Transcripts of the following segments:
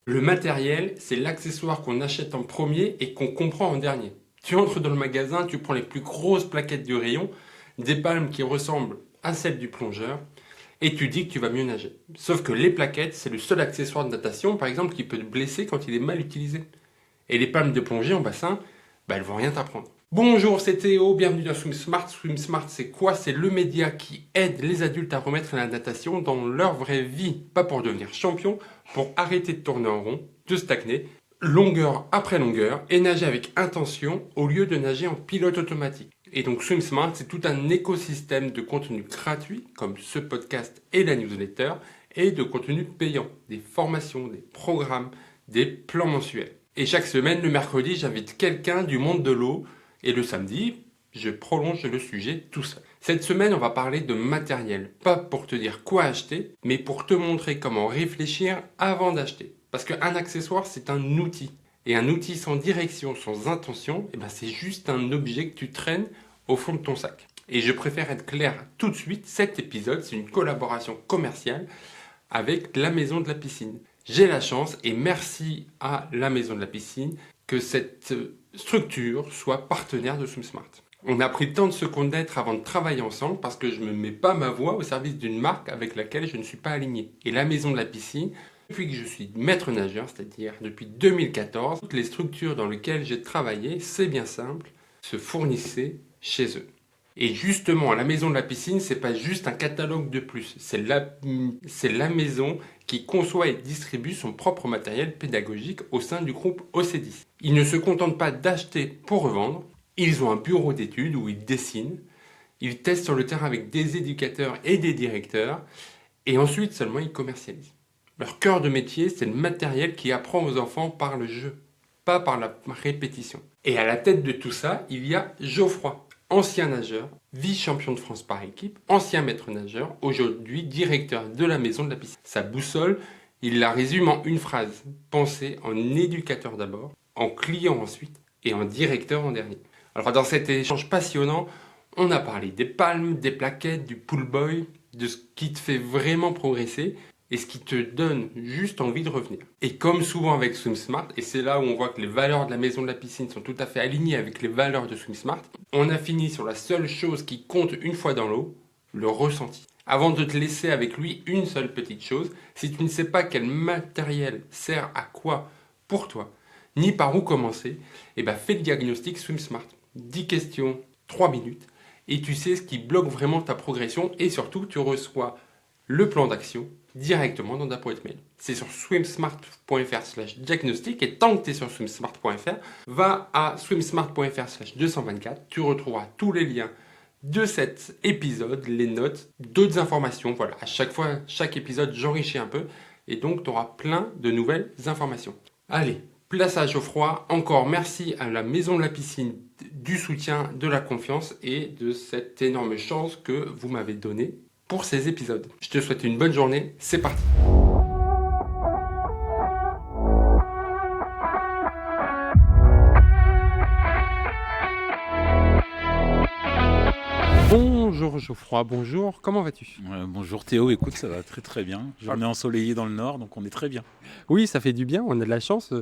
Le matériel, c'est l'accessoire qu'on achète en premier et qu'on comprend en dernier. Tu entres dans le magasin, tu prends les plus grosses plaquettes du rayon, des palmes qui ressemblent à celles du plongeur, et tu dis que tu vas mieux nager. Sauf que les plaquettes, c'est le seul accessoire de natation, par exemple, qui peut te blesser quand il est mal utilisé. Et les palmes de plongée en bassin, elles vont rien t'apprendre. Bonjour, c'est Théo, bienvenue dans Swim Smart. Swim Smart, c'est quoi? C'est le média qui aide les adultes à remettre la natation dans leur vraie vie. Pas pour devenir champion, pour arrêter de tourner en rond, de stagner, longueur après longueur, et nager avec intention au lieu de nager en pilote automatique. Et donc Swim Smart, c'est tout un écosystème de contenu gratuit, comme ce podcast et la newsletter, et de contenu payant, des formations, des programmes, des plans mensuels. Et chaque semaine, le mercredi, j'invite quelqu'un du monde de l'eau, et le samedi, je prolonge le sujet tout seul. Cette semaine, on va parler de matériel, pas pour te dire quoi acheter, mais pour te montrer comment réfléchir avant d'acheter. Parce qu'un accessoire, c'est un outil. Et un outil sans direction, sans intention, c'est juste un objet que tu traînes au fond de ton sac. Et je préfère être clair tout de suite, cet épisode, c'est une collaboration commerciale avec la Maison de la Piscine. J'ai la chance, et merci à la Maison de la Piscine, que cette structure soit partenaire de Swim Smart. On a pris le temps de se connaître avant de travailler ensemble parce que je ne mets pas ma voix au service d'une marque avec laquelle je ne suis pas aligné. Et la Maison de la Piscine, depuis que je suis maître nageur, c'est-à-dire depuis 2014, toutes les structures dans lesquelles j'ai travaillé, c'est bien simple, se fournissaient chez eux. Et justement, la Maison de la Piscine, c'est pas juste un catalogue de plus, c'est la maison qui conçoit et distribue son propre matériel pédagogique au sein du groupe OC10. Ils ne se contentent pas d'acheter pour revendre, ils ont un bureau d'études où ils dessinent, ils testent sur le terrain avec des éducateurs et des directeurs, et ensuite seulement ils commercialisent. Leur cœur de métier, c'est le matériel qui apprend aux enfants par le jeu, pas par la répétition. Et à la tête de tout ça, il y a Geoffroy, ancien nageur, vice-champion de France par équipe, ancien maître nageur, aujourd'hui directeur de la Maison de la Piscine. Sa boussole, il la résume en une phrase. Pensez en éducateur d'abord, en client ensuite et en directeur en dernier. Alors dans cet échange passionnant, on a parlé des palmes, des plaquettes, du pool boy, de ce qui te fait vraiment progresser et ce qui te donne juste envie de revenir. Et comme souvent avec Swim Smart, et c'est là où on voit que les valeurs de la Maison de la Piscine sont tout à fait alignées avec les valeurs de Swim Smart, on a fini sur la seule chose qui compte une fois dans l'eau, le ressenti. Avant de te laisser avec lui, une seule petite chose, si tu ne sais pas quel matériel sert à quoi pour toi, ni par où commencer, fais le diagnostic Swim Smart. 10 questions, 3 minutes, et tu sais ce qui bloque vraiment ta progression, et surtout tu reçois le plan d'action directement dans ta boîte mail. C'est sur swimsmart.fr/diagnostic, et tant que tu es sur swimsmart.fr, va à swimsmart.fr/224, tu retrouveras tous les liens de cet épisode, les notes, d'autres informations. Voilà, à chaque fois, chaque épisode, j'enrichis un peu, et donc tu auras plein de nouvelles informations. Allez, place à Geoffroy. Encore merci à la Maison de la Piscine du soutien, de la confiance et de cette énorme chance que vous m'avez donnée pour ces épisodes. Je te souhaite une bonne journée, c'est parti. Bonjour Geoffroy, bonjour, comment vas-tu? Bonjour Théo, écoute, ça va très très bien. Journée ensoleillée dans le nord, donc on est très bien. Oui, ça fait du bien, on a de la chance.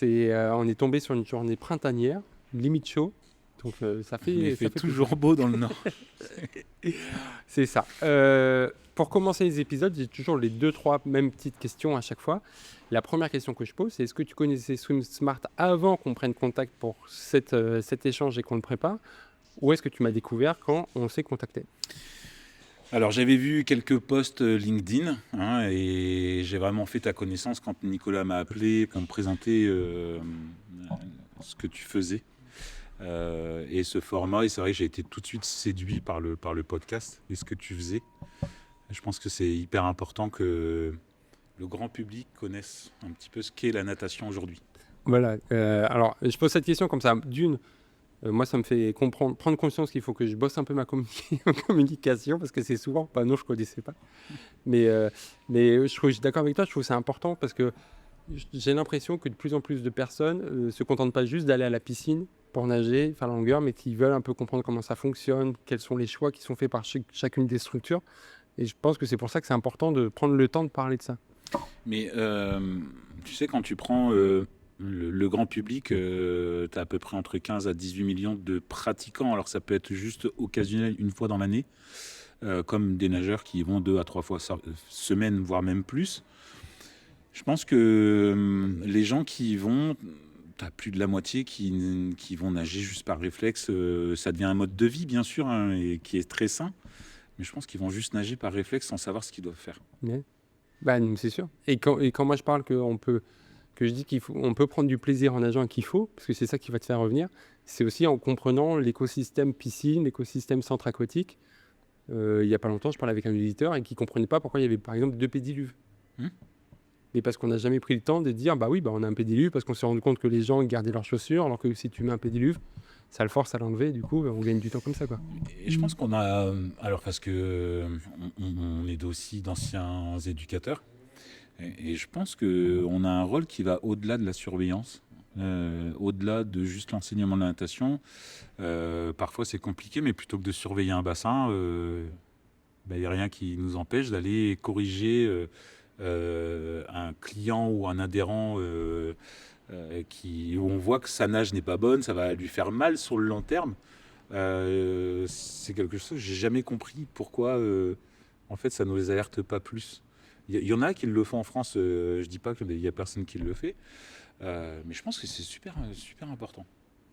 On est tombé sur une journée printanière, limite chaud. Donc ça fait toujours beau dans le nord. C'est ça. Pour commencer les épisodes, j'ai toujours les 2-3 mêmes petites questions à chaque fois. La première question que je pose, c'est est-ce que tu connaissais Swim Smart avant qu'on prenne contact pour cet échange et qu'on le prépare, ou est-ce que tu m'as découvert quand on s'est contacté? Alors j'avais vu quelques posts LinkedIn et j'ai vraiment fait ta connaissance quand Nicolas m'a appelé pour me présenter ce que tu faisais. Et ce format, et c'est vrai que j'ai été tout de suite séduit par le podcast et ce que tu faisais. Je pense que c'est hyper important que le grand public connaisse un petit peu ce qu'est la natation aujourd'hui. Voilà, alors je pose cette question comme ça. Moi ça me fait prendre conscience qu'il faut que je bosse un peu ma communication, parce que c'est souvent, non, je ne connaissais pas. Mais je suis d'accord avec toi, je trouve que c'est important parce que j'ai l'impression que de plus en plus de personnes ne se contentent pas juste d'aller à la piscine pour nager, faire la longueur, mais qui veulent un peu comprendre comment ça fonctionne, quels sont les choix qui sont faits par chacune des structures. Et je pense que c'est pour ça que c'est important de prendre le temps de parler de ça. Mais Tu sais, quand tu prends le grand public, tu as à peu près entre 15 à 18 millions de pratiquants. Alors ça peut être juste occasionnel une fois dans l'année, comme des nageurs qui vont 2 à 3 fois semaine, voire même plus. Je pense que les gens qui y vont, tu as plus de la moitié qui vont nager juste par réflexe. Ça devient un mode de vie, bien sûr, hein, et qui est très sain. Mais je pense qu'ils vont juste nager par réflexe sans savoir ce qu'ils doivent faire. Ouais. Bah, c'est sûr. Et quand moi je parle que je dis on peut prendre du plaisir en nageant et qu'il faut, parce que c'est ça qui va te faire revenir, c'est aussi en comprenant l'écosystème piscine, l'écosystème centre aquatique. Il n'y a pas longtemps, je parlais avec un auditeur et qui ne comprenait pas pourquoi il y avait par exemple 2 pédiluves. Mais parce qu'on n'a jamais pris le temps de dire, bah oui, bah on a un pédiluve, parce qu'on s'est rendu compte que les gens gardaient leurs chaussures, alors que si tu mets un pédiluve, ça le force à l'enlever, du coup, on gagne du temps comme ça, quoi. Et je pense qu'on a, alors parce que on est aussi d'anciens éducateurs, et je pense qu'on a un rôle qui va au-delà de la surveillance, au-delà de juste l'enseignement de la natation. Parfois c'est compliqué, mais plutôt que de surveiller un bassin, il n'y a rien qui nous empêche d'aller corriger un client ou un adhérent où on voit que sa nage n'est pas bonne, ça va lui faire mal sur le long terme. C'est quelque chose que j'ai jamais compris pourquoi en fait ça ne les alerte pas plus. Il y en a qui le font en France, je dis pas qu'il y a personne qui le fait, mais je pense que c'est super, super important.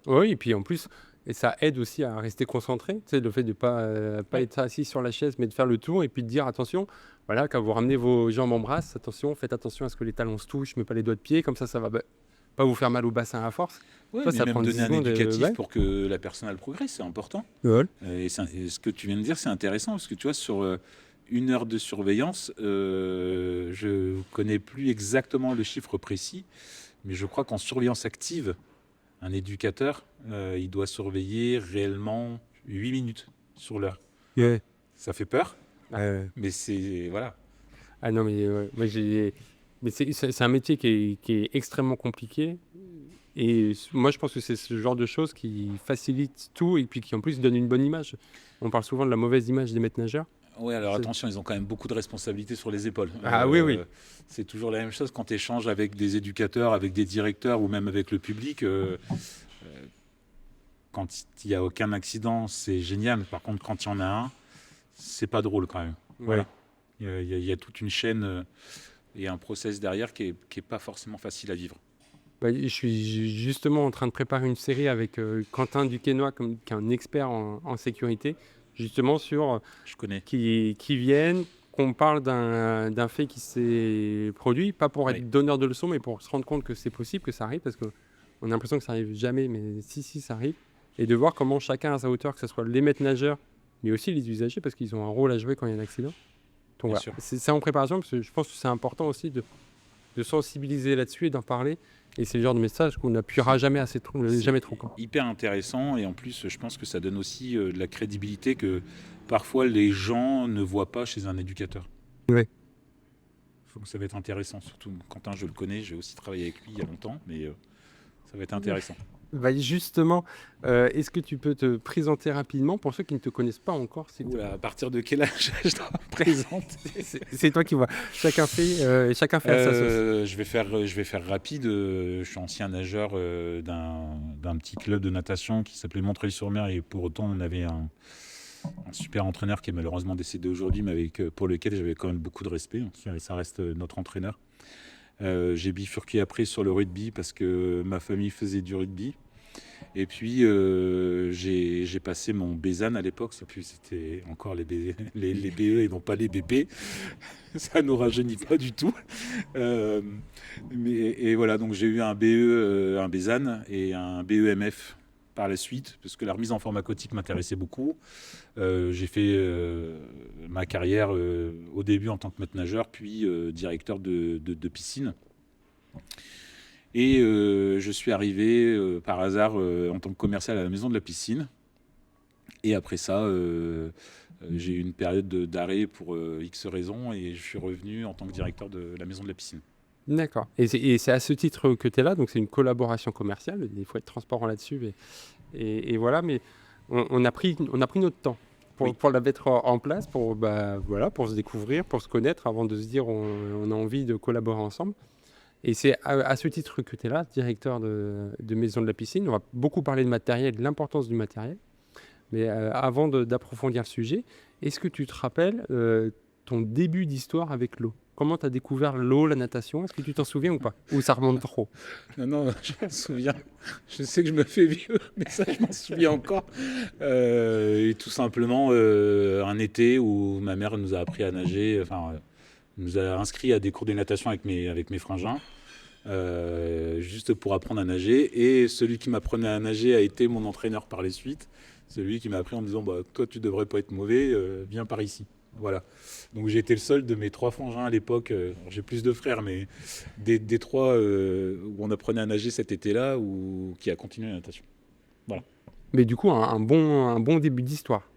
Oui, et puis en plus, et ça aide aussi à rester concentré, tu sais, le fait de pas être assis sur la chaise, mais de faire le tour et puis de dire attention, voilà, quand vous ramenez vos jambes en brasse, attention, faites attention à ce que les talons se touchent, mais pas les doigts de pied, comme ça va pas vous faire mal au bassin à force. Ouais, Ça, mais ça même prend 10 donner un secondes, éducatif ouais. pour que la personne elle progresse, c'est important. Ouais. Et ce que tu viens de dire, c'est intéressant parce que tu vois, sur 1 heure de surveillance, je connais plus exactement le chiffre précis, mais je crois qu'en surveillance active, un éducateur, il doit surveiller réellement 8 minutes sur l'heure. Ouais. Ça fait peur, Ouais. mais c'est... Voilà. Ah non, mais moi mais c'est un métier qui est extrêmement compliqué. Et moi, je pense que c'est ce genre de choses qui facilite tout et puis qui en plus donne une bonne image. On parle souvent de la mauvaise image des maîtres nageurs. Ouais, alors C'est- attention, ils ont quand même beaucoup de responsabilités sur les épaules. Ah oui, oui. C'est toujours la même chose quand tu échanges avec des éducateurs, avec des directeurs ou même avec le public. Quand il n'y a aucun accident, c'est génial. Par contre, quand il y en a un, c'est pas drôle quand même. Ouais. Il y a toute une chaîne et un process derrière qui est pas forcément facile à vivre. Bah, je suis justement en train de préparer une série avec Quentin Duquesnoy, qui est un expert en sécurité, justement sur Je connais. qui viennent, qu'on parle d'un fait qui s'est produit, pas pour être Oui. donneur de leçons, mais pour se rendre compte que c'est possible, que ça arrive, parce qu'on a l'impression que ça arrive jamais, mais si, ça arrive. Et de voir comment chacun à sa hauteur, que ce soit les maîtres nageurs, mais aussi les usagers, parce qu'ils ont un rôle à jouer quand il y a un accident. Donc Bien voilà, sûr. c'est en préparation, parce que je pense que c'est important aussi de sensibiliser là-dessus et d'en parler. Et c'est le genre de message qu'on n'appuiera jamais assez trop, jamais trop. Quoi. Hyper intéressant et en plus, je pense que ça donne aussi de la crédibilité que parfois les gens ne voient pas chez un éducateur. Ouais. Donc ça va être intéressant, surtout Quentin, je le connais, j'ai aussi travaillé avec lui il y a longtemps, mais ça va être intéressant. Bah, justement, est-ce que tu peux te présenter rapidement pour ceux qui ne te connaissent pas encore Oula, à partir de quel âge je dois me présenter? C'est toi qui vois. Chacun fait à sa sauce. Je vais faire rapide. Je suis ancien nageur d'un petit club de natation qui s'appelait Montreuil-sur-Mer et pour autant on avait un super entraîneur qui est malheureusement décédé aujourd'hui, mais pour lequel j'avais quand même beaucoup de respect. Ça reste notre entraîneur. J'ai bifurqué après sur le rugby parce que ma famille faisait du rugby. Et puis j'ai passé mon BESAN à l'époque, c'était encore les BE et non pas les BP. Ça nous rajeunit pas du tout. Et voilà, donc j'ai eu un BE, un BESAN et un BEMF par la suite, parce que la remise en forme aquatique m'intéressait beaucoup. J'ai fait ma carrière au début en tant que maître nageur, puis directeur de piscine. Et je suis arrivé par hasard en tant que commercial à la maison de la piscine. Et après ça, j'ai eu une période d'arrêt pour X raisons et je suis revenu en tant que directeur de la maison de la piscine. D'accord. Et c'est à ce titre que tu es là, donc c'est une collaboration commerciale, il faut être transparent là-dessus. Et voilà, mais on a pris notre temps pour la mettre en place, pour se découvrir, pour se connaître, avant de se dire on a envie de collaborer ensemble. Et c'est à ce titre que tu es là, directeur de Maison de la Piscine. On va beaucoup parler de matériel, de l'importance du matériel. Mais avant d'approfondir le sujet, est-ce que tu te rappelles ton début d'histoire avec l'eau? Comment tu as découvert l'eau, la natation? Est-ce que tu t'en souviens ou pas? Ou ça remonte trop? Non, je m'en souviens. Je sais que je me fais vieux, mais ça, je m'en souviens encore. Et tout simplement, un été où ma mère nous a appris à nager, nous a inscrits à des cours de natation avec mes frangins, juste pour apprendre à nager. Et celui qui m'apprenait à nager a été mon entraîneur par les suites. Celui qui m'a appris en me disant toi, tu devrais pas être mauvais, viens par ici. Voilà. Donc j'ai été le seul de mes 3 frangins à l'époque. J'ai plus de frères, mais des 3 où on apprenait à nager cet été-là ou qui a continué la natation. Voilà. Mais du coup, un bon début d'histoire.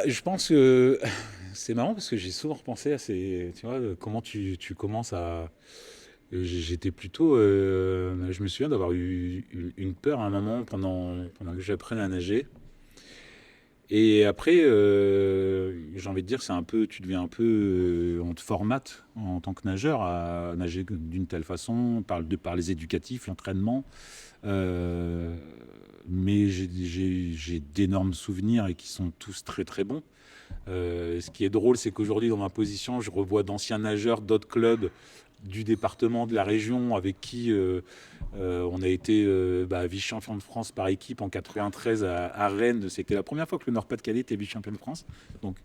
Je pense que c'est marrant parce que j'ai souvent repensé à tu vois, comment tu commences à. J'étais plutôt. Je me souviens d'avoir eu une peur à un moment pendant que j'apprenais à nager. Et après, j'ai envie de dire, tu deviens un peu, on te formate en tant que nageur à nager d'une telle façon, par les éducatifs, l'entraînement. Mais j'ai d'énormes souvenirs et qui sont tous très très bons. Ce qui est drôle, c'est qu'aujourd'hui, dans ma position, je revois d'anciens nageurs d'autres clubs du département, de la région, avec qui on a été vice-champion de France par équipe en 93 à Rennes. C'était la première fois que le Nord-Pas-de-Calais était vice-champion de France, donc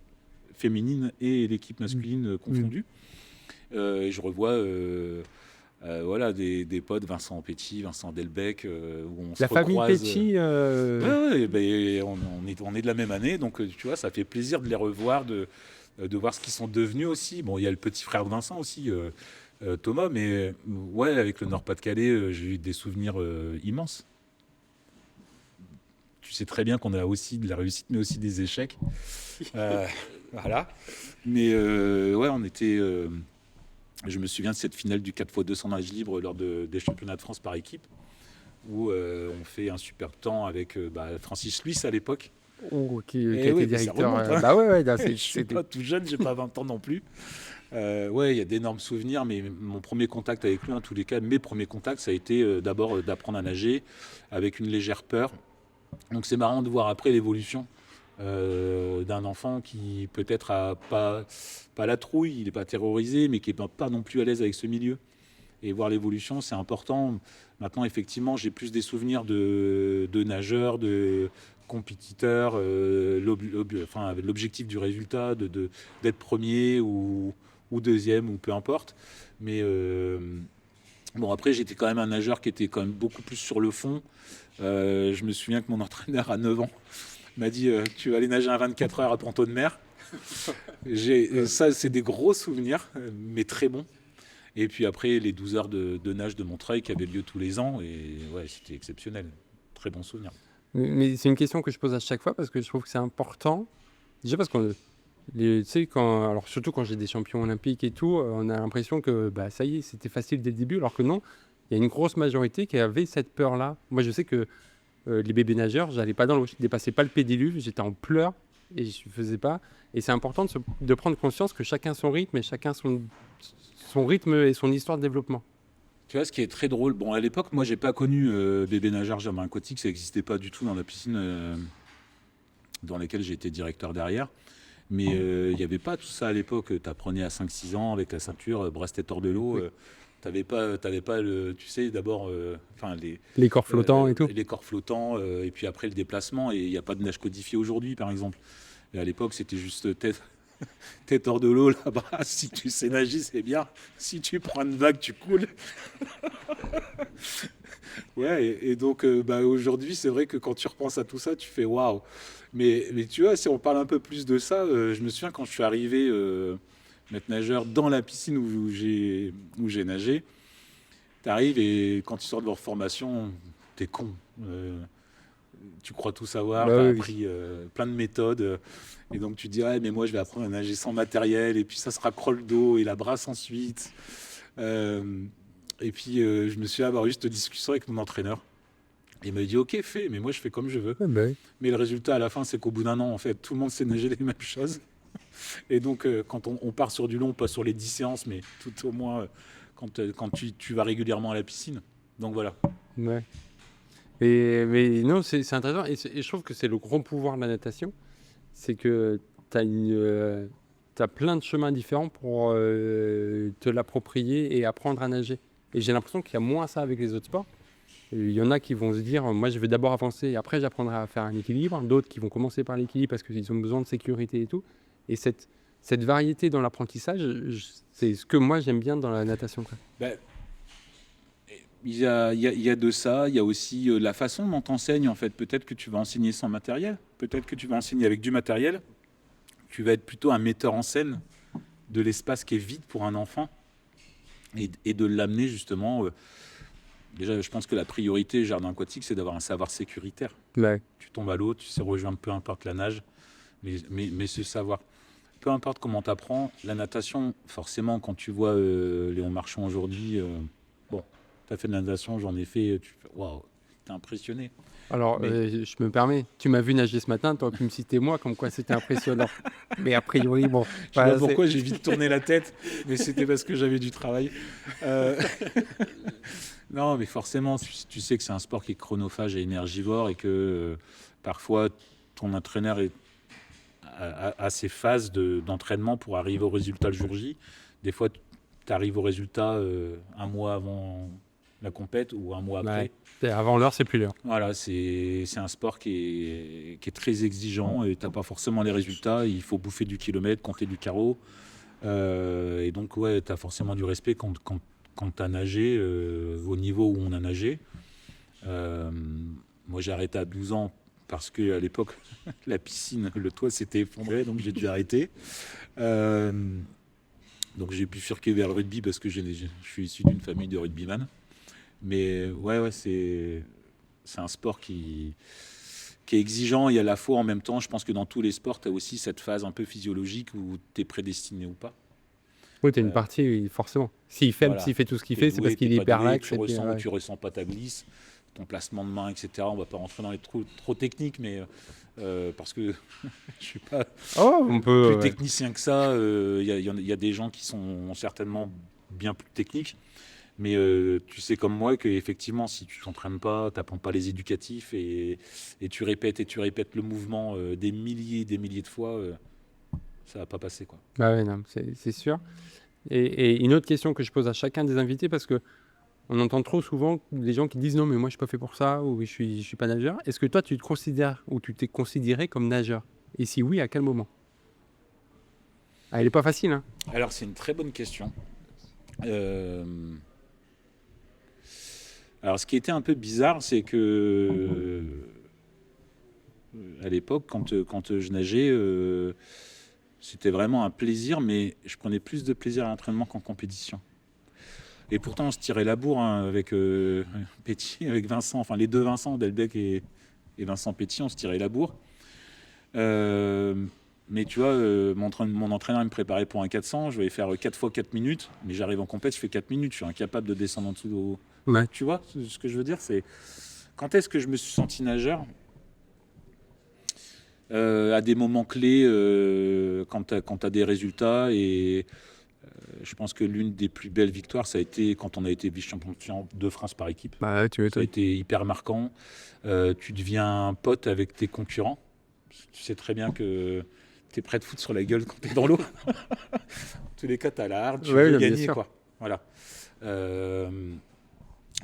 féminine et l'équipe masculine confondue. Et je revois des potes, Vincent Petit, Vincent Delbecq, où on se recroise. La famille Petit on est de la même année, donc tu vois, ça fait plaisir de les revoir, de voir ce qu'ils sont devenus aussi. Bon, il y a le petit frère de Vincent aussi, Thomas, mais ouais, avec le Nord-Pas-de-Calais, j'ai eu des souvenirs immenses. Tu sais très bien qu'on a aussi de la réussite, mais aussi des échecs. Voilà. Mais ouais, on était. Je me souviens de cette finale du 4x200 nage libre lors des championnats de France par équipe, où on fait un super temps avec Francis Luis à l'époque. Qui était directeur. Je suis pas tout jeune, j'ai pas 20 ans non plus. Il y a d'énormes souvenirs, mais mon premier contact avec lui, en tous les cas, mes premiers contacts, ça a été d'abord d'apprendre à nager avec une légère peur. Donc c'est marrant de voir après l'évolution d'un enfant qui peut-être a pas la trouille, il n'est pas terrorisé, mais qui n'est pas non plus à l'aise avec ce milieu. Et voir l'évolution, c'est important. Maintenant, effectivement, j'ai plus des souvenirs de nageurs, de compétiteurs, avec l'objectif du résultat, d'être premier ou deuxième, ou peu importe. Mais après, j'étais quand même un nageur qui était quand même beaucoup plus sur le fond. Je me souviens que mon entraîneur à 9 ans m'a dit tu vas aller nager un 24 heures à Ponto de Mer. Ça, c'est des gros souvenirs, mais très bons. Et puis après, les 12 heures de nage de Montreuil qui avaient lieu tous les ans. Et ouais, c'était exceptionnel. Très bon souvenir. Mais c'est une question que je pose à chaque fois parce que je trouve que c'est important. Déjà parce que, tu sais, alors surtout quand j'ai des champions olympiques et tout, on a l'impression que ça y est, c'était facile dès le début. Alors que non, il y a une grosse majorité qui avait cette peur-là. Moi, je sais que les bébés nageurs, j'allais pas dans l'eau, je dépassais pas le pédiluve, j'étais en pleurs et je faisais pas. Et c'est important de prendre conscience que chacun son rythme et chacun son rythme et son histoire de développement. Tu vois, ce qui est très drôle, à l'époque, moi, j'ai pas connu bébé nageur jardin aquatique, ça n'existait pas du tout dans la piscine dans laquelle j'ai été directeur derrière. Mais il n'y avait pas tout ça à l'époque. Tu apprenais à 5-6 ans avec la ceinture, brasse-tête hors de l'eau. T'avais pas tu sais, d'abord, les corps flottants et tout. Les corps flottants, et puis après le déplacement. Et il n'y a pas de nage codifié aujourd'hui, par exemple. Et à l'époque, c'était juste tête hors de l'eau là-bas. Si tu sais nager, c'est bien. Si tu prends une vague, tu coules. Ouais, et donc aujourd'hui, c'est vrai que quand tu repenses à tout ça, tu fais waouh. Mais tu vois, si on parle un peu plus de ça, je me souviens quand je suis arrivé maître nageur dans la piscine où j'ai nagé. T'arrives et quand tu sors de leur formation, t'es con. Tu crois tout savoir, t'as appris plein de méthodes. Et donc tu dis, mais moi je vais apprendre à nager sans matériel. Et puis ça sera crawl d'eau et la brasse ensuite. Et puis je me suis avoir eu cette discussion avec mon entraîneur. Il m'a dit, ok, fais, mais moi je fais comme je veux. Mais le résultat à la fin, c'est qu'au bout d'un an, en fait, tout le monde sait nager les mêmes choses. Et donc, quand on part sur du long, pas sur les 10 séances, mais tout au moins quand tu vas régulièrement à la piscine. Donc voilà. Ouais. Mais non, c'est intéressant. Et je trouve que c'est le gros pouvoir de la natation. C'est que tu as plein de chemins différents pour te l'approprier et apprendre à nager. Et j'ai l'impression qu'il y a moins ça avec les autres sports. Il y en a qui vont se dire, moi je vais d'abord avancer et après j'apprendrai à faire un équilibre. D'autres qui vont commencer par l'équilibre parce qu'ils ont besoin de sécurité et tout. Et cette variété dans l'apprentissage, c'est ce que moi j'aime bien dans la natation, quoi. Ben, il y a de ça, il y a aussi la façon dont tu enseignes en fait. Peut-être que tu vas enseigner sans matériel, peut-être que tu vas enseigner avec du matériel. Tu vas être plutôt un metteur en scène de l'espace qui est vide pour un enfant et de l'amener justement. Déjà, je pense que la priorité jardin aquatique, c'est d'avoir un savoir sécuritaire. Ouais. Tu tombes à l'eau, tu sais rejoindre peu importe la nage, mais ce savoir. Peu importe comment tu apprends, la natation, forcément, quand tu vois Léon Marchand aujourd'hui, bon, tu as fait de la natation, j'en ai fait, waouh, t'es impressionné. Alors, Mais- je me permets, tu m'as vu nager ce matin, tu aurais pu me citer moi, comme quoi c'était impressionnant. Mais a priori, bon. Je sais voilà, pas pourquoi j'ai vite tourné la tête, mais c'était parce que j'avais du travail. Euh, Non, mais forcément, tu sais que c'est un sport qui est chronophage et énergivore et que parfois ton entraîneur a ses phases d'entraînement pour arriver au résultat le jour J. Des fois, tu arrives au résultat un mois avant la compète ou un mois après. Ouais. Avant l'heure, c'est plus l'heure. Voilà, c'est un sport qui est très exigeant et tu n'as pas forcément les résultats. Il faut bouffer du kilomètre, compter du carreau. Et donc, ouais, tu as forcément du respect quand tu as nagé au niveau où on a nagé. Moi, j'ai arrêté à 12 ans parce qu'à l'époque, la piscine, le toit s'était effondré, donc j'ai dû arrêter. Donc, j'ai pu furquer vers le rugby parce que je suis issu d'une famille de rugbyman. Mais ouais, c'est un sport qui est exigeant et à la fois en même temps, je pense que dans tous les sports, tu as aussi cette phase un peu physiologique où tu es prédestiné ou pas. Oui, tu as une partie, oui, forcément. S'il fait tout ce qu'il fait, c'est parce qu'il est hyper lax. Tu ressens ou tu ressens pas ta glisse, ton placement de main, etc. On va pas rentrer dans les trop techniques, mais parce que je suis pas on peut. plus technicien que ça. Il y a des gens qui sont certainement bien plus techniques. Mais tu sais comme moi qu'effectivement, si tu t'entraînes pas, tu n'apprends pas les éducatifs et tu répètes le mouvement des milliers de fois, ça va pas passer, quoi. Bah ouais, non, c'est sûr. Et une autre question que je pose à chacun des invités, parce que on entend trop souvent des gens qui disent non, mais moi je suis pas fait pour ça, ou je suis pas nageur. Est-ce que toi tu te considères ou tu t'es considéré comme nageur? Et si oui, à quel moment? Ah, elle est pas facile, hein. Alors c'est une très bonne question. Alors, ce qui était un peu bizarre, c'est que à l'époque, quand je nageais, c'était vraiment un plaisir, mais je prenais plus de plaisir à l'entraînement qu'en compétition. Et pourtant, on se tirait la bourre avec Petit, avec Vincent, enfin les deux Vincent, Delbecq et Vincent Petit, on se tirait la bourre. Mais tu vois, mon entraîneur me préparait pour un 400, je vais faire 4 fois 4 minutes, mais j'arrive en compète, je fais 4 minutes, je suis incapable de descendre en dessous. Ouais. Tu vois ce que je veux dire, c'est quand est-ce que je me suis senti nageur à des moments clés, quand tu as des résultats. Et je pense que l'une des plus belles victoires, ça a été quand on a été vice-champion de France par équipe. Bah, tu Ça a été hyper marquant. Tu deviens pote avec tes concurrents. Tu sais très bien que tu es prêt de foutre sur la gueule quand tu es dans l'eau. En tous les cas, tu as la harde, tu veux gagner, quoi. Voilà.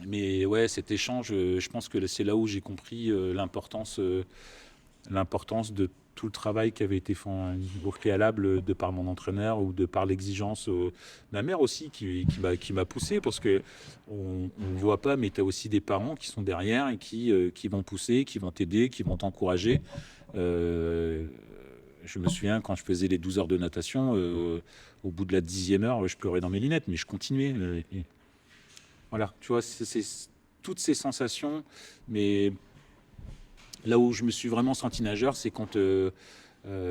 Mais ouais, cet échange, je pense que c'est là où j'ai compris l'importance de tout le travail qui avait été fait au préalable de par mon entraîneur ou de par l'exigence de ma mère aussi qui m'a poussé, parce que on ne voit pas, mais tu as aussi des parents qui sont derrière et qui vont pousser, qui vont t'aider, qui vont t'encourager. Je me souviens quand je faisais les 12 heures de natation, au bout de la 10e heure, je pleurais dans mes lunettes, mais je continuais. Voilà, tu vois, c'est toutes ces sensations, mais là où je me suis vraiment senti nageur, c'est quand il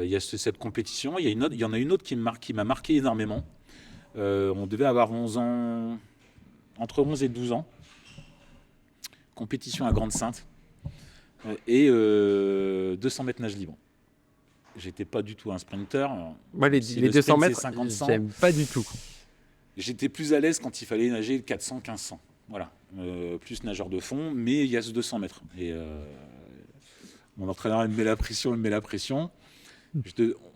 y a cette compétition. Il y en a une autre qui m'a marqué énormément. On devait avoir 11 ans, entre 11 et 12 ans. Compétition à Grande-Synthe. Et 200 mètres nage libre. J'étais pas du tout un sprinter. Moi, les 200 mètres, j'aime pas du tout. J'étais plus à l'aise quand il fallait nager 400, 1500. Voilà. Plus nageur de fond, mais il y a ce 200 mètres. Et mon entraîneur, il me met la pression,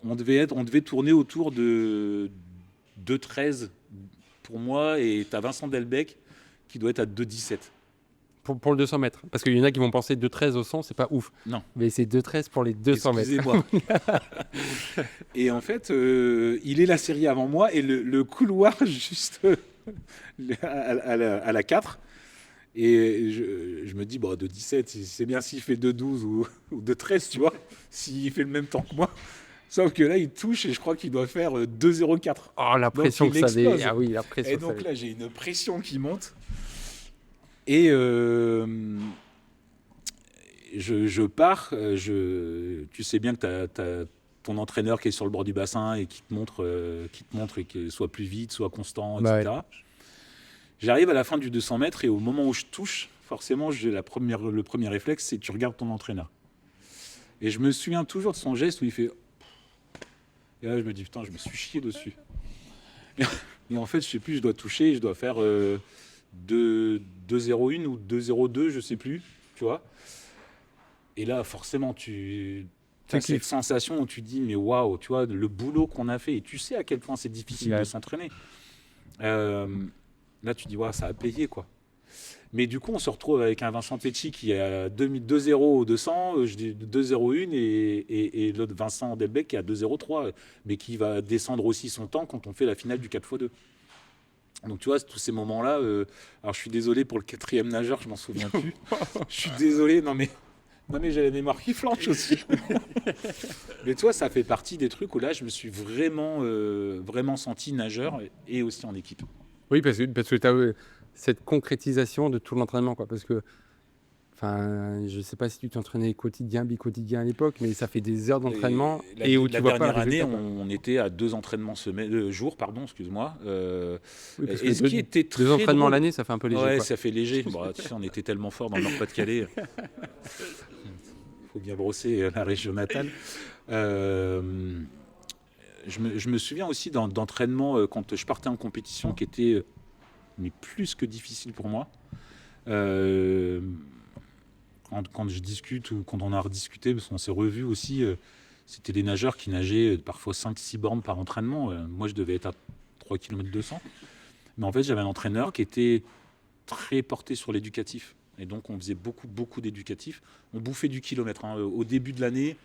on devait tourner autour de 2,13 pour moi, et tu as Vincent Delbecq qui doit être à 2,17. Pour le 200 mètres. Parce qu'il y en a qui vont penser 2,13 au 100, c'est pas ouf. Non. Mais c'est 2,13 pour les 200 mètres. Excusez-moi. Et en fait, il est la série avant moi, et le couloir juste à la 4. Et je me dis, bon, de 17, c'est bien s'il fait 2,12 ou de 13, tu vois, s'il fait le même temps que moi. Sauf que là, il touche et je crois qu'il doit faire 2,04. Oh, la pression Donc, que il ça avait. explose. Ah oui, la pression. Et donc là, j'ai une pression qui monte. Et je pars. Tu sais bien que tu as ton entraîneur qui est sur le bord du bassin et qui te montre et que soit plus vite, soit constant, etc. Ouais. J'arrive à la fin du 200 mètres et au moment où je touche, forcément, le premier réflexe, c'est que tu regardes ton entraîneur. Et je me souviens toujours de son geste où il fait... Et là, je me dis, putain, je me suis chié dessus. Et en fait, je sais plus, je dois toucher, je dois faire 2,01 ou 2,02, je sais plus, tu vois. Et là, forcément, tu as cette sensation où tu dis, mais waouh, tu vois, le boulot qu'on a fait, et tu sais à quel point c'est difficile de s'entraîner. Là, tu dis, ouais, ça a payé, Mais du coup, on se retrouve avec un Vincent Pecci qui est à 2,0 au 200, je dis 2,01, et l'autre Vincent Delbecq qui est à 2,03, mais qui va descendre aussi son temps quand on fait la finale du 4x2. Donc tu vois, tous ces moments-là, alors je suis désolé pour le 4e nageur, je m'en souviens plus. Je suis désolé, non mais j'ai la mémoire qui flanche aussi. Mais tu vois, ça fait partie des trucs où là, je me suis vraiment senti nageur et aussi en équipe. Oui, parce que tu as cette concrétisation de tout l'entraînement, quoi. Parce que, je sais pas si tu t'entraînais quotidien, bi-quotidien à l'époque, mais ça fait des heures d'entraînement et où tu vois pas. La dernière année, on était à 2 entraînements jour, excuse-moi. Oui, parce et ce qui était très 2 entraînements drôle, l'année, ça fait un peu léger. ouais, Quoi. ça fait léger. Bon, tu sais, on était tellement fort dans le Nord-Pas-de-Calais. Faut bien brosser la région natale. Je me souviens aussi d'entraînement quand je partais en compétition qui était mais plus que difficile pour moi. Quand je discute ou quand on a rediscuté, parce qu'on s'est revus aussi, c'était des nageurs qui nageaient parfois 5-6 bornes par entraînement. Moi, je devais être à 3 km 200. Mais en fait, j'avais un entraîneur qui était très porté sur l'éducatif. Et donc, on faisait beaucoup d'éducatif. On bouffait du kilomètre. Au début de l'année,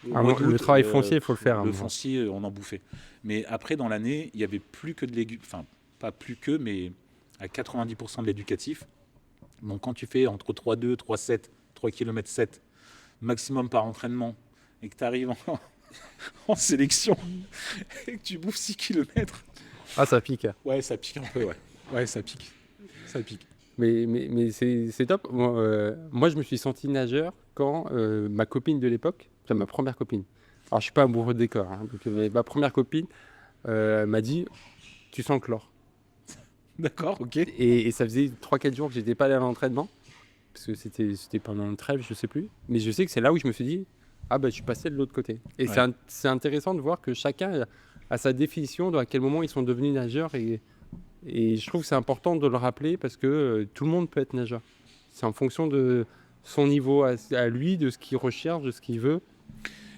le travail foncier, il faut le faire. Le foncier, on en bouffait. Mais après, dans l'année, il n'y avait plus que de l'éducatif. Enfin, pas plus que, mais à 90% de l'éducatif. Donc, quand tu fais entre 3,2, 3,7, 3 km 7 maximum par entraînement et que tu arrives en sélection et que tu bouffes 6 km. Ah, ça pique. Ouais, ça pique un peu, ouais. Ouais, ça pique. Ça pique. Mais c'est top. Moi, je me suis senti nageur quand ma copine de l'époque, c'est ma première copine. Alors, je suis pas amoureux de décor, hein, donc, ma première copine m'a dit, tu sens le chlore. D'accord, ok. Et ça faisait 3-4 jours que j'étais pas allé à l'entraînement, parce que c'était pendant le trêve, je sais plus. Mais je sais que c'est là où je me suis dit, ah bah je suis passé de l'autre côté. Et ouais. C'est intéressant de voir que chacun a sa définition de à quel moment ils sont devenus nageurs. Et je trouve que c'est important de le rappeler parce que tout le monde peut être nageur. C'est en fonction de son niveau à lui, de ce qu'il recherche, de ce qu'il veut.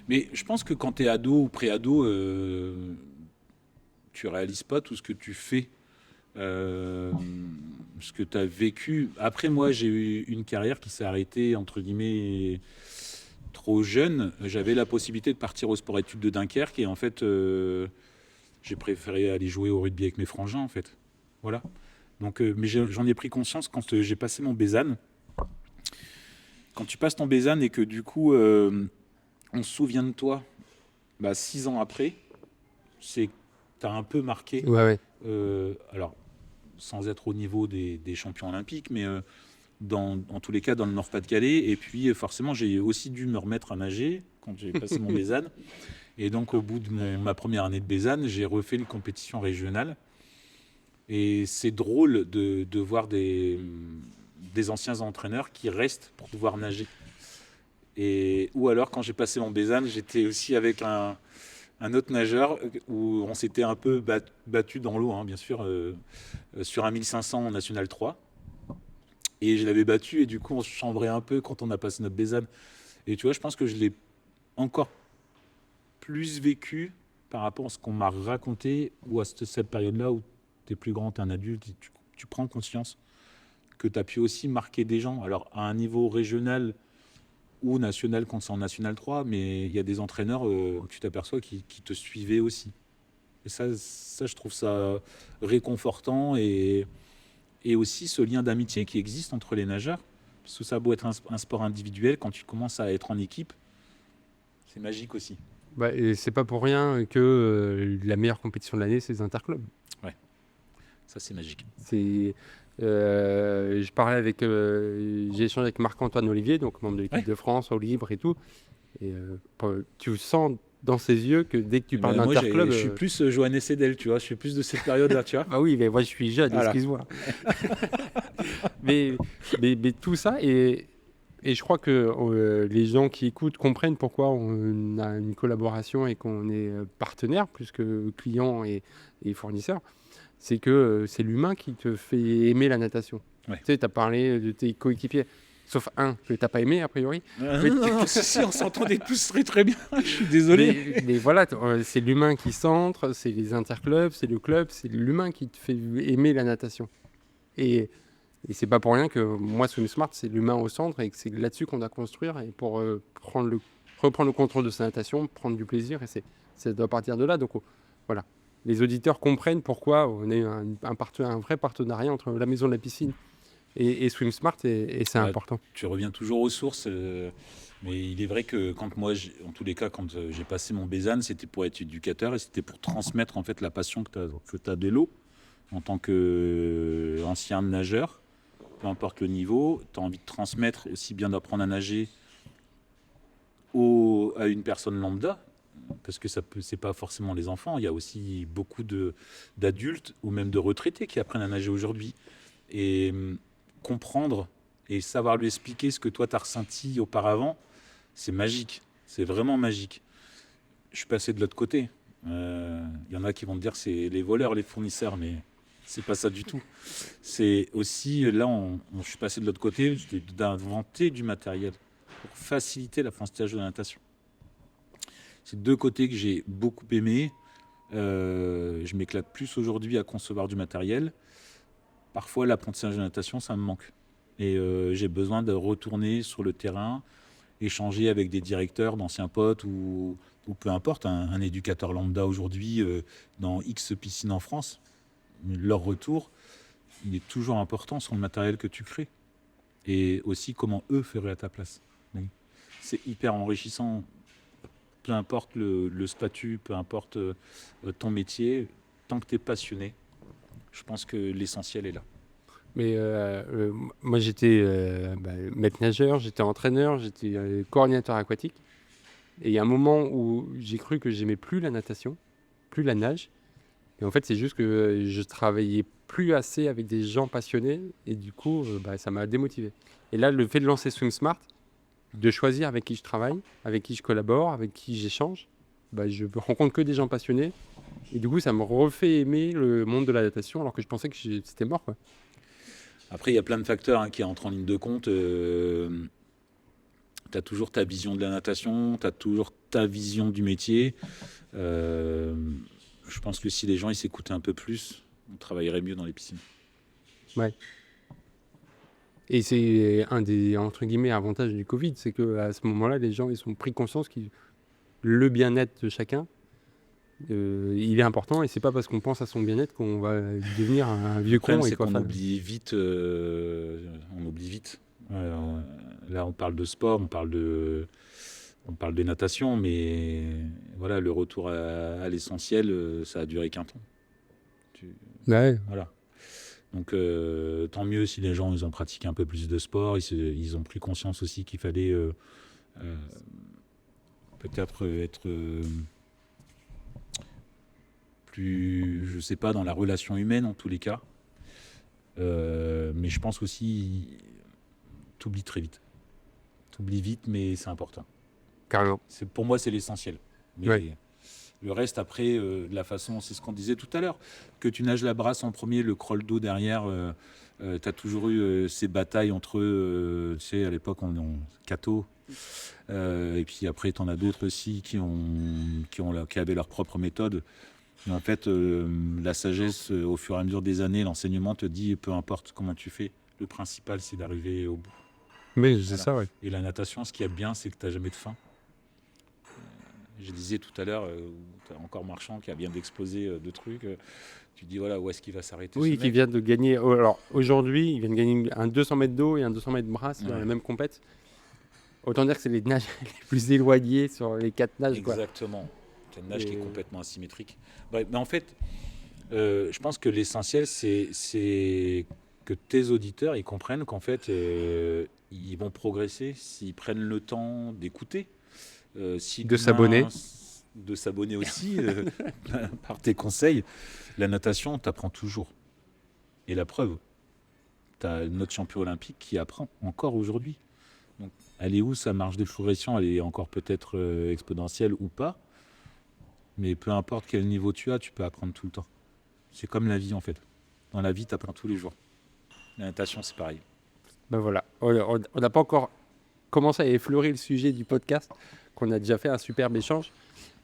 Mais je pense que quand tu es ado ou pré-ado, tu réalises pas tout ce que tu fais. Ce que tu as vécu. Après, moi, j'ai eu une carrière qui s'est arrêtée, entre guillemets, trop jeune. J'avais la possibilité de partir au sport-études de Dunkerque et en fait, j'ai préféré aller jouer au rugby avec mes frangins, en fait. Voilà. Donc, mais j'en ai pris conscience quand j'ai passé mon Bézanne. Quand tu passes ton Bézanne et que du coup, on se souvient de toi 6 ans après, c'est que tu as un peu marqué. Ouais. Alors, sans être au niveau des champions olympiques, mais en tous les cas dans le Nord-Pas-de-Calais. Et puis forcément, j'ai aussi dû me remettre à nager quand j'ai passé mon Bézanne. Et donc, au bout de ma première année de Bézanne, j'ai refait une compétition régionale. Et c'est drôle de voir des anciens entraîneurs qui restent pour pouvoir nager. Ou alors, quand j'ai passé mon Bézanne, j'étais aussi avec un un autre nageur où on s'était un peu battu dans l'eau, hein, bien sûr, sur un 1500 en National 3. Et je l'avais battu et du coup on se chambrait un peu quand on a passé notre Bézanne. Et tu vois, je pense que je l'ai encore plus vécu par rapport à ce qu'on m'a raconté ou à cette période-là où tu es plus grand, tu es un adulte, et tu prends conscience que tu as pu aussi marquer des gens. Alors à un niveau régional ou national quand c'est en National 3, mais il y a des entraîneurs, tu t'aperçois, qui te suivaient aussi. Et ça, je trouve ça réconfortant et aussi ce lien d'amitié qui existe entre les nageurs. Parce que ça a beau être un sport individuel, quand tu commences à être en équipe, c'est magique aussi. Et c'est pas pour rien que la meilleure compétition de l'année, c'est les interclubs. Ouais, ça c'est magique. J'ai échangé avec Marc-Antoine Olivier, donc membre de l'équipe de France au libre et tout. Et tu sens dans ses yeux que dès que tu parles d'interclub... Je suis plus Johannes Sedel, tu vois, je suis plus de cette période-là, tu vois. Ah oui, mais moi je suis jeune, voilà. Excuse-moi. mais tout ça, et je crois que les gens qui écoutent comprennent pourquoi on a une collaboration et qu'on est partenaire plus que client et fournisseur. C'est que c'est l'humain qui te fait aimer la natation. Ouais. Tu sais, tu as parlé de tes coéquipiers. Sauf un que tu n'as pas aimé, a priori. Non, si, on s'entendait tous très très bien. Je suis désolé. Mais voilà, c'est l'humain qui centre, c'est les interclubs, c'est le club, c'est l'humain qui te fait aimer la natation. Et c'est pas pour rien que moi, SwimSmart, c'est l'humain au centre et que c'est là-dessus qu'on doit construire et pour reprendre le contrôle de sa natation, prendre du plaisir. Et ça doit partir de là. Donc voilà, les auditeurs comprennent pourquoi on est un vrai partenariat entre la maison de la piscine et SwimSmart, et c'est important. Tu reviens toujours aux sources, mais il est vrai que quand moi, en tous les cas, quand j'ai passé mon Bézanne, c'était pour être éducateur et c'était pour transmettre en fait la passion que tu as de l'eau en tant qu'ancien nageur, peu importe le niveau. Tu as envie de transmettre aussi bien d'apprendre à nager à une personne lambda, parce que c'est pas forcément les enfants, il y a aussi beaucoup d'adultes ou même de retraités qui apprennent à nager aujourd'hui. Et comprendre et savoir lui expliquer ce que toi tu as ressenti auparavant, c'est magique, c'est vraiment magique. Je suis passé de l'autre côté. Y en a qui vont te dire que c'est les voleurs, les fournisseurs, mais c'est pas ça du tout. C'est aussi, là, je suis passé de l'autre côté, d'inventer du matériel pour faciliter l'apprentissage de la natation. C'est deux côtés que j'ai beaucoup aimé. Je m'éclate plus aujourd'hui à concevoir du matériel. Parfois, l'apprentissage de la natation, ça me manque. Et j'ai besoin de retourner sur le terrain, échanger avec des directeurs, d'anciens potes ou peu importe, un éducateur lambda aujourd'hui dans X piscines en France. Leur retour, il est toujours important sur le matériel que tu crées. Et aussi comment eux feraient à ta place. Donc, c'est hyper enrichissant. Peu importe le statut, peu importe ton métier, tant que tu es passionné, je pense que l'essentiel est là. Mais moi, j'étais maître nageur, j'étais entraîneur, j'étais coordinateur aquatique. Et il y a un moment où j'ai cru que j'aimais plus la natation, plus la nage. Et en fait, c'est juste que je travaillais plus assez avec des gens passionnés. Et du coup, ça m'a démotivé. Et là, le fait de lancer SwimSmart, de choisir avec qui je travaille, avec qui je collabore, avec qui j'échange, je rencontre que des gens passionnés. Et du coup, ça me refait aimer le monde de la natation alors que je pensais que c'était mort, quoi. Après, il y a plein de facteurs qui entrent en ligne de compte. Tu as toujours ta vision de la natation, tu as toujours ta vision du métier. Je pense que si les gens ils s'écoutaient un peu plus, on travaillerait mieux dans les piscines. Ouais. Et c'est un des, entre guillemets, avantages du Covid, c'est qu'à ce moment-là, les gens ils ont pris conscience que le bien-être de chacun, il est important, et c'est pas parce qu'on pense à son bien-être qu'on va devenir un vieux con. On oublie vite. Là, on parle de sport, on parle de natation, mais voilà, le retour à l'essentiel, ça a duré qu'un temps. Ouais. Voilà. Donc, tant mieux si les gens ils ont pratiqué un peu plus de sport, ils ont pris conscience aussi qu'il fallait peut-être être plus, je sais pas, dans la relation humaine en tous les cas. Mais je pense aussi, t'oublies très vite. T'oublies vite, mais c'est important. Carrément. Pour moi, c'est l'essentiel. Mais Le reste, après, de la façon, c'est ce qu'on disait tout à l'heure, que tu nages la brasse en premier, le crawl d'eau derrière, tu as toujours eu ces batailles entre eux, tu sais, à l'époque, on Cato, et puis après, tu en as d'autres aussi qui avaient leur propre méthode. Et en fait, la sagesse, au fur et à mesure des années, l'enseignement te dit, peu importe comment tu fais, le principal, c'est d'arriver au bout. Mais c'est Voilà. ça, ouais. Et la natation, ce qu'il y a de bien, c'est que tu n'as jamais de faim. Je disais tout à l'heure, tu as encore Marchand qui vient d'exploser de trucs. Tu te dis, voilà, où est-ce qu'il va s'arrêter Oui, ce qui mec vient de gagner. Alors aujourd'hui, il vient de gagner un 200 mètres d'eau et un 200 mètres de brasse dans Ouais. la même compète. Autant dire que c'est les nages les plus éloignés sur les 4 nages. Quoi. Exactement. Tu as une nage qui est Et- complètement asymétrique. Ouais, mais en fait, je pense que l'essentiel, c'est que tes auditeurs, ils comprennent qu'en fait, ils vont progresser s'ils prennent le temps d'écouter. Si De demain, s'abonner. De s'abonner aussi par tes conseils. La natation, tu apprends toujours. Et la preuve, tu as notre champion olympique qui apprend encore aujourd'hui. Donc, elle est où sa marge de progression? Elle est encore peut-être exponentielle ou pas. Mais peu importe quel niveau tu as, tu peux apprendre tout le temps. C'est comme la vie en fait. Dans la vie, tu apprends tous les jours. La natation, c'est pareil. Ben voilà, on n'a pas encore commencé à effleurer le sujet du podcast, qu'on a déjà fait un superbe échange.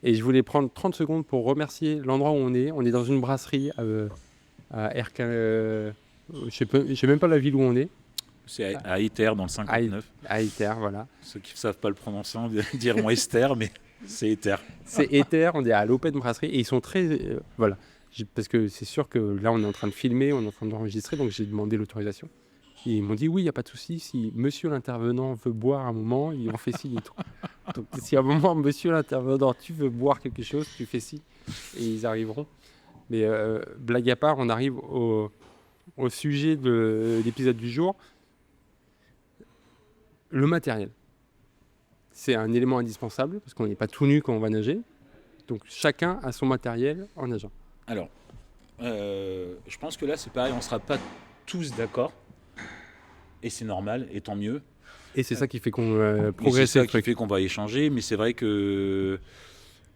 Et je voulais prendre 30 secondes pour remercier l'endroit où on est. On est dans une brasserie à Erquin. Je sais même pas la ville où on est. C'est à Ether dans le 59. À Ether, voilà. Ceux qui ne savent pas le prononcer diront Esther, mais c'est Ether. C'est Ether, on est à l'Open Brasserie et ils sont très. Voilà. Parce que c'est sûr que là, on est en train de filmer, on est en train d'enregistrer, donc j'ai demandé l'autorisation. Et ils m'ont dit oui, il n'y a pas de souci. Si monsieur l'intervenant veut boire un moment, on fait signe et tout. Donc si à un moment, monsieur l'intervenant, tu veux boire quelque chose, tu fais signe et ils arriveront. Mais blague à part, on arrive au sujet de l'épisode du jour. Le matériel. C'est un élément indispensable parce qu'on n'est pas tout nu quand on va nager. Donc chacun a son matériel en nageant. Alors, je pense que là, c'est pareil, on ne sera pas tous d'accord. Et c'est normal, et tant mieux. Et c'est ça qui fait qu'on Mais progresse. c'est ça qui fait qu'on va échanger, mais c'est vrai que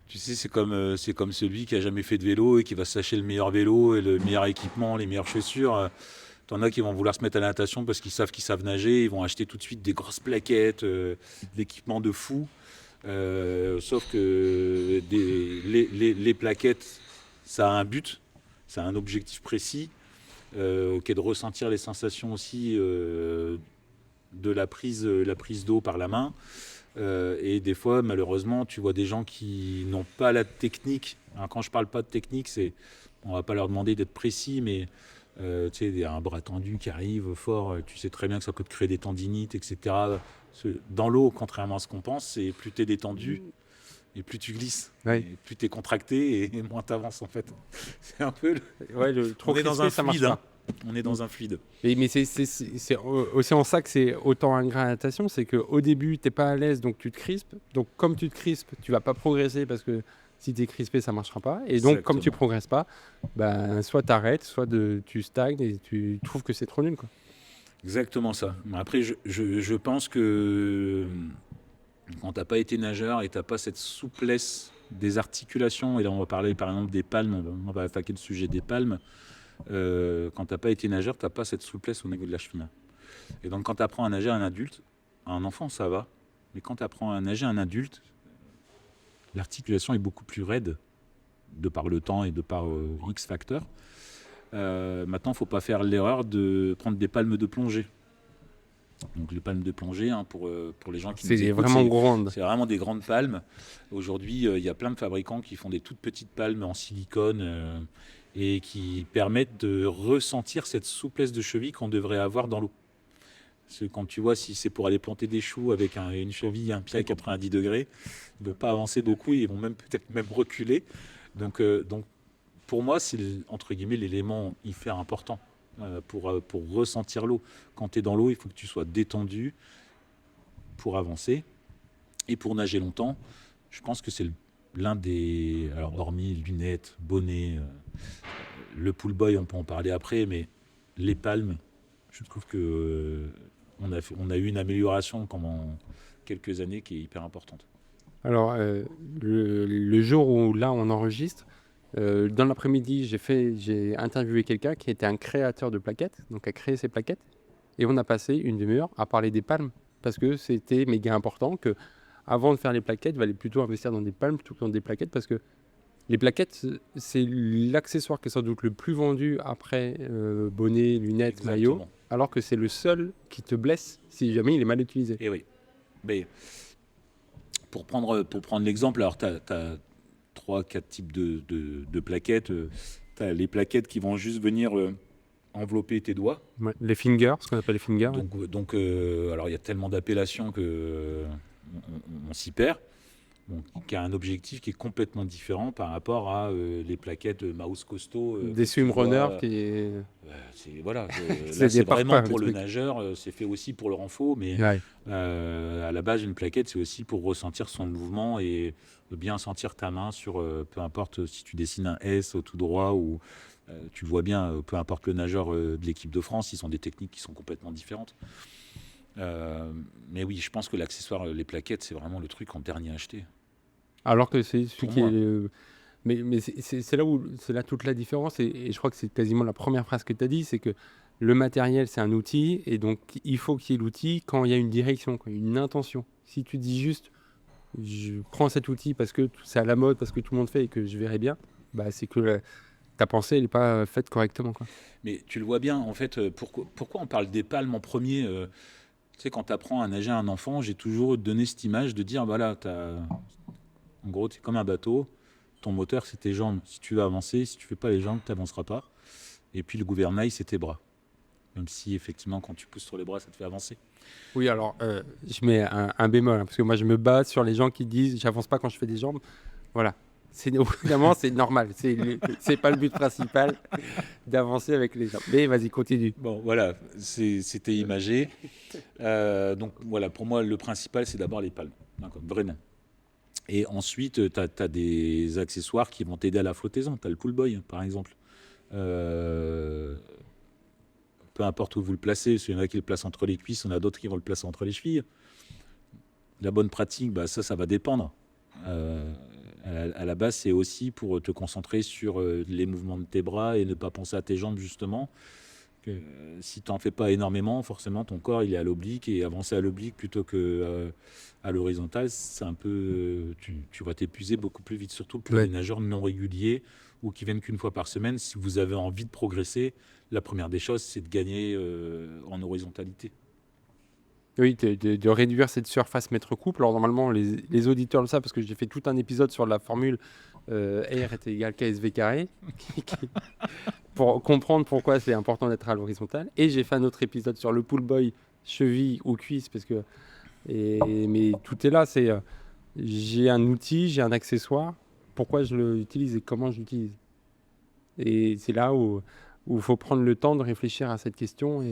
tu sais, c'est comme celui qui a jamais fait de vélo et qui va s'acheter le meilleur vélo et le meilleur équipement, les meilleures chaussures. T'en as qui vont vouloir se mettre à la natation parce qu'ils savent nager, ils vont acheter tout de suite des grosses plaquettes, d'équipements de fou. Sauf que les plaquettes, ça a un but, ça a un objectif précis, qui est de ressentir les sensations aussi de la prise d'eau par la main. Et des fois, malheureusement, tu vois des gens qui n'ont pas la technique. Alors, quand je parle pas de technique, on va pas leur demander d'être précis, mais tu sais, il y a un bras tendu qui arrive fort, tu sais très bien que ça peut te créer des tendinites, etc. Dans l'eau, contrairement à ce qu'on pense, c'est plus tu es détendu et plus tu glisses. Ouais. Et plus tu es contracté et moins tu avances en fait. C'est un peu... Trop on est dans crispé, un ça marche fluide. pas. Hein. On est dans un fluide. Mais c'est aussi en ça que c'est autant ingrat à la natation, c'est qu'au début, tu n'es pas à l'aise, donc tu te crispes. Donc comme tu te crispes, tu vas pas progresser parce que si tu es crispé, ça marchera pas. Et donc comme tu Exactement. progresses pas, soit tu arrêtes, soit tu stagnes et tu trouves que c'est trop nul. Quoi. Exactement ça. Après, je pense que quand tu n'as pas été nageur et tu n'as pas cette souplesse des articulations, et là on va parler par exemple des palmes, on va attaquer le sujet des palmes, quand tu n'as pas été nageur, tu n'as pas cette souplesse au niveau de la cheville. Et donc quand tu apprends à nager à un adulte, à un enfant ça va, mais quand tu apprends à nager à un adulte, l'articulation est beaucoup plus raide, de par le temps et de par X facteurs. Maintenant, il ne faut pas faire l'erreur de prendre des palmes de plongée. Donc les palmes de plongée, hein, pour les gens qui nous C'est écoutent, vraiment grande. c'est vraiment des grandes palmes. Aujourd'hui, il y a plein de fabricants qui font des toutes petites palmes en silicone et qui permettent de ressentir cette souplesse de cheville qu'on devrait avoir dans l'eau. Parce que quand tu vois, si c'est pour aller planter des choux avec une cheville, un pied à 90 degrés, ils ne vont pas avancer beaucoup, ils vont peut-être même reculer. Donc pour moi, c'est entre guillemets l'élément hyper important pour ressentir l'eau. Quand tu es dans l'eau, il faut que tu sois détendu pour avancer. Et pour nager longtemps, je pense que c'est l'un des... Alors hormis lunettes, bonnet, le pool boy, on peut en parler après, mais les palmes, je trouve que on a eu une amélioration pendant quelques années qui est hyper importante. Alors, le jour où là on enregistre, dans l'après-midi, j'ai interviewé quelqu'un qui était un créateur de plaquettes, donc a créé ces plaquettes, et on a passé une demi-heure à parler des palmes, parce que c'était méga important que avant de faire les plaquettes, il fallait plutôt investir dans des palmes plutôt que dans des plaquettes, parce que les plaquettes, c'est l'accessoire qui est sans doute le plus vendu après bonnet, lunettes, maillot, Exactement. alors que c'est le seul qui te blesse si jamais il est mal utilisé. Et oui. Mais pour prendre l'exemple, alors tu as 3-4 types de plaquettes. Tu as les plaquettes qui vont juste venir envelopper tes doigts. Ouais, les fingers, ce qu'on appelle les fingers. Ouais. Donc alors il y a tellement d'appellations que on s'y perd. Donc, qui a un objectif qui est complètement différent par rapport à les plaquettes mouse costaud. Des swimrunners qui. Voilà, C'est là des c'est vraiment parpaings, pour le le truc. nageur, c'est fait aussi pour le renfort, mais Ouais. à la base une plaquette c'est aussi pour ressentir son mouvement et bien sentir ta main sur, peu importe si tu dessines un S au tout droit ou tu le vois bien, peu importe le nageur de l'équipe de France, ils sont des techniques qui sont complètement différentes. Mais oui, je pense que l'accessoire, les plaquettes, c'est vraiment le truc en dernier acheté. Alors que c'est celui Pour qui moi. est. Mais c'est là toute la différence, et je crois que c'est quasiment la première phrase que tu as dit, c'est que le matériel, c'est un outil, et donc il faut qu'il y ait l'outil quand il y a une direction, quand il y a une intention. Si tu dis juste, je prends cet outil parce que c'est à la mode, parce que tout le monde fait et que je verrai bien, bah, c'est que ta pensée n'est pas faite correctement, quoi. Mais tu le vois bien, en fait, pourquoi on parle des palmes en premier tu sais, quand tu apprends à nager à un enfant, j'ai toujours donné cette image de dire, voilà, en gros, tu es comme un bateau, ton moteur, c'est tes jambes. Si tu veux avancer, si tu fais pas les jambes, tu n'avanceras pas. Et puis le gouvernail, c'est tes bras. Même si, effectivement, quand tu pousses sur les bras, ça te fait avancer. Oui, alors, je mets un bémol, hein, parce que moi, je me base sur les gens qui disent, j'avance pas quand je fais des jambes. Voilà. Évidemment, c'est normal. C'est pas le but principal d'avancer avec les jambes. Mais vas-y, continue. Bon, voilà, c'était imagé. Donc voilà, pour moi, le principal, c'est d'abord les palmes. D'accord, vraiment. Et ensuite, tu as des accessoires qui vont t'aider à la flottaison. Tu as le pull boy, par exemple. Euh, peu importe où vous le placez, il y en a qui le placent entre les cuisses, il y en a d'autres qui vont le placer entre les chevilles. La bonne pratique, bah, ça va dépendre. À la base, c'est aussi pour te concentrer sur les mouvements de tes bras et ne pas penser à tes jambes, justement. Si tu n'en fais pas énormément, forcément, ton corps il est à l'oblique, et avancer à l'oblique plutôt que à l'horizontale, c'est un peu, tu vas t'épuiser beaucoup plus vite, surtout pour Ouais. les nageurs non réguliers ou qui viennent qu'une fois par semaine. Si vous avez envie de progresser, la première des choses, c'est de gagner en horizontalité. Oui, de réduire cette surface mètre couple. Alors normalement, les auditeurs le savent parce que j'ai fait tout un épisode sur la formule R est égal KSV carré pour comprendre pourquoi c'est important d'être à l'horizontale. Et j'ai fait un autre épisode sur le pull boy cheville ou cuisse mais tout est là. J'ai un outil, j'ai un accessoire. Pourquoi je l'utilise et comment je l'utilise. Et c'est là où il faut prendre le temps de réfléchir à cette question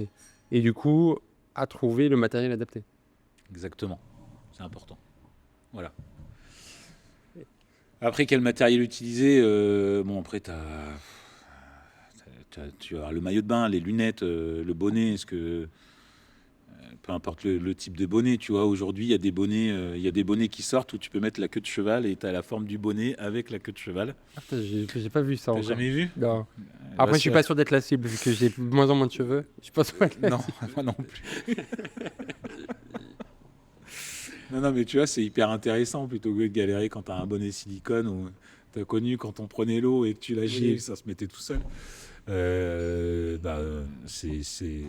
et du coup à trouver le matériel adapté. Exactement, c'est important. Voilà. Après, quel matériel utiliser bon, après, tu as le maillot de bain, les lunettes, le bonnet. Peu importe le type de bonnet, tu vois, aujourd'hui, il y a des bonnets qui sortent où tu peux mettre la queue de cheval et tu as la forme du bonnet avec la queue de cheval. Ah, putain, j'ai pas vu ça T'as encore. jamais vu? Non. Après, je suis pas sûr d'être la cible vu que j'ai de moins en moins de cheveux. Je suis pas sûr d'être la Non, cible. moi non plus. Non, mais tu vois, c'est hyper intéressant plutôt que de galérer quand tu as un bonnet silicone ou tu as connu quand on prenait l'eau et que tu l'agitais, Oui. ça se mettait tout seul. C'est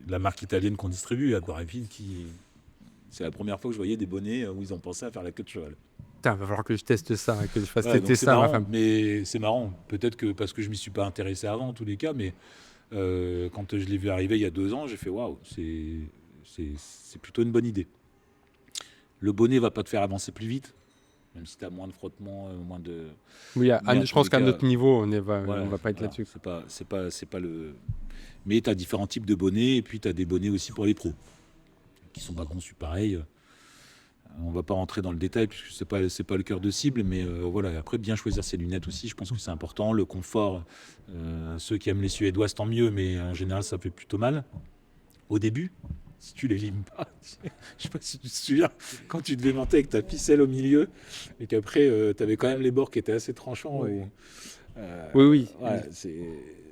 la marque italienne qu'on distribue, Aquareville, qui. C'est la première fois que je voyais des bonnets où ils ont pensé à faire la queue de cheval. Putain, va falloir que je teste ça, que je fasse Ouais, tester donc c'est ça à ma marrant, femme. mais c'est marrant. Peut-être que parce que je m'y suis pas intéressé avant, en tous les cas, mais quand je l'ai vu arriver il y a 2 ans, j'ai fait waouh, c'est plutôt une bonne idée. Le bonnet va pas te faire avancer plus vite, même si tu as moins de frottement, moins de. Oui, Mais en je tous pense les qu'à cas, notre niveau, on Voilà, va pas être voilà, là-dessus. c'est pas le. Mais tu as différents types de bonnets, et puis tu as des bonnets aussi pour les pros, qui sont pas conçus pareil. On va pas rentrer dans le détail puisque c'est pas le cœur de cible, mais voilà. Après, bien choisir ses lunettes aussi, je pense que c'est important. Le confort, ceux qui aiment les suédoises, tant mieux, mais en général, ça fait plutôt mal au début. si tu les limes pas. Je sais pas si tu te souviens, quand tu devais monter avec ta ficelle au milieu, et qu'après, tu avais quand même les bords qui étaient assez tranchants. Oui. Euh, Oui. ouais,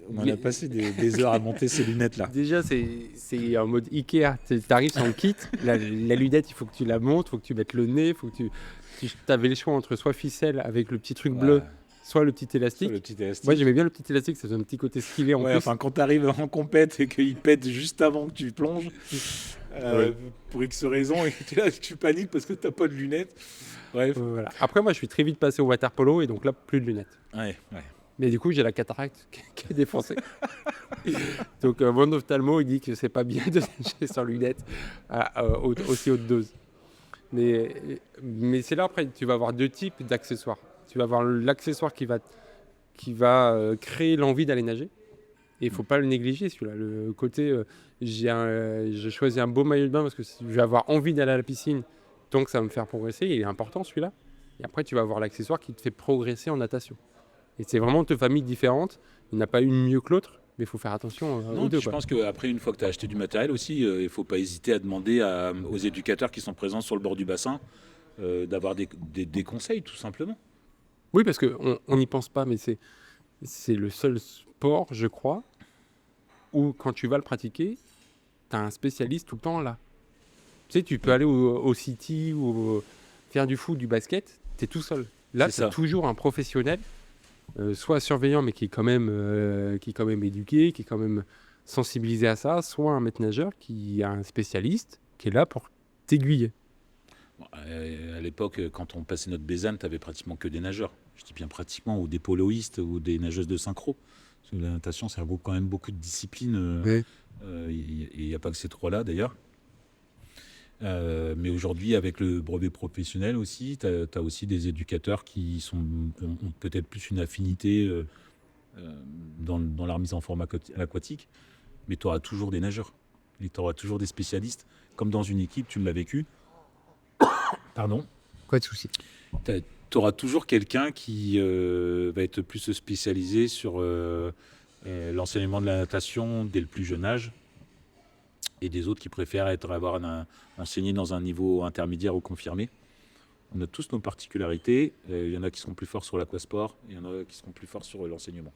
on en a passé des heures à monter ces lunettes-là. Déjà, c'est en mode Ikea. Tu arrives sans le kit. La lunette, il faut que tu la montes, il faut que tu mettes le nez, il faut que tu avais le choix entre soit ficelle avec le petit truc bleu, soit le petit élastique. Moi, j'aimais bien le petit élastique, ça donne un petit côté stylé en plus. Enfin, quand tu arrives en compète et qu'il pète juste avant que tu plonges, pour X raison, et que là, tu paniques parce que tu n'as pas de lunettes. Bref. Voilà. Après, moi, je suis très vite passé au water polo et donc là, plus de lunettes. Ouais. Mais du coup, j'ai la cataracte qui est défoncée. Donc, mon ophtalmo, il dit que c'est pas bien de nager sans lunettes à aussi haute dose. Mais c'est là, après, tu vas avoir deux types d'accessoires. Tu vas avoir l'accessoire qui va créer l'envie d'aller nager. Et il ne faut pas le négliger, celui-là. Le côté, je choisis un beau maillot de bain parce que je vais avoir envie d'aller à la piscine, donc ça va me faire progresser. Il est important, celui-là. Et après, tu vas avoir l'accessoire qui te fait progresser en natation. Et c'est vraiment deux familles différentes. Il n'y en a pas une mieux que l'autre, mais il faut faire attention aux deux. Je pense qu'après, une fois que tu as acheté du matériel aussi, il ne faut pas hésiter à demander aux éducateurs qui sont présents sur le bord du bassin d'avoir des conseils, tout simplement. Oui, parce qu'on n'y pense pas, mais c'est le seul sport, je crois, où quand tu vas le pratiquer, tu as un spécialiste tout le temps là. Tu sais, tu peux aller au City ou faire du foot, du basket, tu es tout seul. Là, c'est toujours un professionnel, soit surveillant, mais qui est quand même éduqué, qui est quand même sensibilisé à ça, soit un maître nageur qui a un spécialiste qui est là pour t'aiguiller. À l'époque, quand on passait notre Bézanne, tu avais pratiquement que des nageurs. Je dis bien pratiquement, ou des poloistes, ou des nageuses de synchro. Parce que la natation, ça regroupe quand même beaucoup de disciplines. Il n'y a pas que ces trois-là, d'ailleurs. Mais aujourd'hui, avec le brevet professionnel aussi, tu as aussi des éducateurs qui ont peut-être plus une affinité dans la remise en forme aquatique. Mais tu auras toujours des nageurs. Et tu auras toujours des spécialistes. Comme dans une équipe, tu l'as vécu. Pardon. Pas de souci. Tu auras toujours quelqu'un qui va être plus spécialisé sur l'enseignement de la natation dès le plus jeune âge, et des autres qui préfèrent avoir enseigné dans un niveau intermédiaire ou confirmé. On a tous nos particularités. Il y en a qui seront plus forts sur l'aquasport, et il y en a qui seront plus forts sur l'enseignement.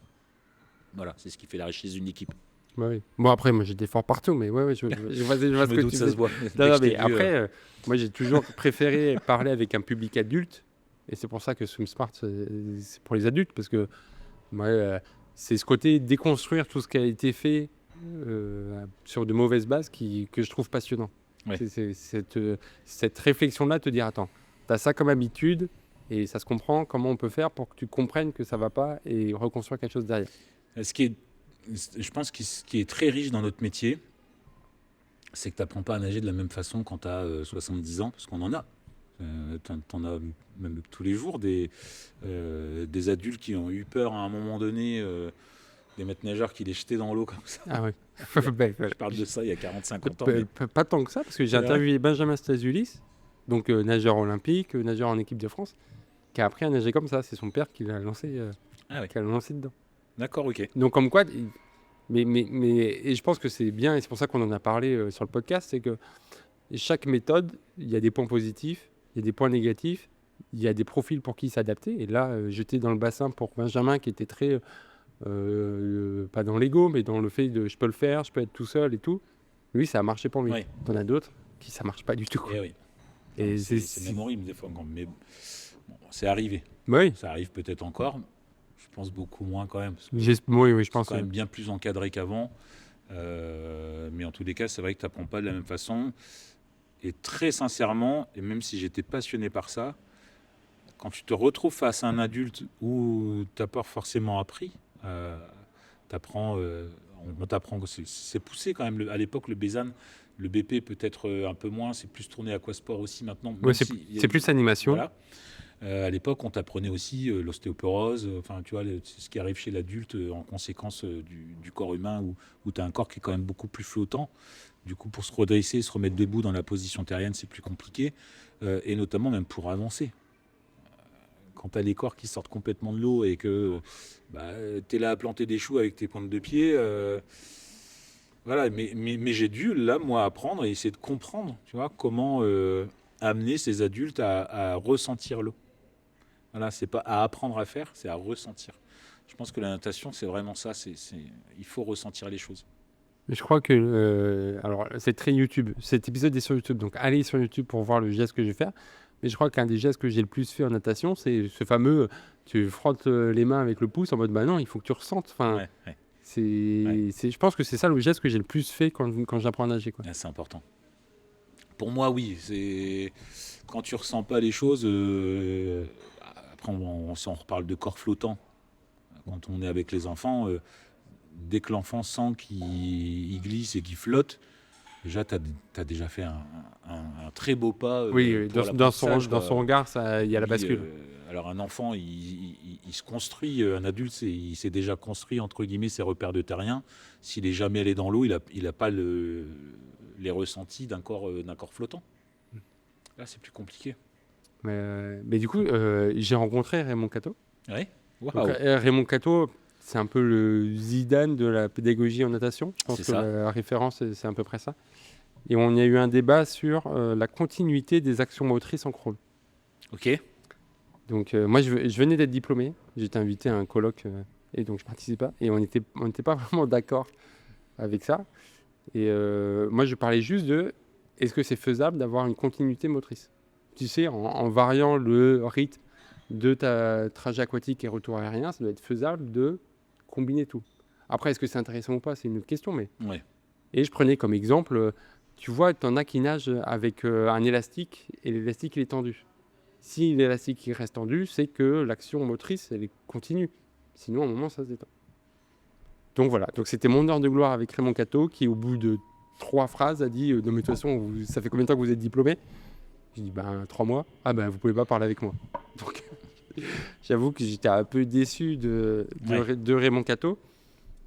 Voilà, c'est ce qui fait la richesse d'une équipe. Oui. Bon, après, moi, j'ai des forts partout, mais je vois ce que tu ça se voit. Non, mais après, moi, j'ai toujours préféré parler avec un public adulte, et c'est pour ça que SwimSmart, c'est pour les adultes, parce que c'est ce côté déconstruire tout ce qui a été fait sur de mauvaises bases que je trouve passionnant. Ouais. C'est cette réflexion-là, te dire, attends, tu as ça comme habitude, et ça se comprend, comment on peut faire pour que tu comprennes que ça ne va pas, et reconstruire quelque chose derrière. Je pense que ce qui est très riche dans notre métier, c'est que tu n'apprends pas à nager de la même façon quand tu as 70 ans, parce qu'on en a. Tu en as même tous les jours des adultes qui ont eu peur à un moment donné, des maîtres nageurs qui les jetaient dans l'eau comme ça. Ah oui. Je parle de ça il y a 40-50 ans. Mais... Pas tant que ça, parce que j'ai interviewé Benjamin Stazulis, donc nageur olympique, nageur en équipe de France, qui a appris à nager comme ça. C'est son père qui l'a lancé, qui l'a lancé dedans. D'accord, ok. Donc comme quoi, et je pense que c'est bien, et c'est pour ça qu'on en a parlé sur le podcast, c'est que chaque méthode, il y a des points positifs, il y a des points négatifs, il y a des profils pour qui s'adapter. Et là, j'étais dans le bassin pour Benjamin qui était très, pas dans l'ego, mais dans le fait de je peux le faire, je peux être tout seul et tout. Lui, ça a marché pour lui. Oui. T'en as d'autres qui ça marche pas du tout. Et oui. Et c'est même horrible des fois, mais bon, c'est arrivé. Oui. Ça arrive peut-être encore. Je pense beaucoup moins quand même. Oui, je pense. C'est quand même bien plus encadré qu'avant. Mais en tous les cas, c'est vrai que tu n'apprends pas de la même façon. Et très sincèrement, et même si j'étais passionné par ça, quand tu te retrouves face à un adulte où tu n'as pas forcément appris, on t'apprend que c'est poussé quand même. À l'époque, le Bézanne, le BP peut-être un peu moins, c'est plus tourné aquasport aussi maintenant. Ouais, c'est plus animation. Voilà. À l'époque, on t'apprenait aussi l'ostéoporose, tu vois, ce qui arrive chez l'adulte en conséquence du corps humain, où tu as un corps qui est quand même beaucoup plus flottant. Du coup, pour se redresser, se remettre debout dans la position terrienne, c'est plus compliqué, et notamment même pour avancer. Quand tu as les corps qui sortent complètement de l'eau et que tu es là à planter des choux avec tes pointes de pied, Voilà, mais j'ai dû, là, moi, apprendre et essayer de comprendre, tu vois, comment amener ces adultes à ressentir l'eau. Voilà, c'est pas à apprendre à faire, c'est à ressentir. Je pense que la natation, c'est vraiment ça. Il faut ressentir les choses. Mais je crois que, alors c'est très YouTube. Cet épisode est sur YouTube, donc allez sur YouTube pour voir le geste que je vais faire. Mais je crois qu'un des gestes que j'ai le plus fait en natation, c'est ce fameux, tu frottes les mains avec le pouce en mode, bah non, il faut que tu ressentes. Enfin, Ouais, ouais. je pense que c'est ça le geste que j'ai le plus fait quand j'apprends à nager, quoi. Ah, c'est important. Pour moi, oui. C'est quand tu ressens pas les choses. Après, si on reparle de corps flottant, quand on est avec les enfants, dès que l'enfant sent qu'il glisse et qu'il flotte, déjà, tu as déjà fait un très beau pas Oui, pour dans son l'apprentissage. regard, il y a la Oui, bascule. alors un enfant, il se construit, un adulte, il s'est déjà construit, entre guillemets, ses repères de terrien. S'il est jamais allé dans l'eau, il a pas les ressentis d'un corps flottant. Là, c'est plus compliqué. Mais du coup, j'ai rencontré Raymond Cato. Ouais. Donc, Waouh. Raymond Cato, c'est un peu le Zidane de la pédagogie en natation. Je pense C'est que ça. la référence, c'est à peu près ça. Et on y a eu un débat sur la continuité des actions motrices en crawl. Ok. Donc moi, je venais d'être diplômé. J'étais invité à un colloque et donc je participais pas. Et on n'était pas vraiment d'accord avec ça. Et moi, je parlais juste de est-ce que c'est faisable d'avoir une continuité motrice? Tu sais, en variant le rythme de ta trajet aquatique et retour aérien, ça doit être faisable de combiner tout. Après, est-ce que c'est intéressant ou pas? C'est une autre question. Mais... Ouais. Et je prenais comme exemple, tu vois, tu en as qui nagent avec un élastique et l'élastique il est tendu. Si l'élastique il reste tendu, c'est que l'action motrice elle est continue. Sinon, à un moment, ça se détend. Donc voilà, donc c'était mon heure de gloire avec Raymond Cato qui, au bout de 3 phrases, a dit non, mais de toute façon, ça fait combien de temps que vous êtes diplômé? Je dis 3 mois. Ah ben, vous pouvez pas parler avec moi. Donc j'avoue que j'étais un peu déçu de Raymond Cato,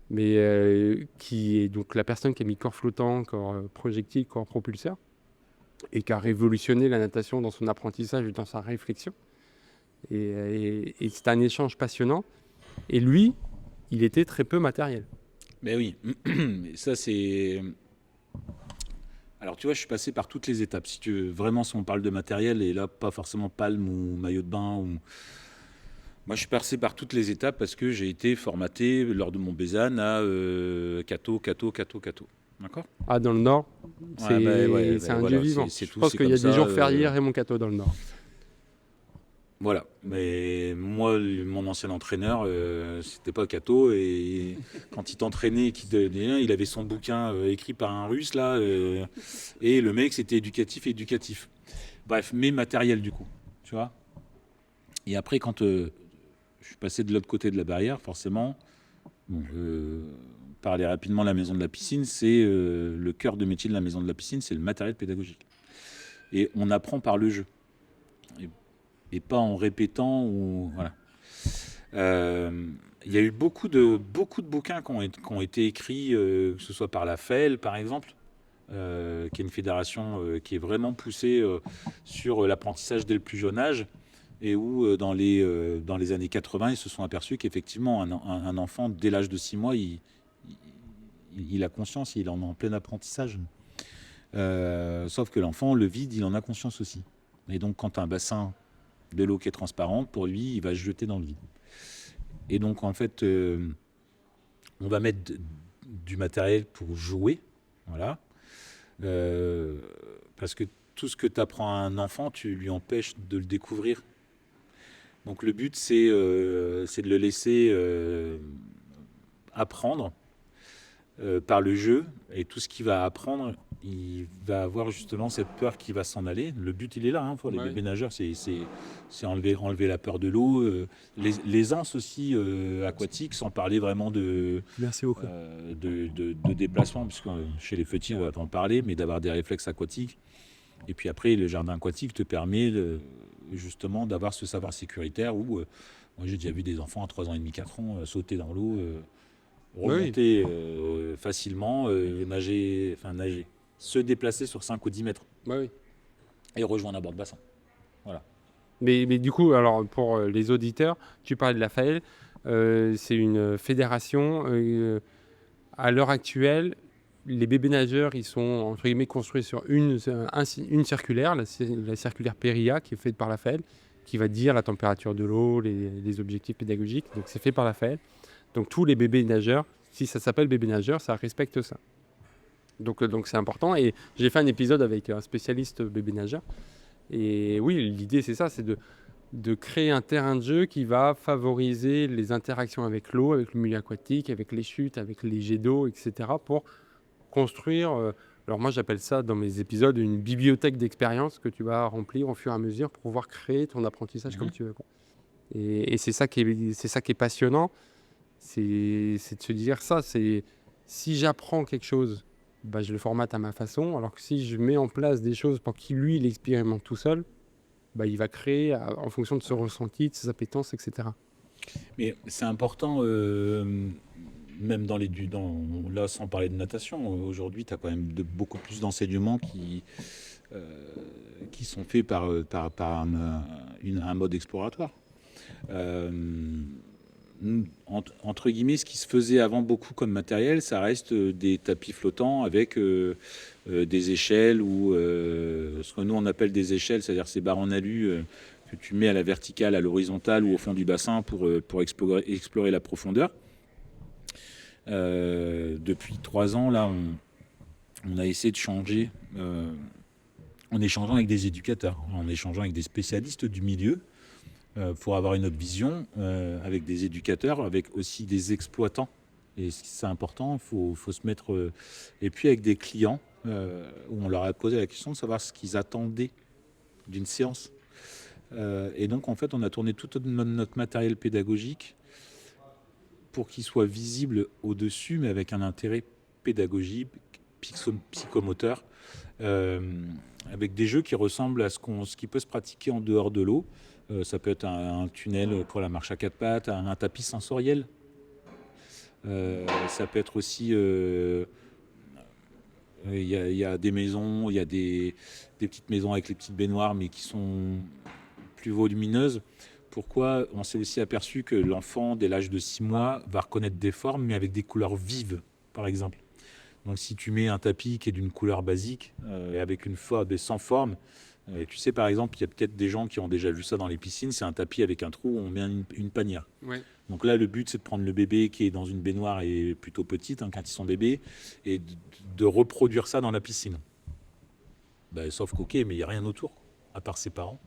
mais qui est donc la personne qui a mis corps flottant, corps projectile, corps propulseur, et qui a révolutionné la natation dans son apprentissage et dans sa réflexion. Et c'est un échange passionnant. Et lui, il était très peu matériel. Mais oui. Ça, c'est... Alors, tu vois, je suis passé par toutes les étapes. Si tu veux, vraiment, si on parle de matériel, et là, pas forcément palme ou maillot de bain. Moi, je suis passé par toutes les étapes parce que j'ai été formaté lors de mon Bézanne à Cato. D'accord? Ah, dans le Nord, c'est un dieu vivant. C'est Je tout, pense c'est qu'il y a comme des ça, jours fériés à Raymond Cato dans le Nord. Voilà. Mais moi, mon ancien entraîneur, c'était pas Cato. Et quand il t'entraînait, il avait son bouquin écrit par un Russe, là. Et le mec, c'était éducatif. Bref, mais matériel, du coup. Tu vois? Et après, quand je suis passé de l'autre côté de la barrière, forcément, parler rapidement de la maison de la piscine, c'est le cœur de métier de la maison de la piscine, c'est le matériel pédagogique. Et on apprend par le jeu. Et pas en répétant. Voilà. Il y a eu beaucoup de bouquins qui ont été écrits, que ce soit par la FEL, par exemple, qui est une fédération qui est vraiment poussée sur l'apprentissage dès le plus jeune âge, et où dans les années 80, ils se sont aperçus qu'effectivement, un enfant, dès l'âge de 6 mois, il a conscience, il en est en plein apprentissage. Sauf que l'enfant, le vide, il en a conscience aussi. Et donc, quand tu as un bassin de l'eau qui est transparente, pour lui, il va se jeter dans le vide. Et donc, en fait, on va mettre du matériel pour jouer. Voilà. Parce que tout ce que tu apprends à un enfant, tu lui empêches de le découvrir. Donc, le but, c'est de le laisser apprendre par le jeu. Et tout ce qu'il va apprendre, il va avoir justement cette peur qui va s'en aller. Le but, il est là, pour les bébés nageurs, c'est enlever la peur de l'eau. Les anses aussi aquatiques, sans parler vraiment de déplacement, parce que chez les petits, on va pas en parler, mais d'avoir des réflexes aquatiques. Et puis après, le jardin aquatique te permet justement d'avoir ce savoir sécuritaire où moi, j'ai déjà vu des enfants à 3 ans et demi, 4 ans sauter dans l'eau, remonter facilement, nager, se déplacer sur 5 ou 10 mètres et rejoindre un bord de bassin. Voilà. Mais du coup, alors pour les auditeurs, tu parlais de la FAEL, c'est une fédération à l'heure actuelle. les bébés nageurs, ils sont entre guillemets construits sur une circulaire, la circulaire Péria, qui est faite par la FAEL, qui va dire la température de l'eau, les objectifs pédagogiques. Donc c'est fait par la FAEL. Donc tous les bébés nageurs, si ça s'appelle bébé nageur, ça respecte ça. Donc c'est important. Et j'ai fait un épisode avec un spécialiste bébé nageur. Et oui, l'idée c'est ça, c'est de créer un terrain de jeu qui va favoriser les interactions avec l'eau, avec le milieu aquatique, avec les chutes, avec les jets d'eau, etc. pour construire, alors moi j'appelle ça dans mes épisodes une bibliothèque d'expériences que tu vas remplir au fur et à mesure pour pouvoir créer ton apprentissage comme tu veux. Et c'est ça qui est passionnant, c'est de se dire ça, c'est si j'apprends quelque chose, bah, je le formate à ma façon, alors que si je mets en place des choses pour qu'il lui il expérimente tout seul, bah, il va créer en fonction de son ressenti, de ses appétences, etc. Mais c'est important, même là, sans parler de natation, aujourd'hui, tu as quand même beaucoup plus d'enseignements qui sont faits par un mode exploratoire. Entre guillemets, ce qui se faisait avant beaucoup comme matériel, ça reste des tapis flottants avec des échelles ou ce que nous on appelle des échelles, c'est-à-dire ces barres en alu que tu mets à la verticale, à l'horizontale ou au fond du bassin pour explorer la profondeur. Depuis 3 ans, là, on a essayé de changer en échangeant avec des éducateurs, en échangeant avec des spécialistes du milieu pour avoir une autre vision, avec des éducateurs, avec aussi des exploitants. Et c'est important, il faut se mettre... et puis avec des clients, où on leur a posé la question de savoir ce qu'ils attendaient d'une séance. Et donc, en fait, on a tourné tout notre matériel pédagogique pour qu'il soit visible au-dessus, mais avec un intérêt pédagogique, psychomoteur, avec des jeux qui ressemblent à ce qui peut se pratiquer en dehors de l'eau. Ça peut être un tunnel pour la marche à 4 pattes, un tapis sensoriel. Ça peut être aussi... Il y a des maisons, il y a des petites maisons avec les petites baignoires, mais qui sont plus volumineuses. Pourquoi? On s'est aussi aperçu que l'enfant, dès l'âge de 6 mois, va reconnaître des formes, mais avec des couleurs vives, par exemple. Donc si tu mets un tapis qui est d'une couleur basique, et avec une forme sans forme, et tu sais, par exemple, il y a peut-être des gens qui ont déjà vu ça dans les piscines, c'est un tapis avec un trou où on met une panière. Ouais. Donc là, le but, c'est de prendre le bébé qui est dans une baignoire et plutôt petite, quand ils sont bébés, et de reproduire ça dans la piscine. Sauf qu'ok, mais il n'y a rien autour, à part ses parents.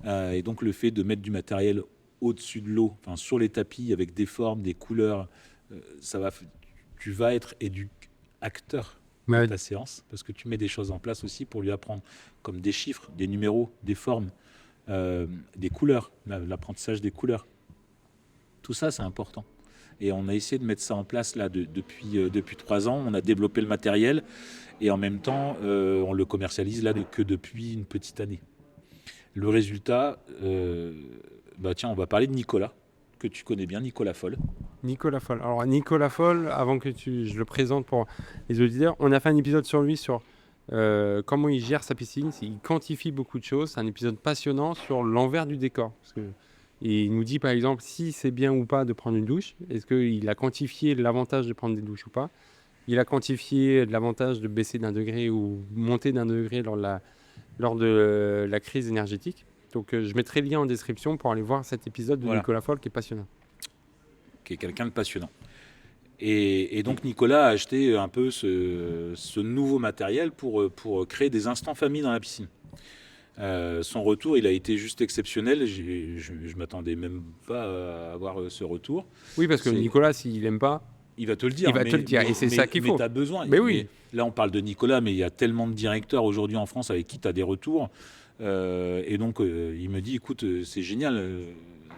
Et donc le fait de mettre du matériel au-dessus de l'eau, sur les tapis, avec des formes, des couleurs, tu vas être acteur de ta séance, parce que tu mets des choses en place aussi pour lui apprendre, comme des chiffres, des numéros, des formes, des couleurs, l'apprentissage des couleurs. Tout ça, c'est important. Et on a essayé de mettre ça en place là depuis 3 ans. On a développé le matériel et en même temps, on le commercialise là que depuis une petite année. Le résultat, tiens, on va parler de Nicolas, que tu connais bien, Nicolas Foll. Nicolas Foll. Alors Nicolas Foll, avant que je le présente pour les auditeurs, on a fait un épisode sur lui, sur comment il gère sa piscine. Il quantifie beaucoup de choses. C'est un épisode passionnant sur l'envers du décor. Parce que, il nous dit par exemple si c'est bien ou pas de prendre une douche. Est-ce qu'il a quantifié l'avantage de prendre des douches ou pas? Il a quantifié l'avantage de baisser d'1 degré ou monter d'1 degré lors de la crise énergétique. Donc je mettrai le lien en description pour aller voir cet épisode de Nicolas Foll qui est passionnant. Qui est quelqu'un de passionnant. Et donc Nicolas a acheté un peu ce nouveau matériel pour créer des instants famille dans la piscine. Son retour, il a été juste exceptionnel. Je m'attendais même pas à avoir ce retour. Oui, parce que Nicolas, s'il n'aime pas, il va te le dire. Et c'est ça qu'il faut. Mais tu as besoin. Mais oui. Là, on parle de Nicolas, mais il y a tellement de directeurs aujourd'hui en France avec qui tu as des retours. Et donc, il me dit, écoute, c'est génial.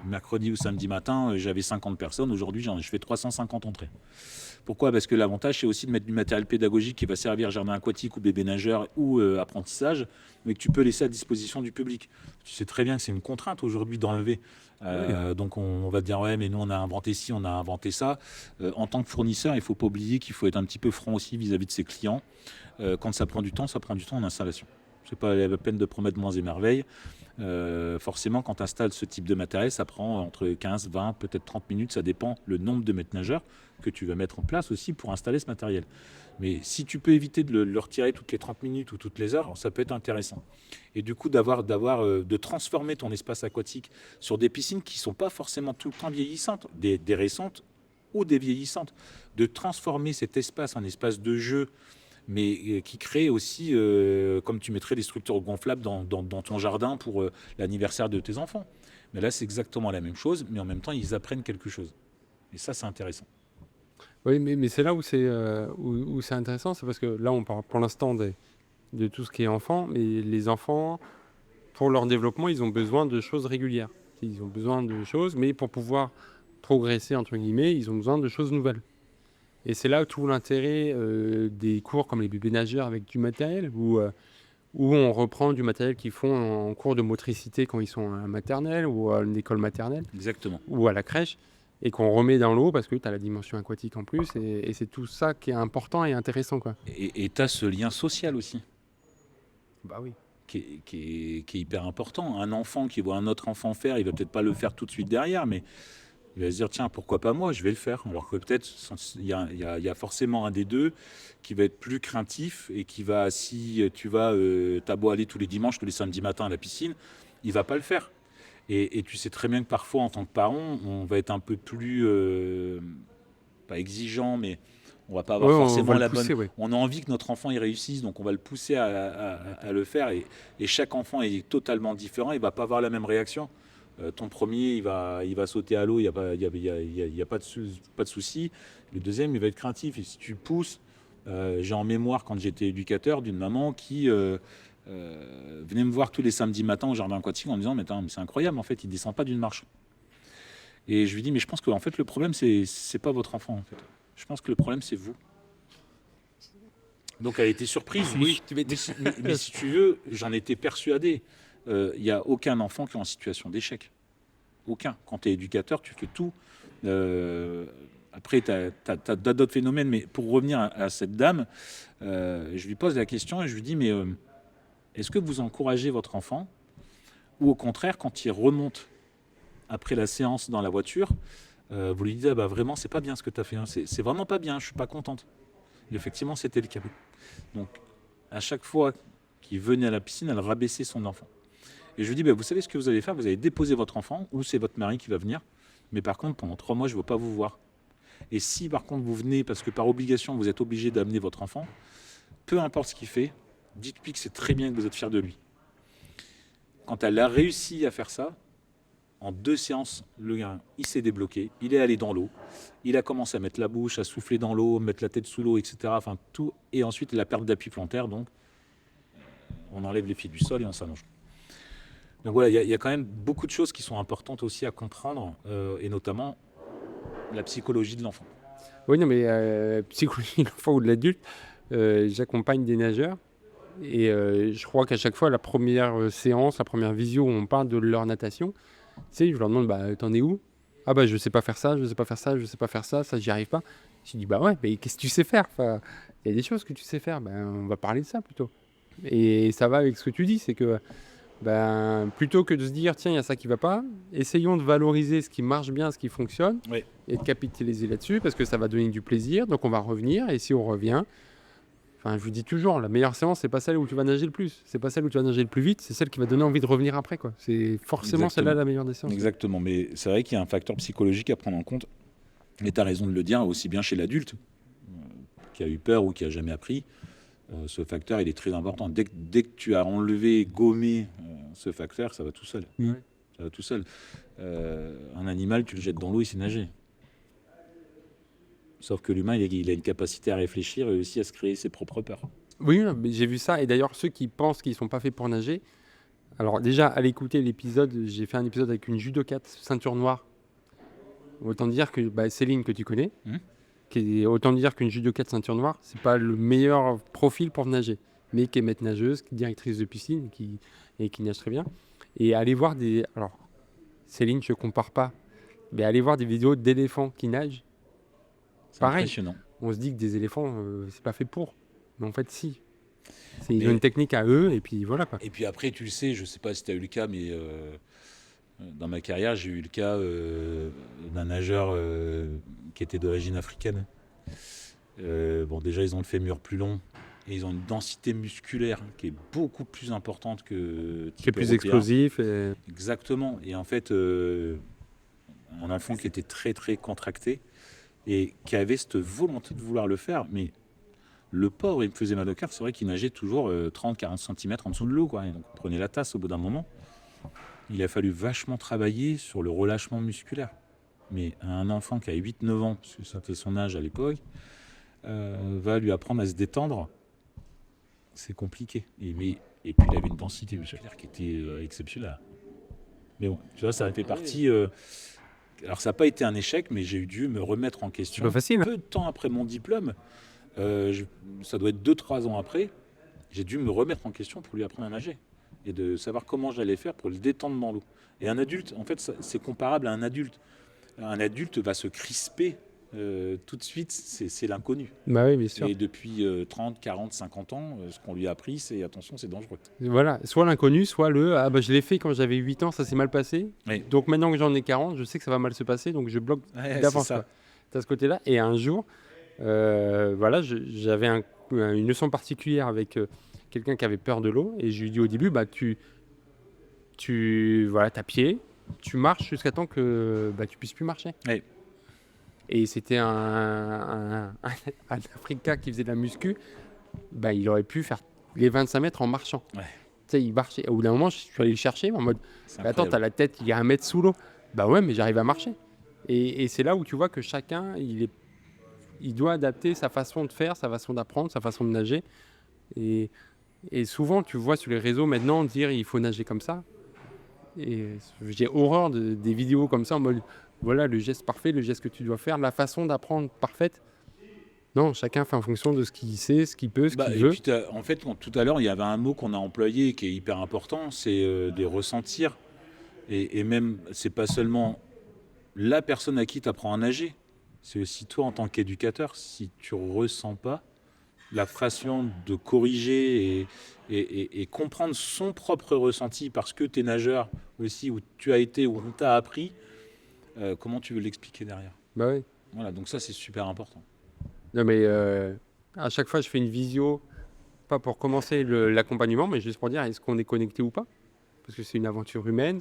Mercredi ou samedi matin, j'avais 50 personnes. Aujourd'hui, je fais 350 entrées. Pourquoi? Parce que l'avantage, c'est aussi de mettre du matériel pédagogique qui va servir jardin aquatique ou bébé nageur ou apprentissage, mais que tu peux laisser à disposition du public. Tu sais très bien que c'est une contrainte aujourd'hui d'enlever. Donc on va te dire, ouais, mais nous on a inventé ci, on a inventé ça. En tant que fournisseur, il ne faut pas oublier qu'il faut être un petit peu franc aussi vis-à-vis de ses clients. Quand ça prend du temps en installation. C'est pas la peine de promettre moins et merveilles. Forcément, quand tu installes ce type de matériel, ça prend entre 15, 20, peut-être 30 minutes. Ça dépend le nombre de maîtres nageurs que tu vas mettre en place aussi pour installer ce matériel. Mais si tu peux éviter de le retirer toutes les 30 minutes ou toutes les heures, ça peut être intéressant. Et du coup, de transformer ton espace aquatique sur des piscines qui ne sont pas forcément tout le temps vieillissantes, des récentes ou des vieillissantes, de transformer cet espace en espace de jeu, mais qui crée aussi, comme tu mettrais des structures gonflables dans ton jardin pour l'anniversaire de tes enfants. Mais là, c'est exactement la même chose, mais en même temps, ils apprennent quelque chose. Et ça, c'est intéressant. Oui, mais c'est là où c'est intéressant, c'est parce que là, on parle pour l'instant de tout ce qui est enfant, mais les enfants, pour leur développement, ils ont besoin de choses régulières. Ils ont besoin de choses, mais pour pouvoir progresser, entre guillemets, ils ont besoin de choses nouvelles. Et c'est là tout l'intérêt des cours comme les bébés nageurs avec du matériel, où on reprend du matériel qu'ils font en cours de motricité quand ils sont à la maternelle ou à une école maternelle. Exactement. Ou à la crèche, et qu'on remet dans l'eau parce que tu as la dimension aquatique en plus, et c'est tout ça qui est important et intéressant, quoi. Et tu as ce lien social aussi, Bah oui. qui est hyper important. Un enfant qui voit un autre enfant faire, il va peut-être pas le faire tout de suite derrière, mais il va se dire, tiens, pourquoi pas moi, je vais le faire. Alors que peut-être, il y a forcément un des deux qui va être plus craintif et qui va, si tu vas, t'as beau aller tous les dimanches, tous les samedis matins à la piscine, il va pas le faire. Et tu sais très bien que parfois, en tant que parent, on va être un peu plus, pas exigeant, mais on va pas avoir forcément la bonne... Ouais. On a envie que notre enfant y réussisse, donc on va le pousser à le faire. Et chaque enfant est totalement différent, il va pas avoir la même réaction. Ton premier, il va sauter à l'eau, il n'y a pas de souci. Le deuxième, il va être craintif. Et si tu le pousses, j'ai en mémoire quand j'étais éducateur d'une maman qui venait me voir tous les samedis matins au jardin aquatique en me disant mais c'est incroyable, en fait, il descend pas d'une marche. Et je lui dis mais je pense que en fait le problème c'est pas votre enfant, en fait. Je pense que le problème c'est vous. Donc elle a été surprise. Oui. Mais si tu veux, j'en étais persuadé. Il n'y a aucun enfant qui est en situation d'échec. Aucun. Quand tu es éducateur, tu fais tout. Après, tu as d'autres phénomènes. Mais pour revenir à cette dame, je lui pose la question et je lui dis, mais est-ce que vous encouragez votre enfant, ou au contraire, quand il remonte après la séance dans la voiture, vous lui dites, ah bah vraiment, c'est pas bien ce que tu as fait. Hein. C'est vraiment pas bien, je suis pas contente. Et effectivement, c'était le cas. Donc, à chaque fois qu'il venait à la piscine, elle rabaissait son enfant. Et je lui dis, bah, vous savez ce que vous allez faire, vous allez déposer votre enfant, ou c'est votre mari qui va venir, mais par contre, pendant 3 mois, je ne veux pas vous voir. Et si par contre vous venez, parce que par obligation, vous êtes obligé d'amener votre enfant, peu importe ce qu'il fait, dites-lui que c'est très bien que vous êtes fiers de lui. Quand elle a réussi à faire ça, en 2 séances, le gars, il s'est débloqué, il est allé dans l'eau, il a commencé à mettre la bouche, à souffler dans l'eau, mettre la tête sous l'eau, etc. Enfin, tout. Et ensuite, la perte d'appui plantaire, donc on enlève les pieds du sol et on s'allonge. Donc voilà, il y a quand même beaucoup de choses qui sont importantes aussi à comprendre, et notamment la psychologie de l'enfant. Oui, non, mais psychologie de l'enfant ou de l'adulte, j'accompagne des nageurs, et je crois qu'à chaque fois, la première séance, la première visio où on parle de leur natation, tu sais, je leur demande, bah, t'en es où? Ah bah, je sais pas faire ça, je sais pas faire ça, je sais pas faire ça, j'y arrive pas. Je dis, bah ouais, mais qu'est-ce que tu sais faire? Enfin, il y a des choses que tu sais faire, ben, on va parler de ça plutôt. Et ça va avec ce que tu dis, c'est que ben, plutôt que de se dire, tiens, il y a ça qui va pas, essayons de valoriser ce qui marche bien, ce qui fonctionne, Oui. et de capitaliser là-dessus, parce que ça va donner du plaisir, donc on va revenir, et si on revient, enfin, je vous dis toujours, la meilleure séance, c'est pas celle où tu vas nager le plus, c'est pas celle où tu vas nager le plus vite, c'est celle qui va donner envie de revenir après, quoi. C'est forcément Exactement. celle-là la meilleure des séances. Exactement, mais c'est vrai qu'il y a un facteur psychologique à prendre en compte, et tu as raison de le dire, aussi bien chez l'adulte, qui a eu peur ou qui a jamais appris. Ce facteur, il est très important. Dès que tu as enlevé, gommé ce facteur, ça va tout seul. Ouais. Ça va tout seul. Un animal, tu le jettes dans l'eau, il sait nager. Sauf que l'humain, il a une capacité à réfléchir et aussi à se créer ses propres peurs. Oui, mais j'ai vu ça, et d'ailleurs, ceux qui pensent qu'ils sont pas faits pour nager, alors déjà, à l'écouter l'épisode, j'ai fait un épisode avec une judokate, ceinture noire. Autant dire que bah, Céline, que tu connais, autant dire qu'une judokate ceinture noire, c'est pas le meilleur profil pour nager, mais qui est maître nageuse, qui est directrice de piscine, et qui nage très bien. Et allez voir des... Alors, Céline, je compare pas, mais allez voir des vidéos d'éléphants qui nagent. C'est Pareil. impressionnant. On se dit que des éléphants, c'est pas fait pour. Mais en fait, si. Ils ont une technique à eux, et puis voilà, quoi. Et puis après, tu le sais, je ne sais pas si tu as eu le cas, mais dans ma carrière, j'ai eu le cas d'un nageur qui était d'origine africaine. Bon, déjà, ils ont le fémur plus long et ils ont une densité musculaire qui est beaucoup plus importante que Qui est plus explosif. Et... Exactement. Et en fait, un enfant qui était très, très contracté et qui avait cette volonté de vouloir le faire, mais le pauvre, il me faisait mal au cœur. C'est vrai qu'il nageait toujours 30-40 cm en dessous de l'eau, quoi. Et donc, on prenait la tasse au bout d'un moment. Il a fallu vachement travailler sur le relâchement musculaire. Mais un enfant qui a 8-9 ans, parce que c'était son âge à l'époque, va lui apprendre à se détendre, c'est compliqué. Et puis il avait une densité musculaire qui était exceptionnelle. Mais bon, tu vois, ça a fait partie... alors ça n'a pas été un échec, mais j'ai dû me remettre en question. C'est pas facile. Peu de temps après mon diplôme, ça doit être 2-3 ans après, j'ai dû me remettre en question pour lui apprendre à nager. Et de savoir comment j'allais faire pour le détendre dans l'eau. Et un adulte, en fait, c'est comparable à un adulte. Un adulte va se crisper tout de suite, c'est l'inconnu. Bah oui, bien sûr. Et depuis 30, 40, 50 ans, ce qu'on lui a appris, c'est attention, c'est dangereux. Voilà, soit l'inconnu, soit le ah bah je l'ai fait quand j'avais 8 ans, ça s'est mal passé. Oui. Donc maintenant que j'en ai 40, je sais que ça va mal se passer, donc je bloque d'avance. Tu as ce côté-là. Et un jour, voilà, j'avais une leçon particulière avec quelqu'un qui avait peur de l'eau, et je lui dis au début, bah voilà, t'as pied, tu marches jusqu'à temps que tu puisses plus marcher. Oui. Et c'était un Africain qui faisait de la muscu, il aurait pu faire les 25 mètres en marchant. Ouais. Tu sais, il marchait. Au bout d'un moment, je suis allé le chercher en mode attends, t'as la tête, il y a 1 mètre sous l'eau. Bah ouais, mais j'arrive à marcher. Et c'est là où tu vois que chacun, il doit adapter sa façon de faire, sa façon d'apprendre, sa façon de nager. Et souvent, tu vois sur les réseaux maintenant dire il faut nager comme ça. Et j'ai horreur des vidéos comme ça en mode voilà le geste parfait, le geste que tu dois faire, la façon d'apprendre parfaite. Non, chacun fait en fonction de ce qu'il sait, ce qu'il peut, ce qu'il veut. Puis en fait, tout à l'heure, il y avait un mot qu'on a employé qui est hyper important, c'est des ressentir. Et même, c'est pas seulement la personne à qui tu apprends à nager, c'est aussi toi en tant qu'éducateur. Si tu ressens pas la façon de corriger et comprendre son propre ressenti parce que tu es nageur aussi, où tu as été, où on t'a appris, comment tu veux l'expliquer derrière ? Bah oui. Voilà, donc ça, c'est super important. Non mais à chaque fois, je fais une visio, pas pour commencer l'accompagnement, mais juste pour dire est-ce qu'on est connecté ou pas ? Parce que c'est une aventure humaine,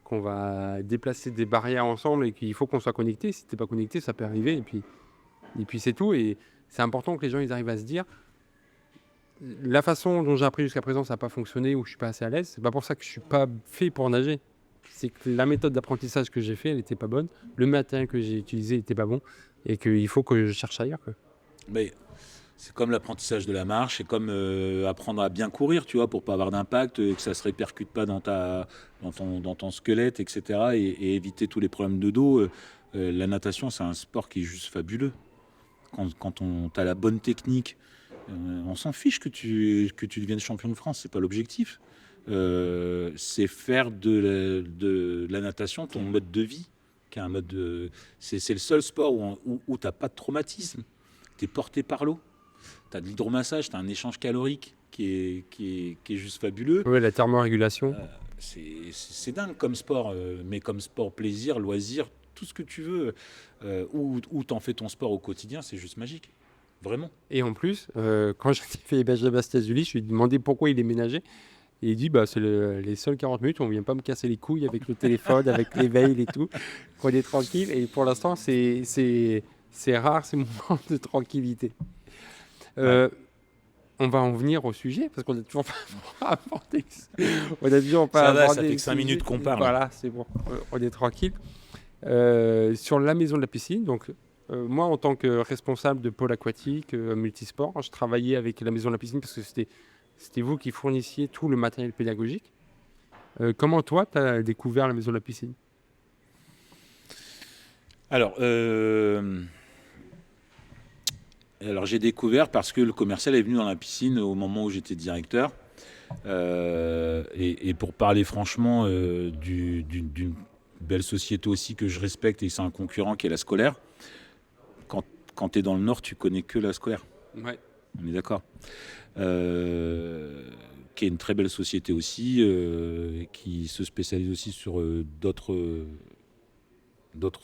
qu'on va déplacer des barrières ensemble et qu'il faut qu'on soit connecté. Si tu n'es pas connecté, ça peut arriver et puis c'est tout. Et c'est important que les gens ils arrivent à se dire la façon dont j'ai appris jusqu'à présent, ça n'a pas fonctionné ou je ne suis pas assez à l'aise. C'est pas pour ça que je ne suis pas fait pour nager. C'est que la méthode d'apprentissage que j'ai fait, elle n'était pas bonne. Le matériel que j'ai utilisé n'était pas bon. Et qu'il faut que je cherche ailleurs, quoi. Mais c'est comme l'apprentissage de la marche, c'est comme apprendre à bien courir, tu vois, pour pas avoir d'impact, que ça se répercute pas dans ton squelette, etc. Et éviter tous les problèmes de dos. La natation, c'est un sport qui est juste fabuleux. Quand tu as la bonne technique, on s'en fiche que tu deviennes champion de France, c'est pas l'objectif. C'est faire de la natation ton mode de vie. C'est le seul sport où tu n'as pas de traumatisme. Tu es porté par l'eau. Tu as de l'hydromassage, tu as un échange calorique qui est juste fabuleux. Oui, la thermorégulation. C'est dingue comme sport, mais comme sport plaisir, loisir, tout ce que tu veux, où tu en fais ton sport au quotidien, c'est juste magique. Vraiment. Et en plus, quand j'ai fait Benjamin Stazuli, je lui ai demandé pourquoi il est ménager. Et il dit, c'est les seules 40 minutes où on ne vient pas me casser les couilles avec le téléphone, avec les mails et tout. Qu'on est tranquille. Et pour l'instant, c'est rare ces moments de tranquillité. On va en venir au sujet, parce qu'on n'a toujours pas abordé. Ça fait que 5 minutes qu'on parle. Voilà, c'est bon, on est tranquille. Sur la maison de la piscine, donc moi, en tant que responsable de pôle aquatique, multisport, je travaillais avec la maison de la piscine parce que c'était vous qui fournissiez tout le matériel pédagogique. Comment toi, tu as découvert la maison de la piscine ? Alors j'ai découvert parce que le commercial est venu dans la piscine au moment où j'étais directeur. Et pour parler franchement d'une belle société aussi que je respecte, et c'est un concurrent qui est la Scolaire. Quand tu es dans le Nord, tu connais que la Scolaire. Ouais. On est d'accord. qui est une très belle société aussi, qui se spécialise aussi sur d'autres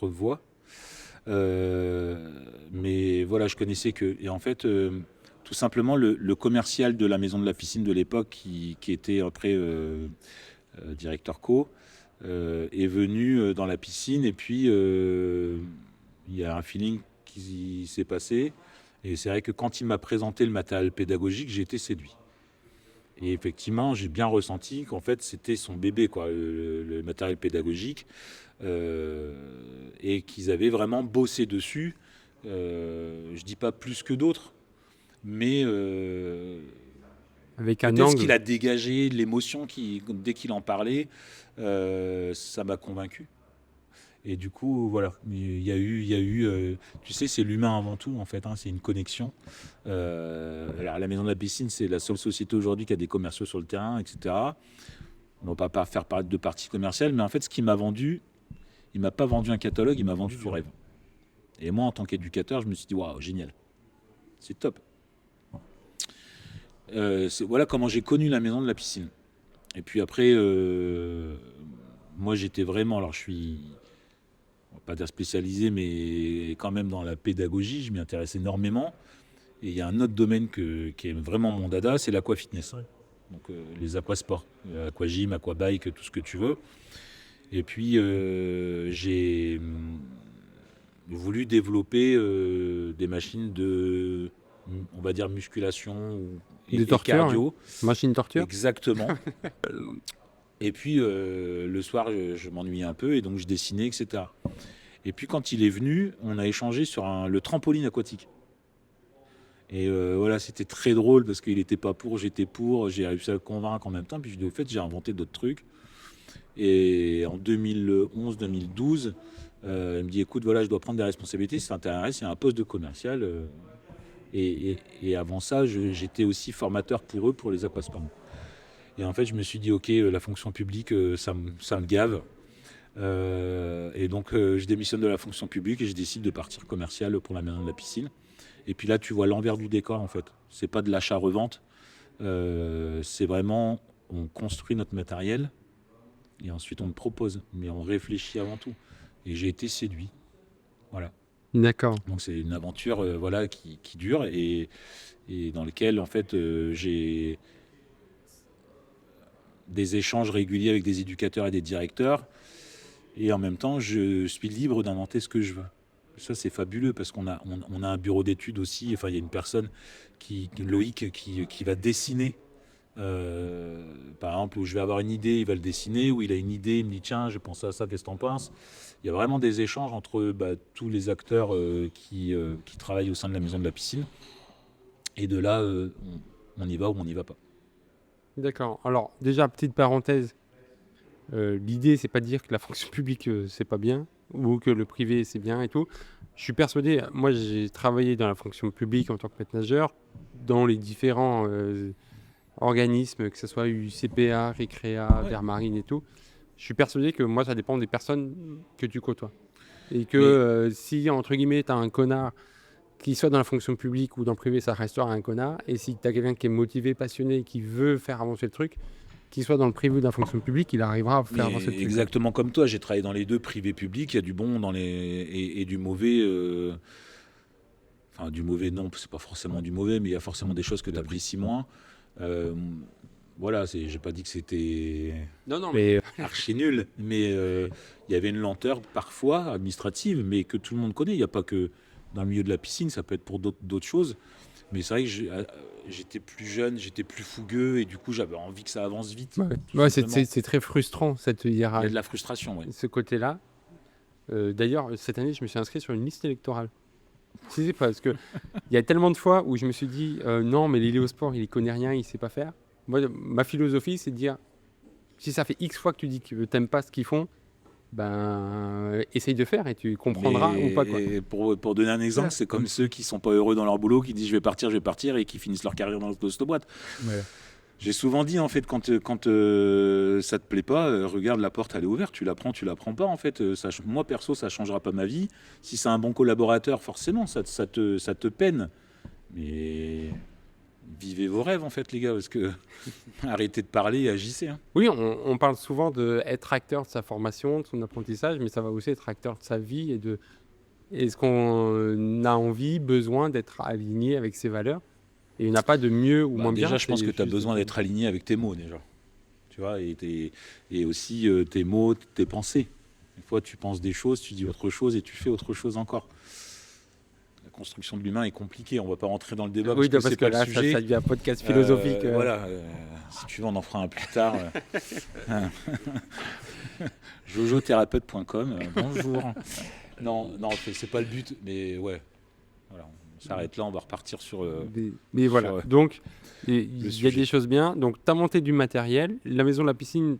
voies. Mais voilà, je connaissais que... Et en fait, tout simplement, le commercial de la maison de la piscine de l'époque, qui était après directeur co, est venu dans la piscine, et puis il y a un feeling qui s'est passé. Et c'est vrai que quand il m'a présenté le matériel pédagogique, j'ai été séduit. Et effectivement, j'ai bien ressenti qu'en fait, c'était son bébé, quoi, le matériel pédagogique, et qu'ils avaient vraiment bossé dessus. Je dis pas plus que d'autres, mais Avec un peut-être ce angle. qu'il a dégagé, l'émotion dès qu'il en parlait, ça m'a convaincu. Et du coup, voilà, il y a eu, tu sais, c'est l'humain avant tout, en fait, hein, c'est une connexion. Alors, la Maison de la Piscine, c'est la seule société aujourd'hui qui a des commerciaux sur le terrain, etc. On ne va pas faire parler de partie commerciale, mais en fait, ce qu'il m'a vendu, il m'a pas vendu un catalogue, il m'a vendu du rêve. Et moi, en tant qu'éducateur, je me suis dit, waouh, génial, c'est top. Voilà comment j'ai connu la Maison de la Piscine. Et puis après, moi, j'étais vraiment, alors je suis... pas dire spécialisé, mais quand même dans la pédagogie, je m'y intéresse énormément. Et il y a un autre domaine qui est vraiment mon dada, c'est l'aquafitness. Donc les aquasports, aquagym, aquabike, tout ce que tu veux. Et puis j'ai voulu développer des machines de, on va dire, musculation Des et tortures, cardio. Machine torture. Exactement. Et puis le soir, je m'ennuyais un peu et donc je dessinais, etc. Et puis quand il est venu, on a échangé sur le trampoline aquatique. Et voilà, c'était très drôle parce qu'il n'était pas pour, j'étais pour, j'ai réussi à le convaincre en même temps. Puis je dis, au fait, j'ai inventé d'autres trucs. Et en 2011-2012, il me dit, écoute, voilà, je dois prendre des responsabilités, si ça t'intéresse, il y a un poste de commercial. Et avant ça, j'étais aussi formateur pour eux, pour les aquasports. Et en fait, je me suis dit, ok, la fonction publique, ça me gave. Et donc, je démissionne de la fonction publique et je décide de partir commercial pour la maison de la piscine. Et puis là, tu vois l'envers du décor, en fait. C'est pas de l'achat-revente. C'est vraiment, on construit notre matériel et ensuite on le propose. Mais on réfléchit avant tout. Et j'ai été séduit. Voilà. D'accord. Donc, c'est une aventure voilà, qui dure et dans laquelle, en fait, j'ai des échanges réguliers avec des éducateurs et des directeurs. Et en même temps, je suis libre d'inventer ce que je veux. Ça, c'est fabuleux parce qu'on a un bureau d'études aussi. Enfin, il y a une personne, Loïc, qui va dessiner. Par exemple, où je vais avoir une idée, il va le dessiner. Où il a une idée, il me dit, tiens, j'ai pensé à ça, qu'est-ce que t'en penses? Il y a vraiment des échanges entre tous les acteurs qui travaillent au sein de la maison de la piscine. Et de là, on y va ou on n'y va pas. D'accord. Alors, déjà, petite parenthèse. L'idée, c'est pas de dire que la fonction publique, c'est pas bien, ou que le privé, c'est bien et tout. Je suis persuadé, moi, j'ai travaillé dans la fonction publique en tant que maître nageur, dans les différents organismes, que ce soit UCPA, Récréa, Ouais. Vermarine et tout. Je suis persuadé que moi, ça dépend des personnes que tu côtoies. Et que si, entre guillemets, tu as un connard qui soit dans la fonction publique ou dans le privé, ça restera un connard. Et si tu as quelqu'un qui est motivé, passionné, qui veut faire avancer le truc, qu'il soit dans le privé ou dans la fonction publique, il arrivera à faire avancer le truc. Exactement comme toi, j'ai travaillé dans les deux, privé public. Il y a du bon et du mauvais. Enfin, du mauvais, non, c'est pas forcément du mauvais, mais il y a forcément des choses que tu apprécies moins. Voilà, j'ai pas dit que c'était Non, mais archi nul, mais il y avait une lenteur parfois administrative, mais que tout le monde connaît. Il n'y a pas que dans le milieu de la piscine, ça peut être pour d'autres choses. Mais c'est vrai que j'étais plus jeune, j'étais plus fougueux, et du coup, j'avais envie que ça avance vite. ouais, c'est très frustrant, cette Il y a hiérarchie, de la frustration, ouais. ce côté-là. D'ailleurs, cette année, je me suis inscrit sur une liste électorale. C'est parce que il y a tellement de fois où je me suis dit non, mais l'héliosport, il connaît rien, il sait pas faire. Moi, ma philosophie, c'est de dire si ça fait X fois que tu dis que t'aimes pas ce qu'ils font, ben essaye de faire et tu comprendras ou pas, quoi. Et pour donner un exemple, c'est comme ceux qui sont pas heureux dans leur boulot, qui disent je vais partir, et qui finissent leur carrière dans cette boîte. Ouais. J'ai souvent dit, en fait, quand ça te plaît pas, regarde, la porte, elle est ouverte, tu la prends pas, en fait. Moi, perso, ça changera pas ma vie. Si c'est un bon collaborateur, forcément, ça te peine. Mais vivez vos rêves en fait les gars, parce que arrêtez de parler et agissez. Hein. Oui, on parle souvent d'être acteur de sa formation, de son apprentissage, mais ça va aussi être acteur de sa vie et de est-ce qu'on a envie, besoin d'être aligné avec ses valeurs. Et il n'y a pas de mieux ou moins bien. Déjà, je pense que tu as juste- besoin d'être aligné avec tes mots déjà. Tu vois, et aussi tes mots, tes pensées. Des fois, tu penses des choses, tu dis autre chose et tu fais autre chose encore. La construction de l'humain est compliquée. On va pas rentrer dans le débat Oui, parce que parce c'est que pas là, le sujet. ça devient un podcast philosophique. Voilà. Si tu veux, on en fera un plus tard. jojothérapeute.com. Bonjour. Non, c'est pas le but, mais ouais. Voilà, on s'arrête là, on va repartir sur. Mais voilà, sur, donc il y a sujet. des choses bien. Donc tu as monté du matériel. La maison de la piscine,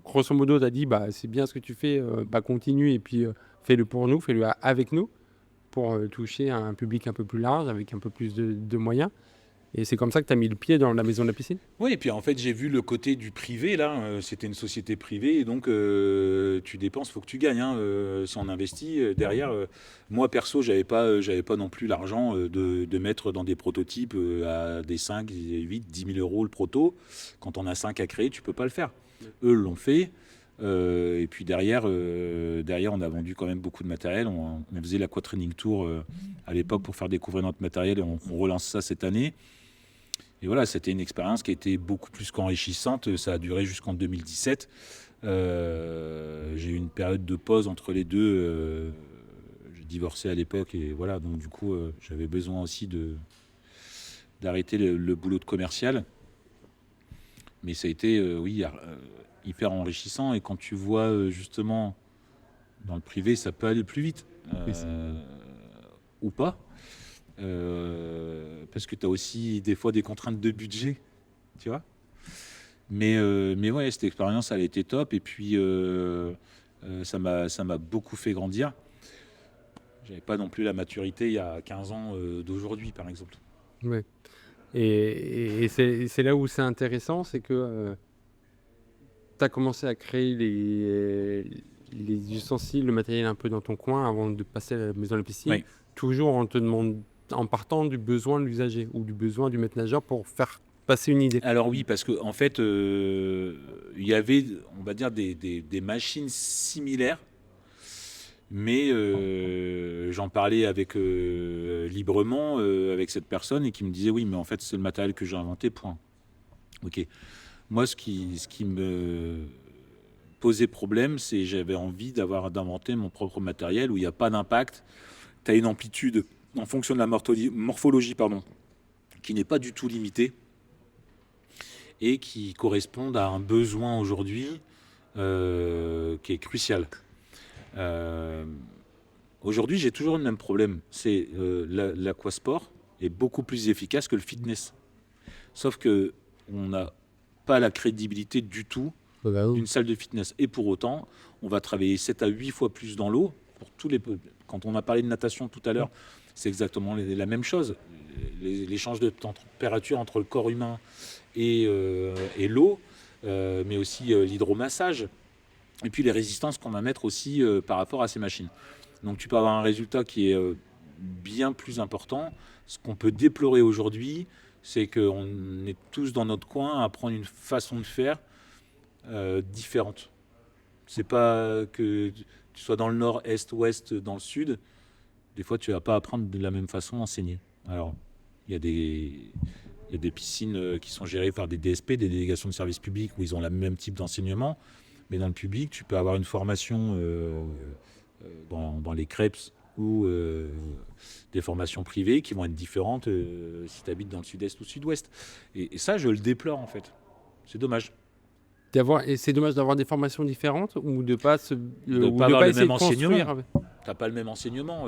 grosso modo, tu as dit bah, c'est bien ce que tu fais, bah, continue et puis fais-le pour nous, fais-le avec nous pour toucher un public un peu plus large avec un peu plus de moyens. Et c'est comme ça que tu as mis le pied dans la maison de la piscine. Oui, et puis en fait, j'ai vu le côté du privé, là. C'était une société privée, et donc tu dépenses, il faut que tu gagnes. Hein, si on investit, derrière, moi perso, j'avais pas non plus l'argent de mettre dans des prototypes à des 5, 8, 10 000 euros le proto. Quand on a 5 à créer, tu peux pas le faire. Eux l'ont fait. Et puis derrière, on a vendu quand même beaucoup de matériel. On faisait l'Aqua-Training Tour à l'époque pour faire découvrir notre matériel, et on relance ça cette année. Et voilà, c'était une expérience qui a été beaucoup plus qu'enrichissante. Ça a duré jusqu'en 2017. J'ai eu une période de pause entre les deux. J'ai divorcé à l'époque et voilà, donc du coup, j'avais besoin aussi d'arrêter le boulot de commercial. Mais ça a été, hyper enrichissant. Et quand tu vois justement dans le privé, ça peut aller plus vite ou pas. Parce que tu as aussi des fois des contraintes de budget, tu vois. Mais ouais, cette expérience, elle a été top. Et puis, ça m'a beaucoup fait grandir. J'avais pas non plus la maturité il y a 15 ans d'aujourd'hui, par exemple. Ouais. Et c'est là où c'est intéressant, c'est que tu as commencé à créer les ustensiles, le matériel un peu dans ton coin avant de passer à la maison de la piscine. Oui. Toujours en partant du besoin de l'usager ou du besoin du maître nageur pour faire passer une idée. Alors oui, parce qu'en fait, il y avait, on va dire, des machines similaires. Mais j'en parlais avec librement avec cette personne et qui me disait oui, mais en fait c'est le matériel que j'ai inventé, point. Ok. Moi, ce qui me posait problème, c'est que j'avais envie d'inventer mon propre matériel où il n'y a pas d'impact. Tu as une amplitude en fonction de la morphologie, qui n'est pas du tout limitée et qui correspond à un besoin aujourd'hui qui est crucial. Aujourd'hui, j'ai toujours le même problème. C'est l'aquasport est beaucoup plus efficace que le fitness. Sauf que on n'a pas la crédibilité du tout d'une salle de fitness. Et pour autant, on va travailler 7 à 8 fois plus dans l'eau. Quand on a parlé de natation tout à l'heure, c'est exactement la même chose. L'échange de température entre le corps humain et l'eau, mais aussi l'hydromassage. Et puis les résistances qu'on va mettre aussi par rapport à ces machines. Donc tu peux avoir un résultat qui est bien plus important. Ce qu'on peut déplorer aujourd'hui, c'est qu'on est tous dans notre coin à prendre une façon de faire différente. C'est pas que tu sois dans le nord, est, ouest, dans le sud. Des fois, tu vas pas apprendre de la même façon à enseigner. Alors, il y a des piscines qui sont gérées par des DSP, des délégations de services publics, où ils ont le même type d'enseignement. Mais dans le public, tu peux avoir une formation dans les CREPS ou des formations privées qui vont être différentes si tu habites dans le sud-est ou sud-ouest. Et ça, je le déplore en fait. C'est dommage. Et c'est dommage d'avoir des formations différentes ou de pas se, De ou pas de avoir pas le essayer même de construire enseignement. avec. Tu n'as pas le même enseignement.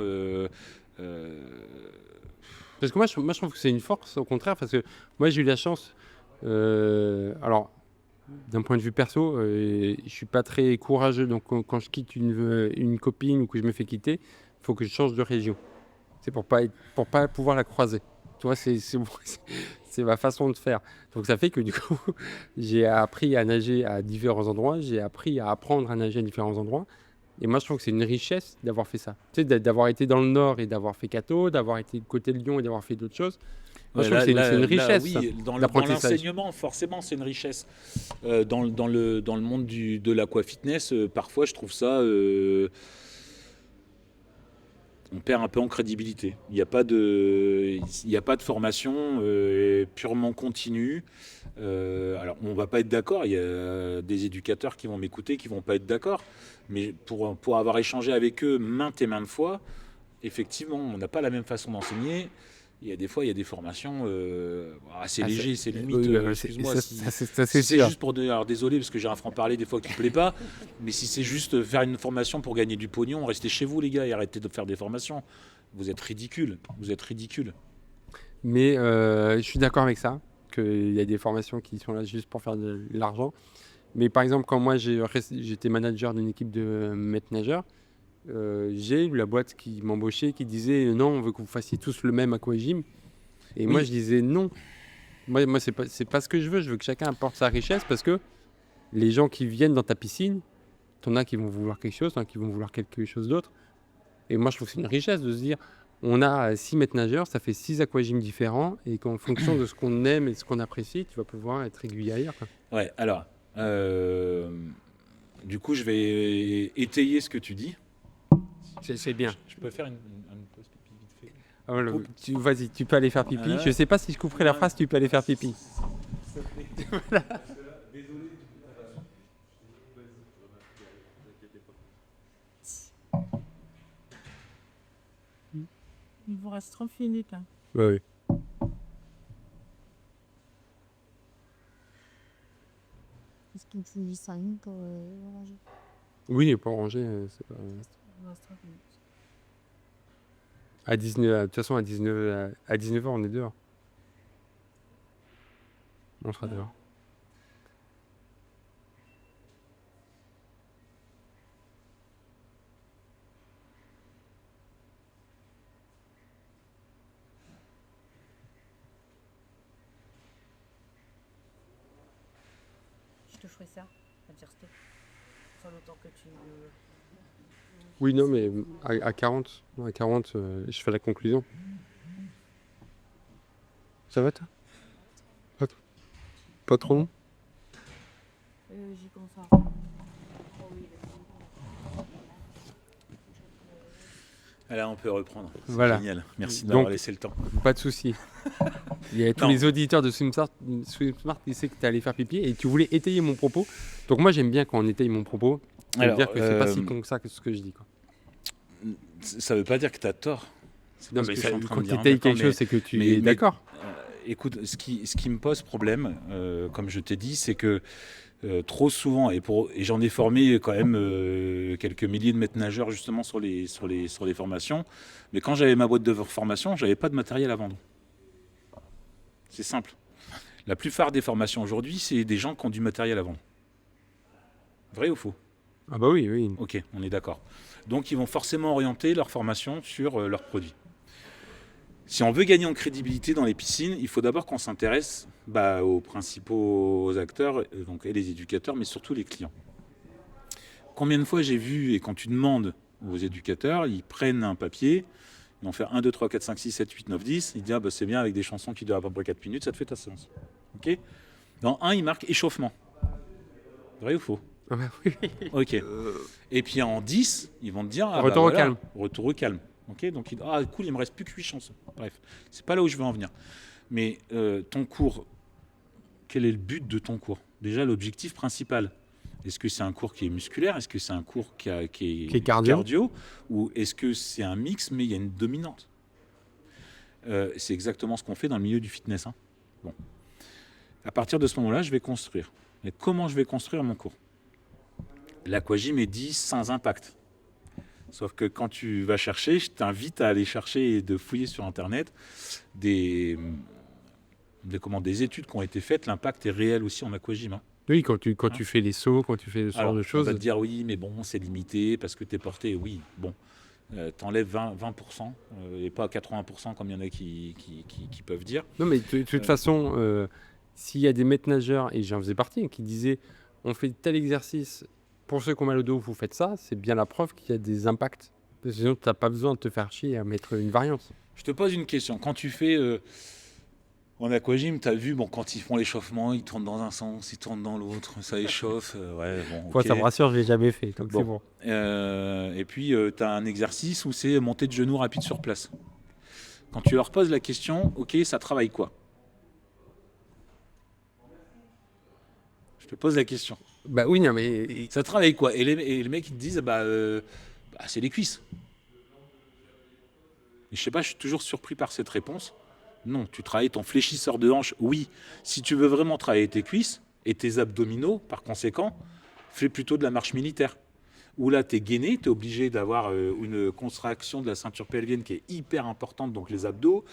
Parce que moi, je trouve que c'est une force, au contraire, parce que moi, j'ai eu la chance. Alors, d'un point de vue perso, je suis pas très courageux. Donc, quand je quitte une copine ou que je me fais quitter, il faut que je change de région. C'est pour pas pouvoir la croiser. Tu vois, c'est ma façon de faire. Donc, ça fait que du coup, j'ai appris à nager à différents endroits. J'ai appris à apprendre à nager à différents endroits. Et moi, je trouve que c'est une richesse d'avoir fait ça. Tu sais, d'avoir été dans le Nord et d'avoir fait Cato, d'avoir été côté de Lyon et d'avoir fait d'autres choses. Moi, je trouve que c'est une richesse, oui, dans l'apprentissage. l'enseignement, forcément, c'est une richesse. Dans le monde de l'aquafitness, parfois, je trouve ça... on perd un peu en crédibilité. Il n'y a pas de formation purement continue. Alors, on ne va pas être d'accord. Il y a des éducateurs qui vont m'écouter, qui ne vont pas être d'accord. Mais pour avoir échangé avec eux maintes et maintes fois, effectivement, on n'a pas la même façon d'enseigner. Il y a des formations assez légères, c'est limite. Oui, Excuse-moi, c'est si c'est sûr. juste pour dire, alors désolé parce que j'ai un franc-parler des fois qui ne plaît pas, mais si c'est juste faire une formation pour gagner du pognon, restez chez vous les gars et arrêtez de faire des formations. Vous êtes ridicules. Mais je suis d'accord avec ça, qu'il y a des formations qui sont là juste pour faire de l'argent. Mais par exemple, quand moi j'étais manager d'une équipe de maîtres nageurs, j'ai eu la boîte qui m'embauchait, qui disait non, on veut que vous fassiez tous le même aquagym. Et moi Oui. je disais non. Moi c'est pas ce que je veux que chacun apporte sa richesse, parce que les gens qui viennent dans ta piscine, t'en as qui vont vouloir quelque chose, t'en as qui vont vouloir quelque chose d'autre. Et moi je trouve que c'est une richesse de se dire on a 6 maîtres nageurs, ça fait 6 aquagyms différents, et qu'en fonction de ce qu'on aime et de ce qu'on apprécie, tu vas pouvoir être aiguillé ailleurs, quoi. Ouais, alors, du coup, je vais étayer ce que tu dis. C'est bien. Je peux faire une pause pipi vite fait. Ah, voilà, vas-y, tu peux aller faire pipi. Ouais. Je sais pas si je couperai la phrase, tu peux aller faire pipi. Il vous reste 30 minutes. Hein. Ouais. Est-ce qu'il faut juste 5 pour ranger? Oui, et pour ranger, c'est pas... Il vous reste 30 minutes. À 19, de toute façon, à 19h, on est dehors. On sera dehors. Je te ferai ça, à dire stop. Sans le temps que tu... Oui, non, mais à 40, je fais la conclusion. Ça va, toi? Pas trop long? J'y pense. Là, on peut reprendre. C'est Voilà. génial. Merci Donc, d'avoir laissé le temps. Pas de souci. Il y a tous Non. les auditeurs de Swimsmart qui savent que tu allé faire pipi et tu voulais étayer mon propos. Donc moi, j'aime bien quand on étaye mon propos. Alors, Dire que c'est pas si con que ça que ce que je dis, quoi. Ça veut pas dire que tu as tort. C'est Non, pas ce mais que je suis en train quand de tu dire. étayes D'accord, quelque chose, c'est que tu mais- es d'accord. Écoute, ce qui me pose problème, comme je t'ai dit, c'est que trop souvent, et j'en ai formé quand même quelques milliers de maîtres nageurs justement sur les formations, mais quand j'avais ma boîte de formation, j'avais pas de matériel à vendre. C'est simple. La plupart des formations aujourd'hui, c'est des gens qui ont du matériel à vendre. Vrai ou faux? Ah bah oui, oui. Ok, on est d'accord. Donc ils vont forcément orienter leur formation sur leurs produits. Si on veut gagner en crédibilité dans les piscines, il faut d'abord qu'on s'intéresse aux principaux acteurs, donc, et les éducateurs, mais surtout les clients. Combien de fois j'ai vu, et quand tu demandes aux éducateurs, ils prennent un papier, ils vont faire 1, 2, 3, 4, 5, 6, 7, 8, 9, 10, ils disent c'est bien avec des chansons qui durent à peu près 4 minutes, ça te fait ta séance. Ok. Dans 1, ils marquent échauffement. Vrai ou faux? Ah bah oui. Ok. Et puis en 10, ils vont te dire Retour au calme. Retour au calme. Ok. Donc cool, il me reste plus que 8 chansons. Bref, c'est pas là où je veux en venir. Mais ton cours, quel est le but de ton cours? Déjà, l'objectif principal. Est-ce que c'est un cours qui est musculaire? Est-ce que c'est un cours qui est cardio? Ou est-ce que c'est un mix, mais il y a une dominante? C'est exactement ce qu'on fait dans le milieu du fitness. Hein. Bon. À partir de ce moment-là, je vais construire. Mais comment je vais construire mon cours? L'aquagym est dit sans impact. Sauf que quand tu vas chercher, je t'invite à aller chercher et de fouiller sur Internet des études qui ont été faites. L'impact est réel aussi en aquagym. Hein. Oui, quand tu fais les sauts, quand tu fais ce genre de On choses. va te dire oui, mais bon, c'est limité parce que tu es porté. Oui, bon, t'enlèves 20% et pas 80% comme il y en a qui peuvent dire. Non, mais de toute façon, s'il y a des maîtres nageurs, et j'en faisais partie, qui disaient on fait tel exercice, pour ceux qui ont mal au dos, vous faites ça, c'est bien la preuve qu'il y a des impacts. Sinon, tu n'as pas besoin de te faire chier à mettre une variante. Je te pose une question. Quand tu fais En aquagym, tu as vu, bon, quand ils font l'échauffement, ils tournent dans un sens, ils tournent dans l'autre, ça échauffe. Ouais, bon, Moi, ok. ça me rassure, je l'ai jamais fait, donc Bon. c'est bon. Et puis, tu as un exercice où c'est monter de genoux rapide sur place. Quand tu leur poses la question, ok, ça travaille quoi? Je te pose la question. Bah oui, non, mais Ça travaille quoi? Et les mecs, ils te disent, c'est les cuisses. Et je sais pas, je suis toujours surpris par cette réponse. Non, tu travailles ton fléchisseur de hanche, oui. Si tu veux vraiment travailler tes cuisses et tes abdominaux, par conséquent, fais plutôt de la marche militaire. Où là, tu es gainé, tu es obligé d'avoir une contraction de la ceinture pelvienne qui est hyper importante, donc les abdos,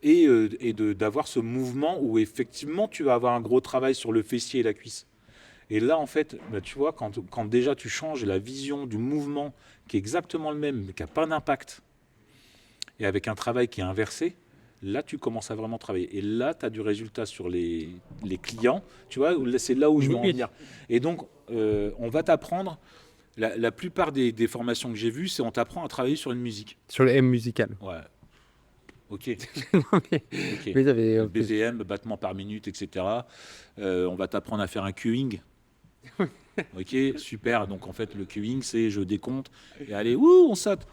et d'avoir ce mouvement où effectivement, tu vas avoir un gros travail sur le fessier et la cuisse. Et là, en fait, tu vois, quand déjà tu changes la vision du mouvement qui est exactement le même, mais qui n'a pas d'impact, et avec un travail qui est inversé, là, tu commences à vraiment travailler. Et là, tu as du résultat sur les clients. Tu vois, c'est là où je veux en venir. Et donc, on va t'apprendre, la plupart des formations que j'ai vues, c'est on t'apprend à travailler sur une musique. sur le M musical. Ouais. Ok. Non, mais, Ok. mais j'avais, BPM, battements par minute, etc. On va t'apprendre à faire un queuing. Ok, super. Donc, en fait, le queuing, c'est je décompte et allez, on saute.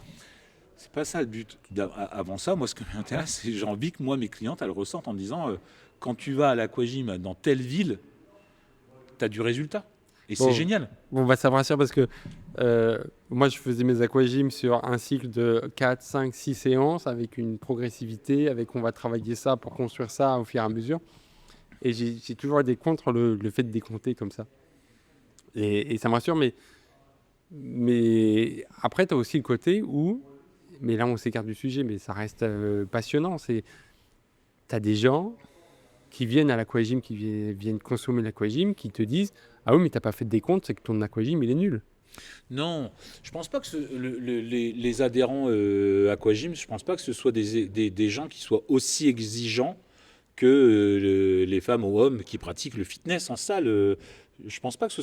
C'est pas ça le but. Avant ça, moi, ce qui m'intéresse, c'est j'ai envie que moi, mes clientes, elles le ressentent en disant quand tu vas à l'aquagym dans telle ville, tu as du résultat. Et Bon. c'est génial. Bon, bah, ça me rassure parce que moi, je faisais mes aquagyms sur un cycle de 4, 5, 6 séances avec une progressivité, avec on va travailler ça pour construire ça au fur et à mesure. Et j'ai toujours été contre le fait de décompter comme ça. Et ça me rassure, mais après, tu as aussi le côté où, mais là, on s'écarte du sujet, mais ça reste passionnant. Tu as des gens qui viennent à l'aquagym, qui viennent consommer l'aquagym, qui te disent « Ah oui, mais t'as pas fait de décompte, c'est que ton aquagym, il est nul. » Non, je pense pas que les adhérents aquagym, je pense pas que ce soit des gens qui soient aussi exigeants que les femmes ou hommes qui pratiquent le fitness en salle. Je pense pas que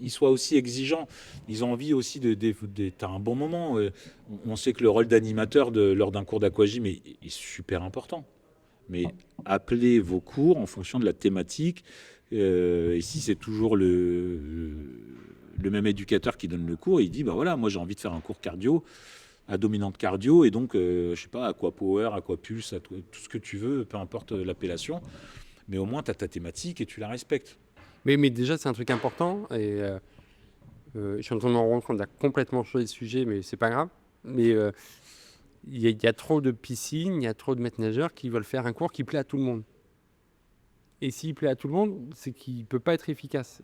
ils soient aussi exigeants. Ils ont envie aussi t'as un bon moment. On sait que le rôle d'animateur lors d'un cours d'aquagym est super important. Mais appelez vos cours en fonction de la thématique. Et si c'est toujours le même éducateur qui donne le cours, il dit bah voilà, moi j'ai envie de faire un cours cardio, à dominante cardio, et donc je sais pas, aquapower, aquapulse, tout ce que tu veux, peu importe l'appellation, mais au moins tu as ta thématique et tu la respectes. Mais déjà, c'est un truc important. Et je suis en train de me rendre compte qu'on a complètement changé de sujet, mais c'est pas grave. Mais il y a trop de piscines, il y a trop de maîtres nageurs qui veulent faire un cours qui plaît à tout le monde. Et s'il plaît à tout le monde, c'est qu'il ne peut pas être efficace.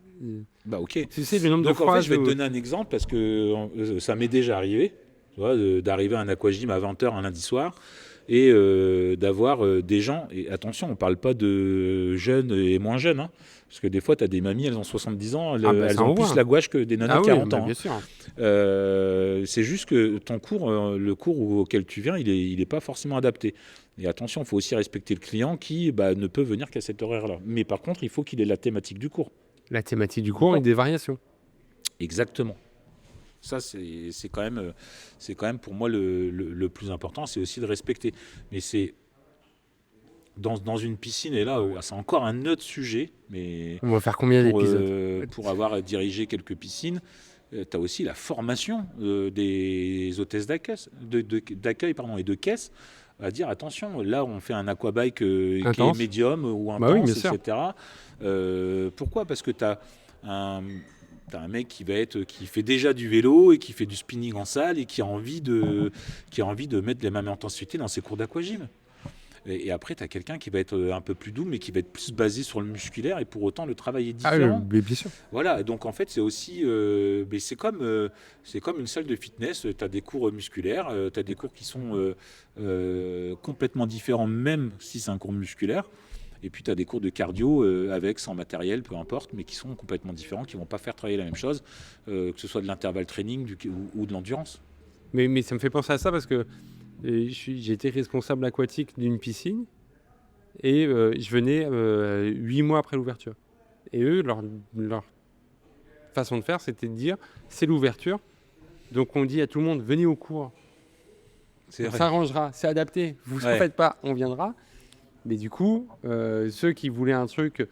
Bah ok. Tu sais, le nombre Donc de en fois... fait, je vais te donner un exemple parce que ça m'est déjà arrivé, tu vois, d'arriver à un aquagym à 20h un lundi soir et d'avoir des gens, et attention, on ne parle pas de jeunes et moins jeunes, hein, parce que des fois, tu as des mamies, elles ont 70 ans, elles ont plus la gouache que des nanas de 40 ans. Bien sûr. C'est juste que ton cours, le cours auquel tu viens, il est pas forcément adapté. Et attention, il faut aussi respecter le client qui ne peut venir qu'à cet horaire-là. Mais par contre, il faut qu'il ait la thématique du cours. La thématique du cours et des variations. Exactement. Ça, c'est quand même pour moi le plus important, c'est aussi de respecter. Mais c'est dans une piscine, et là, c'est encore un autre sujet. Mais on va faire combien d'épisodes pour avoir dirigé quelques piscines, tu as aussi la formation des hôtesses d'accueil et de caisse. À dire attention, là on fait un aquabike qui est médium ou intense, etc. Pourquoi ? Parce que tu as un mec qui fait déjà du vélo et qui fait du spinning en salle et qui a envie de mettre les mêmes intensités dans ses cours d'aquagym. Et après, tu as quelqu'un qui va être un peu plus doux, mais qui va être plus basé sur le musculaire et pour autant le travail est différent. Mais bien sûr. Voilà, donc en fait, c'est aussi. C'est comme une salle de fitness. Tu as des cours musculaires, tu as des cours qui sont complètement différents, même si c'est un cours musculaire. Et puis tu as des cours de cardio avec, sans matériel, peu importe, mais qui sont complètement différents, qui ne vont pas faire travailler la même chose, que ce soit de l'intervalle training ou de l'endurance. Mais ça me fait penser à ça parce que j'ai été responsable aquatique d'une piscine et je venais 8 mois après l'ouverture. Et eux, leur façon de faire, c'était de dire c'est l'ouverture. Donc on dit à tout le monde venez au cours. On s'arrangera, c'est adapté. Vous ne faites pas, on viendra. Mais du coup, ceux qui voulaient un truc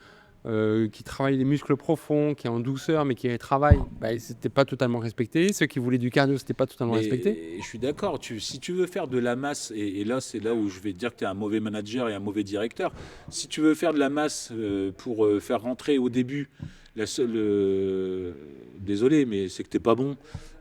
qui travaille les muscles profonds, qui est en douceur, mais qui travaille, bah, c'était pas totalement respecté. Ceux qui voulaient du cardio, c'était pas totalement respecté. Mais je suis d'accord, si tu veux faire de la masse, et là c'est là où je vais te dire que tu es un mauvais manager et un mauvais directeur, si tu veux faire de la masse pour faire rentrer au début, désolé, mais c'est que tu n'es pas bon.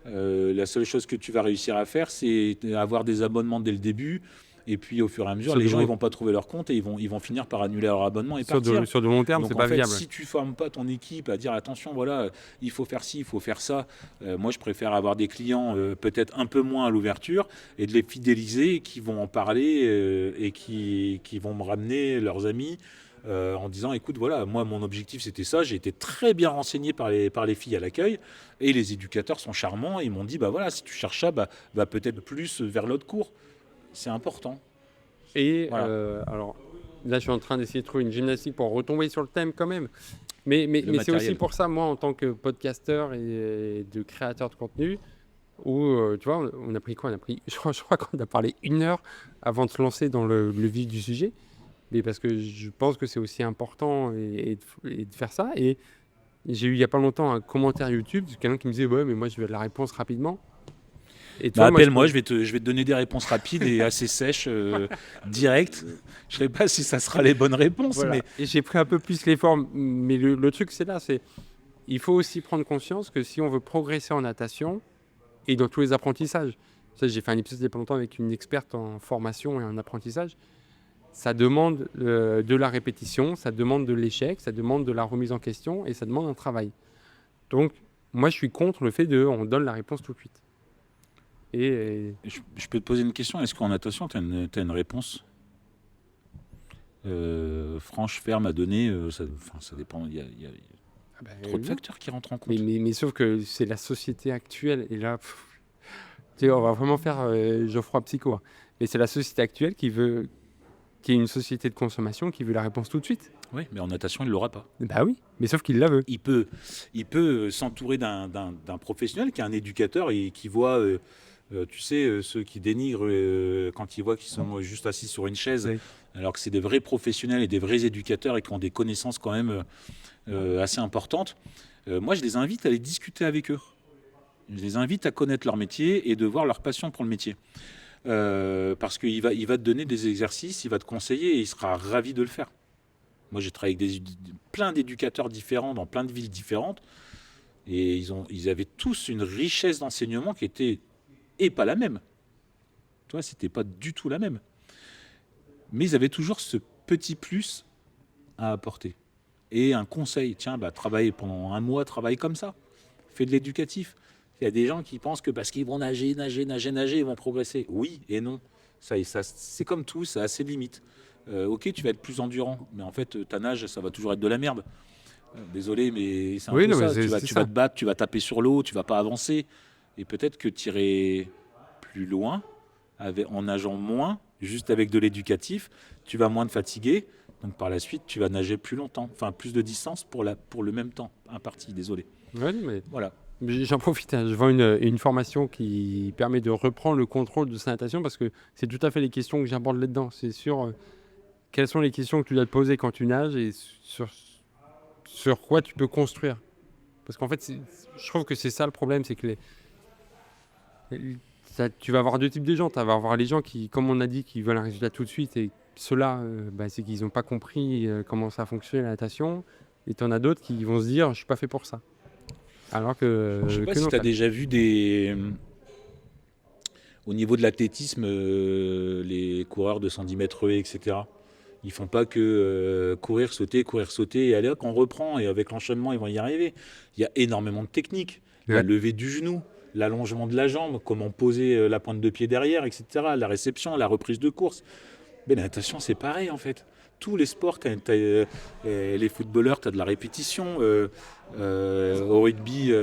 La seule chose que tu vas réussir à faire, c'est avoir des abonnements dès le début. Et puis au fur et à mesure, les gens ils vont pas trouver leur compte et ils vont finir par annuler leur abonnement et partir. Sur de long terme, Donc, c'est pas viable. Si tu formes pas ton équipe à dire attention, voilà, il faut faire ci, il faut faire ça. Moi, je préfère avoir des clients peut-être un peu moins à l'ouverture et de les fidéliser, qui vont en parler et qui vont me ramener leurs amis. En disant écoute voilà moi mon objectif c'était ça, j'ai été très bien renseigné par les filles à l'accueil et les éducateurs sont charmants et ils m'ont dit bah voilà si tu cherches ça bah peut-être plus vers l'autre cours, c'est important. Et Voilà. alors là je suis en train d'essayer de trouver une gymnastique pour retomber sur le thème quand même, mais c'est matériel. aussi pour ça moi en tant que podcasteur et de créateur de contenu où tu vois on a pris quoi, je crois qu'on a parlé 1 heure avant de se lancer dans le vif du sujet. Mais parce que je pense que c'est aussi important et de faire ça. Et j'ai eu il n'y a pas longtemps un commentaire YouTube de quelqu'un qui me disait ouais mais moi je veux de la réponse rapidement. Et tu vois, Appelle-moi, je vais te donner des réponses rapides et assez sèches, directes. Je ne sais pas si ça sera les bonnes réponses, voilà. mais Et j'ai pris un peu plus les formes. Mais le truc c'est là, il faut aussi prendre conscience que si on veut progresser en natation et dans tous les apprentissages, ça j'ai fait un épisode il n'y a pas longtemps avec une experte en formation et en apprentissage. Ça demande de la répétition, ça demande de l'échec, ça demande de la remise en question et ça demande un travail. Donc, moi, je suis contre le fait on donne la réponse tout de suite. Et je peux te poser une question. Est-ce qu'en natation, tu as une réponse franche, ferme à donner ça dépend. Il y a trop de facteurs qui rentrent en compte. Mais sauf que c'est la société actuelle. Et là, tu sais, on va vraiment faire Geoffroy Psycho. Hein. Mais c'est la société actuelle qui est une société de consommation qui veut la réponse tout de suite. Oui, mais en natation, il ne l'aura pas. Bah oui, mais sauf qu'il la veut. Il peut s'entourer d'un professionnel qui est un éducateur et qui voit, tu sais, ceux qui dénigrent quand ils voient qu'ils sont juste assis sur une chaise, Oui. alors que c'est des vrais professionnels et des vrais éducateurs et qui ont des connaissances quand même assez importantes. Moi, je les invite à aller discuter avec eux. Je les invite à connaître leur métier et de voir leur passion pour le métier. Parce qu'il va te donner des exercices, il va te conseiller et il sera ravi de le faire. Moi, j'ai travaillé avec plein d'éducateurs différents dans plein de villes différentes et ils avaient tous une richesse d'enseignement qui était pas la même. Tu vois, c'était pas du tout la même. Mais ils avaient toujours ce petit plus à apporter et un conseil. Tiens, travaille pendant 1 mois, travaille comme ça, fais de l'éducatif. Il y a des gens qui pensent que parce qu'ils vont nager, ils vont progresser. Oui et non. Ça, c'est comme tout, ça a ses limites. Ok, tu vas être plus endurant, mais en fait, ta nage, ça va toujours être de la merde. Désolé, mais c'est un peu ça. Tu vas te battre, tu vas taper sur l'eau, tu vas pas avancer. Et peut-être que tu irais plus loin en nageant moins, juste avec de l'éducatif. Tu vas moins te fatiguer. Donc par la suite, tu vas nager plus longtemps, enfin plus de distance pour le même temps imparti. Désolé. Ouais, mais Voilà. j'en profite, hein. Je vends une formation qui permet de reprendre le contrôle de sa natation parce que c'est tout à fait les questions que j'aborde là-dedans. C'est sur quelles sont les questions que tu dois te poser quand tu nages et sur quoi tu peux construire. Parce qu'en fait, je trouve que c'est ça le problème, c'est que tu vas avoir 2 types de gens. Tu vas avoir les gens qui, comme on a dit, qui veulent un résultat tout de suite et ceux-là, c'est qu'ils n'ont pas compris comment ça fonctionne la natation. Et tu en as d'autres qui vont se dire, je ne suis pas fait pour ça. Alors que. Je sais pas si tu as déjà vu au niveau de l'athlétisme, les coureurs de 110 mètres haies, etc. Ils font pas que courir, sauter, et allez hop, on reprend. Et avec l'enchaînement, ils vont y arriver. Il y a énormément de techniques. La levée du genou, l'allongement de la jambe, comment poser la pointe de pied derrière, etc. La réception, la reprise de course. Mais la natation, c'est pareil en fait. Tous les sports, les footballeurs, tu as de la répétition. Au rugby,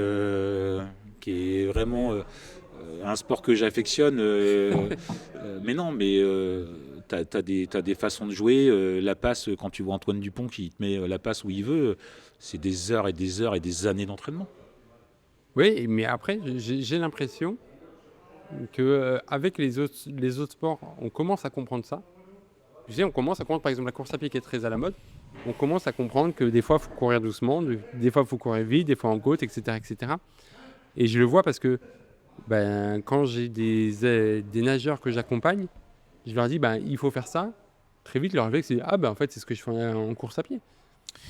qui est vraiment un sport que j'affectionne. Mais non, mais t'as des façons de jouer. La passe, quand tu vois Antoine Dupont qui te met la passe où il veut, c'est des heures et des heures et des années d'entraînement. Oui, mais après, j'ai l'impression qu'avec les autres sports, on commence à comprendre ça. Tu sais, on commence à comprendre, par exemple, la course à pied qui est très à la mode. On commence à comprendre que des fois, il faut courir doucement, des fois, il faut courir vite, des fois en côte, etc., etc. Et je le vois parce que quand j'ai des nageurs que j'accompagne, je leur dis, il faut faire ça. Très vite, leur réflexe, c'est, en fait, c'est ce que je fais en course à pied.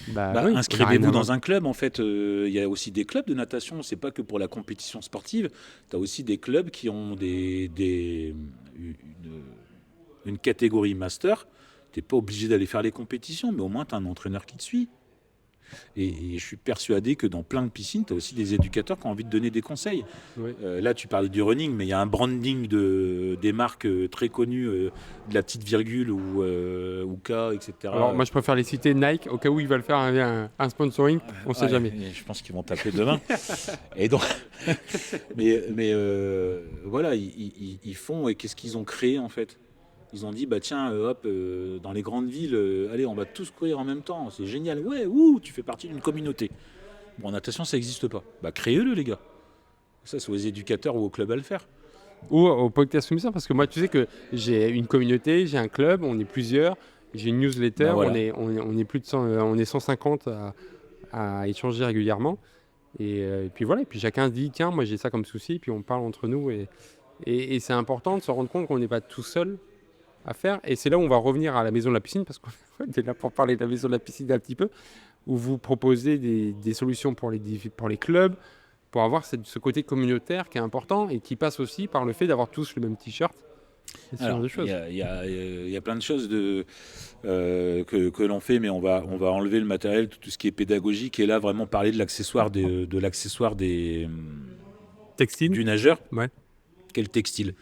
Oui, ça n'a rien Inscrivez-vous à dans voir. un club. En fait, il y a aussi des clubs de natation. C'est pas que pour la compétition sportive. Tu as aussi des clubs qui ont une catégorie master. Tu n'es pas obligé d'aller faire les compétitions, mais au moins tu as un entraîneur qui te suit. Et je suis persuadé que dans plein de piscines, tu as aussi des éducateurs qui ont envie de donner des conseils. Oui. Là, tu parlais du running, mais il y a un branding des marques très connues, de la petite virgule ou K, etc. Alors, moi, je préfère les citer Nike, au cas où ils veulent faire un sponsoring, on ne sait Ouais, jamais. et je pense qu'ils vont t'appeler demain. Et donc, voilà, ils font. Et qu'est-ce qu'ils ont créé en fait? Ils ont dit, tiens, dans les grandes villes, allez, on va tous courir en même temps. C'est génial. Ouais, tu fais partie d'une communauté. Bon, en natation, ça n'existe pas. Créez-le, les gars. Ça, c'est aux éducateurs ou au club à le faire. Ou au podcast soumission, parce que moi, tu sais que j'ai une communauté, j'ai un club, on est plusieurs, j'ai une newsletter, Voilà. on est plus de 100, on est 150 à échanger régulièrement. Et puis voilà, et puis chacun se dit, tiens, moi j'ai ça comme souci, et puis on parle entre nous. Et c'est important de se rendre compte qu'on n'est pas tout seul à faire. Et c'est là où on va revenir à la maison de la piscine, parce qu'on est là pour parler de la maison de la piscine un petit peu, où vous proposez des solutions pour les clubs, pour avoir ce côté communautaire qui est important et qui passe aussi par le fait d'avoir tous le même t-shirt. Et ce genre de choses. Il y a plein de choses que l'on fait, mais on va enlever le matériel, tout ce qui est pédagogique, et là vraiment parler de l'accessoire Textile. du nageur. Ouais. Quel textile?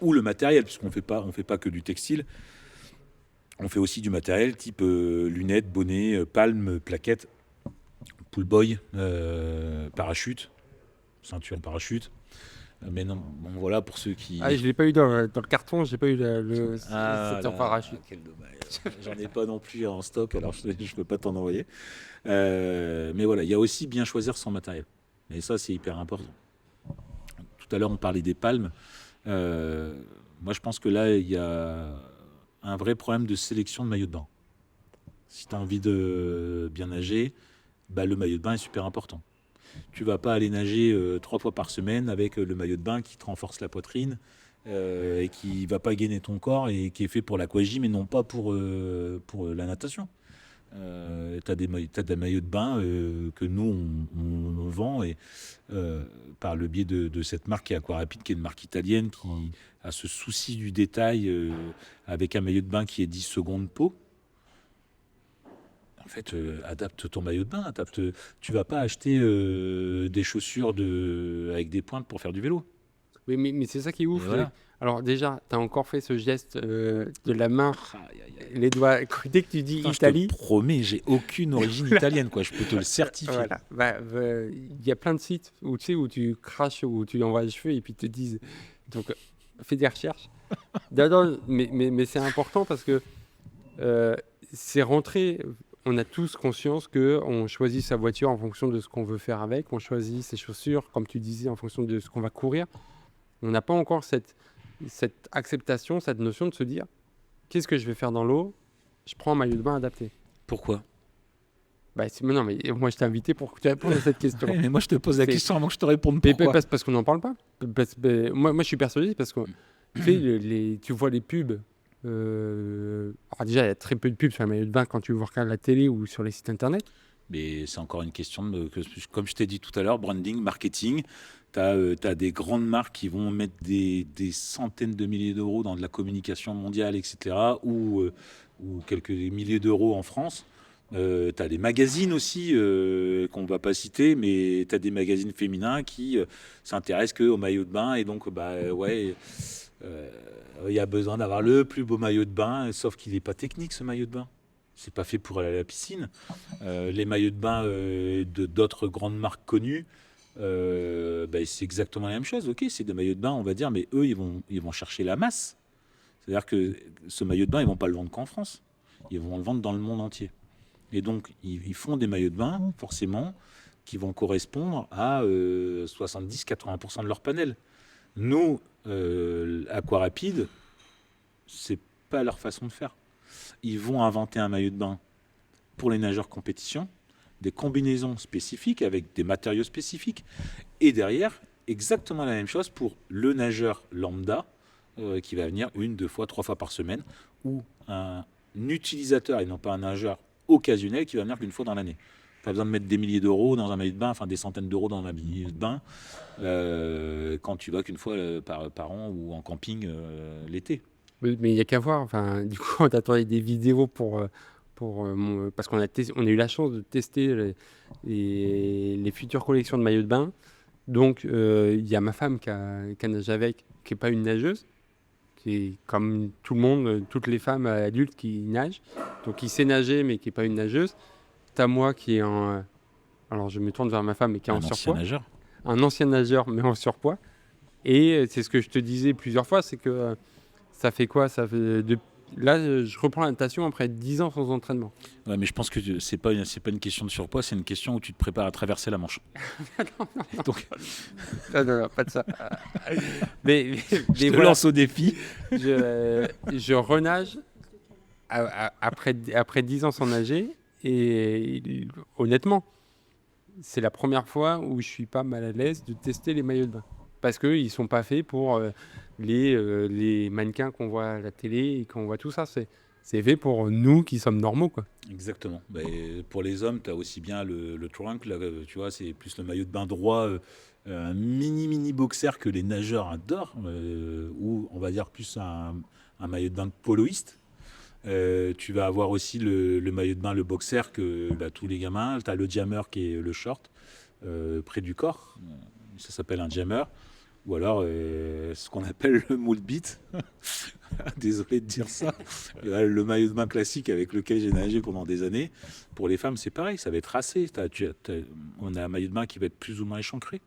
Ou le matériel, puisqu'on fait pas que du textile. On fait aussi du matériel type lunettes, bonnets, palmes, plaquettes, pool boy, parachute, ceinture parachute. Mais non, bon voilà pour ceux qui. Je l'ai pas eu dans le carton, j'ai pas eu cette là, parachute. quel dommage. J'en ai pas non plus en stock, alors je peux pas t'en envoyer. Mais voilà, il y a aussi bien choisir son matériel. Et ça, c'est hyper important. Tout à l'heure, on parlait des palmes. Moi, je pense que là, il y a un vrai problème de sélection de maillot de bain. Si tu as envie de bien nager, le maillot de bain est super important. Tu vas pas aller nager 3 fois par semaine avec le maillot de bain qui te renforce la poitrine et qui va pas gainer ton corps et qui est fait pour l'aquagym et non pas pour la natation. Tu as des maillots de bain que nous on vend et par le biais de cette marque qui est Aquarapide, qui est une marque italienne qui a ce souci du détail avec un maillot de bain qui est 10 secondes peau. En fait, adapte ton maillot de bain. Tu vas pas acheter des chaussures avec des pointes pour faire du vélo. Oui, mais c'est ça qui est ouf. Voilà. Alors déjà, tu as encore fait ce geste de la main, les doigts. Dès que tu dis Putain, Italie, je te promets, j'ai aucune origine italienne, quoi. Je peux te le certifier. voilà. Il y a plein de sites où tu craches, où tu envoies les cheveux et puis ils te disent. Donc, fais des recherches. Non, mais c'est important parce que c'est rentré. On a tous conscience qu'on choisit sa voiture en fonction de ce qu'on veut faire avec. On choisit ses chaussures, comme tu disais, en fonction de ce qu'on va courir. On n'a pas encore cette acceptation, cette notion de se dire qu'est-ce que je vais faire dans l'eau? Je prends un maillot de bain adapté. Pourquoi? Non, mais moi je t'ai invité pour que tu répondes à cette question. Mais moi je te pose la question avant que je te réponde Mais pourquoi. parce qu'on n'en parle pas. Moi je suis persuadé parce que tu vois les pubs. Alors déjà, il y a très peu de pubs sur le maillot de bain quand tu vois regarder la télé ou sur les sites internet. Mais c'est encore une question comme je t'ai dit tout à l'heure, branding, marketing. Tu as des grandes marques qui vont mettre des centaines de milliers d'euros dans de la communication mondiale, etc. Ou quelques milliers d'euros en France. Tu as des magazines aussi qu'on ne va pas citer, mais tu as des magazines féminins qui s'intéressent qu'au maillot de bain. Et donc, il y a besoin d'avoir le plus beau maillot de bain, sauf qu'il n'est pas technique, ce maillot de bain. C'est pas fait pour aller à la piscine. Les maillots de bain d'autres grandes marques connues, c'est exactement la même chose. Ok, c'est des maillots de bain, on va dire, mais eux, ils vont chercher la masse. C'est-à-dire que ce maillot de bain, ils vont pas le vendre qu'en France. Ils vont le vendre dans le monde entier. Et donc, ils font des maillots de bain, forcément, qui vont correspondre à 70-80% de leur panel. Nous, Aquarapide, c'est pas leur façon de faire. Ils vont inventer un maillot de bain pour les nageurs compétition, des combinaisons spécifiques avec des matériaux spécifiques. Et derrière, exactement la même chose pour le nageur lambda qui va venir 1, 2 fois, 3 fois par semaine, ou un utilisateur et non pas un nageur occasionnel qui va venir qu'une fois dans l'année. Pas besoin de mettre des milliers d'euros dans un maillot de bain, enfin des centaines d'euros dans un maillot de bain, quand tu vas qu'une fois par an ou en camping l'été. Mais il n'y a qu'à voir. Enfin, du coup, on attendait des vidéos parce qu'on on a eu la chance de tester les futures collections de maillots de bain. Donc, il y a ma femme qui a nagé avec, qui n'est pas une nageuse, qui est comme tout le monde, toutes les femmes adultes qui nagent. Donc, qui sait nager, mais qui n'est pas une nageuse. T'as moi qui est alors, je me tourne vers ma femme, mais qui est en ancien surpoids. nageur. Un ancien nageur, mais en surpoids. Et c'est ce que je te disais plusieurs fois, c'est que ça fait quoi? Là, je reprends la natation après 10 ans sans entraînement. Ouais, mais je pense que c'est pas une question de surpoids, c'est une question où tu te prépares à traverser la Manche. Donc, Non, pas de ça. mais je te voilà, lance au défi. je renage après 10 ans sans nager. Et honnêtement, c'est la première fois où je suis pas mal à l'aise de tester les maillots de bain. Parce qu'ils ne sont pas faits pour les mannequins qu'on voit à la télé et qu'on voit tout ça. C'est fait pour nous qui sommes normaux, quoi. Exactement. Pour les hommes, tu as aussi bien le trunk, là, tu vois, c'est plus le maillot de bain droit, un mini boxer que les nageurs adorent, ou on va dire plus un maillot de bain poloiste. Tu vas avoir aussi le maillot de bain, le boxer que tous les gamins. Tu as le jammer qui est le short près du corps. Ça s'appelle un jammer. Ou alors ce qu'on appelle le moule bite. Désolé de dire ça. Le maillot de bain classique avec lequel j'ai nagé pendant des années. Pour les femmes, c'est pareil. Ça va être racé. On a un maillot de bain qui va être plus ou moins échancré.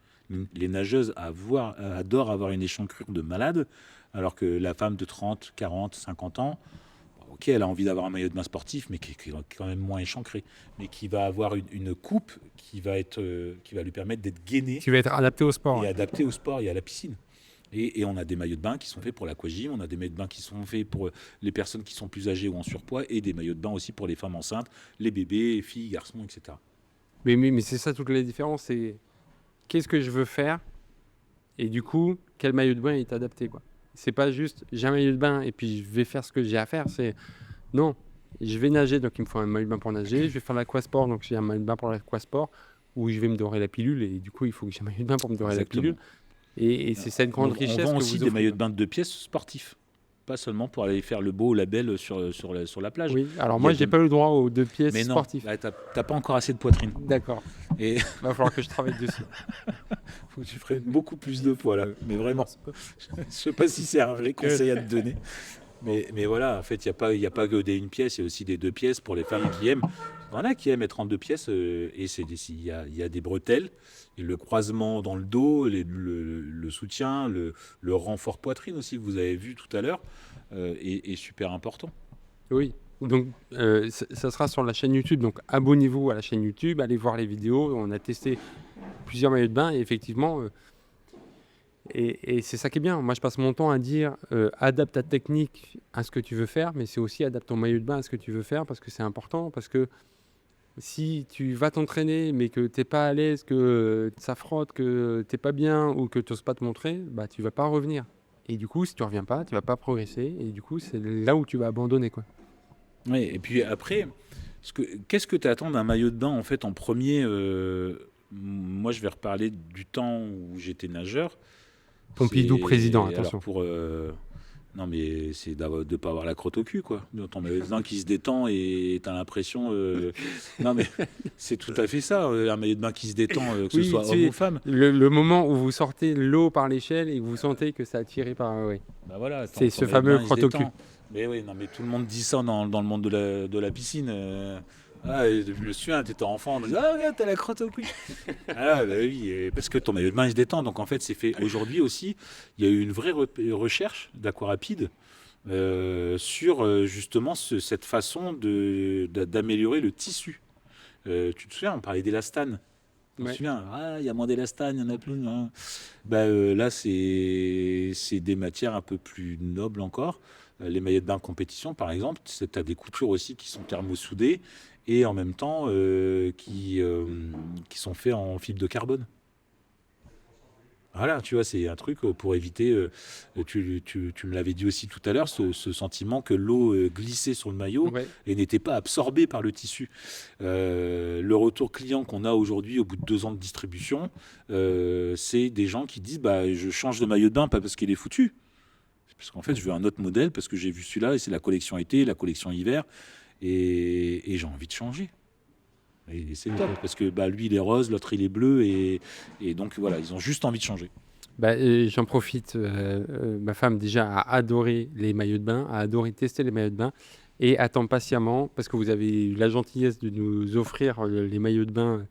Les nageuses adorent avoir une échancrure de malade. Alors que la femme de 30, 40, 50 ans, ok, elle a envie d'avoir un maillot de bain sportif, mais qui est quand même moins échancré, mais qui va avoir une coupe qui va lui permettre d'être gainé Qui va être adapté au sport. et adapté au sport et à la piscine. Et on a des maillots de bain qui sont faits pour l'aquagym, on a des maillots de bain qui sont faits pour les personnes qui sont plus âgées ou en surpoids, et des maillots de bain aussi pour les femmes enceintes, les bébés, filles, garçons, etc. Mais c'est ça toute la différence, c'est qu'est-ce que je veux faire et du coup, quel maillot de bain est adapté, quoi. C'est pas juste j'ai un maillot de bain et puis je vais faire ce que j'ai à faire, c'est non, je vais nager donc il me faut un maillot de bain pour nager, je vais faire l'aquasport donc j'ai un maillot de bain pour l'aquasport, ou je vais me dorer la pilule et du coup il faut que j'ai un maillot de bain pour me dorer Exactement. la pilule. Et c'est cette grande richesse On vend que aussi vous des offrez, maillots quoi. de bain de 2 pièces sportifs, pas seulement pour aller faire le beau ou la belle sur la plage. Oui, alors Il y moi a j'ai des- pas le droit aux 2 pièces Mais non, sportifs. là, t'as pas encore assez de poitrine. D'accord, Et va falloir que je travaille dessus. faut que tu prennes beaucoup plus de poids là. Mais vraiment, je sais pas si c'est un vrai conseil à te donner. Mais voilà, en fait, il n'y a pas que des 1 pièce, il y a aussi des 2 pièces pour les femmes qui aiment. Il y en a qui aiment être en 2 pièces, et il y a des bretelles, et le croisement dans le dos, le soutien, le renfort poitrine aussi que vous avez vu tout à l'heure, est super important. Oui, donc ça sera sur la chaîne YouTube, donc abonnez-vous à la chaîne YouTube, allez voir les vidéos, on a testé plusieurs maillots de bain et effectivement, et c'est ça qui est bien, moi je passe mon temps à dire adapte ta technique à ce que tu veux faire, mais c'est aussi adapte ton maillot de bain à ce que tu veux faire parce que c'est important, parce que si tu vas t'entraîner mais que tu n'es pas à l'aise, que ça frotte, que tu n'es pas bien ou que tu n'oses pas te montrer, bah tu vas pas revenir. Et du coup, si tu reviens pas, tu vas pas progresser et du coup, c'est là où tu vas abandonner, quoi. Oui, et puis après, qu'est-ce que tu attends d'un maillot de bain en fait en premier moi, je vais reparler du temps où j'étais nageur. Pompidou président, Alors, attention. non, mais c'est de ne pas avoir la crotte au cul, quoi. Ton maillot de bain qui se détend et tu as l'impression. Non, mais c'est tout à fait ça, un maillot de bain qui se détend, que ce Oui, soit homme ou femme. Le moment où vous sortez l'eau par l'échelle et que vous sentez que ça a tiré par... Oui. Bah voilà, C'est ton ce maillot de fameux bain, il se crotte au cul. détend. Mais oui, non, mais tout le monde dit ça dans le monde de la piscine. Et je me souviens, t'étais enfant, on disait ah regarde, t'as la crotte au cul. Ah bah oui, parce que ton maillot de bain il se détend. Donc en fait, c'est fait aujourd'hui aussi. Il y a eu une vraie recherche d'Aquarapide sur justement cette façon d'améliorer le tissu. Tu te souviens, on parlait d'élastane. Je me Ouais. souviens, il y a moins d'élastane, il y en a plus. Hein. Là, c'est des matières un peu plus nobles encore. les maillots de bain compétition, par exemple, tu as des coutures aussi qui sont thermosoudées et en même temps qui sont faits en fibre de carbone. Voilà, tu vois, c'est un truc pour éviter, tu me l'avais dit aussi tout à l'heure, ce sentiment que l'eau glissait sur le maillot Ouais. et n'était pas absorbée par le tissu. Le retour client qu'on a aujourd'hui au bout de 2 ans de distribution, c'est des gens qui disent bah, je change de maillot de bain, pas parce qu'il est foutu. C'est parce qu'en fait, je veux un autre modèle, parce que j'ai vu celui-là, et c'est la collection été, la collection hiver, et j'ai envie de changer. Et c'est top, parce que bah, lui, il est rose, l'autre, il est bleu, et donc voilà, ils ont juste envie de changer. J'en profite. Ma femme déjà a adoré les maillots de bain, a adoré tester les maillots de bain et attend patiemment parce que vous avez eu la gentillesse de nous offrir les maillots de bain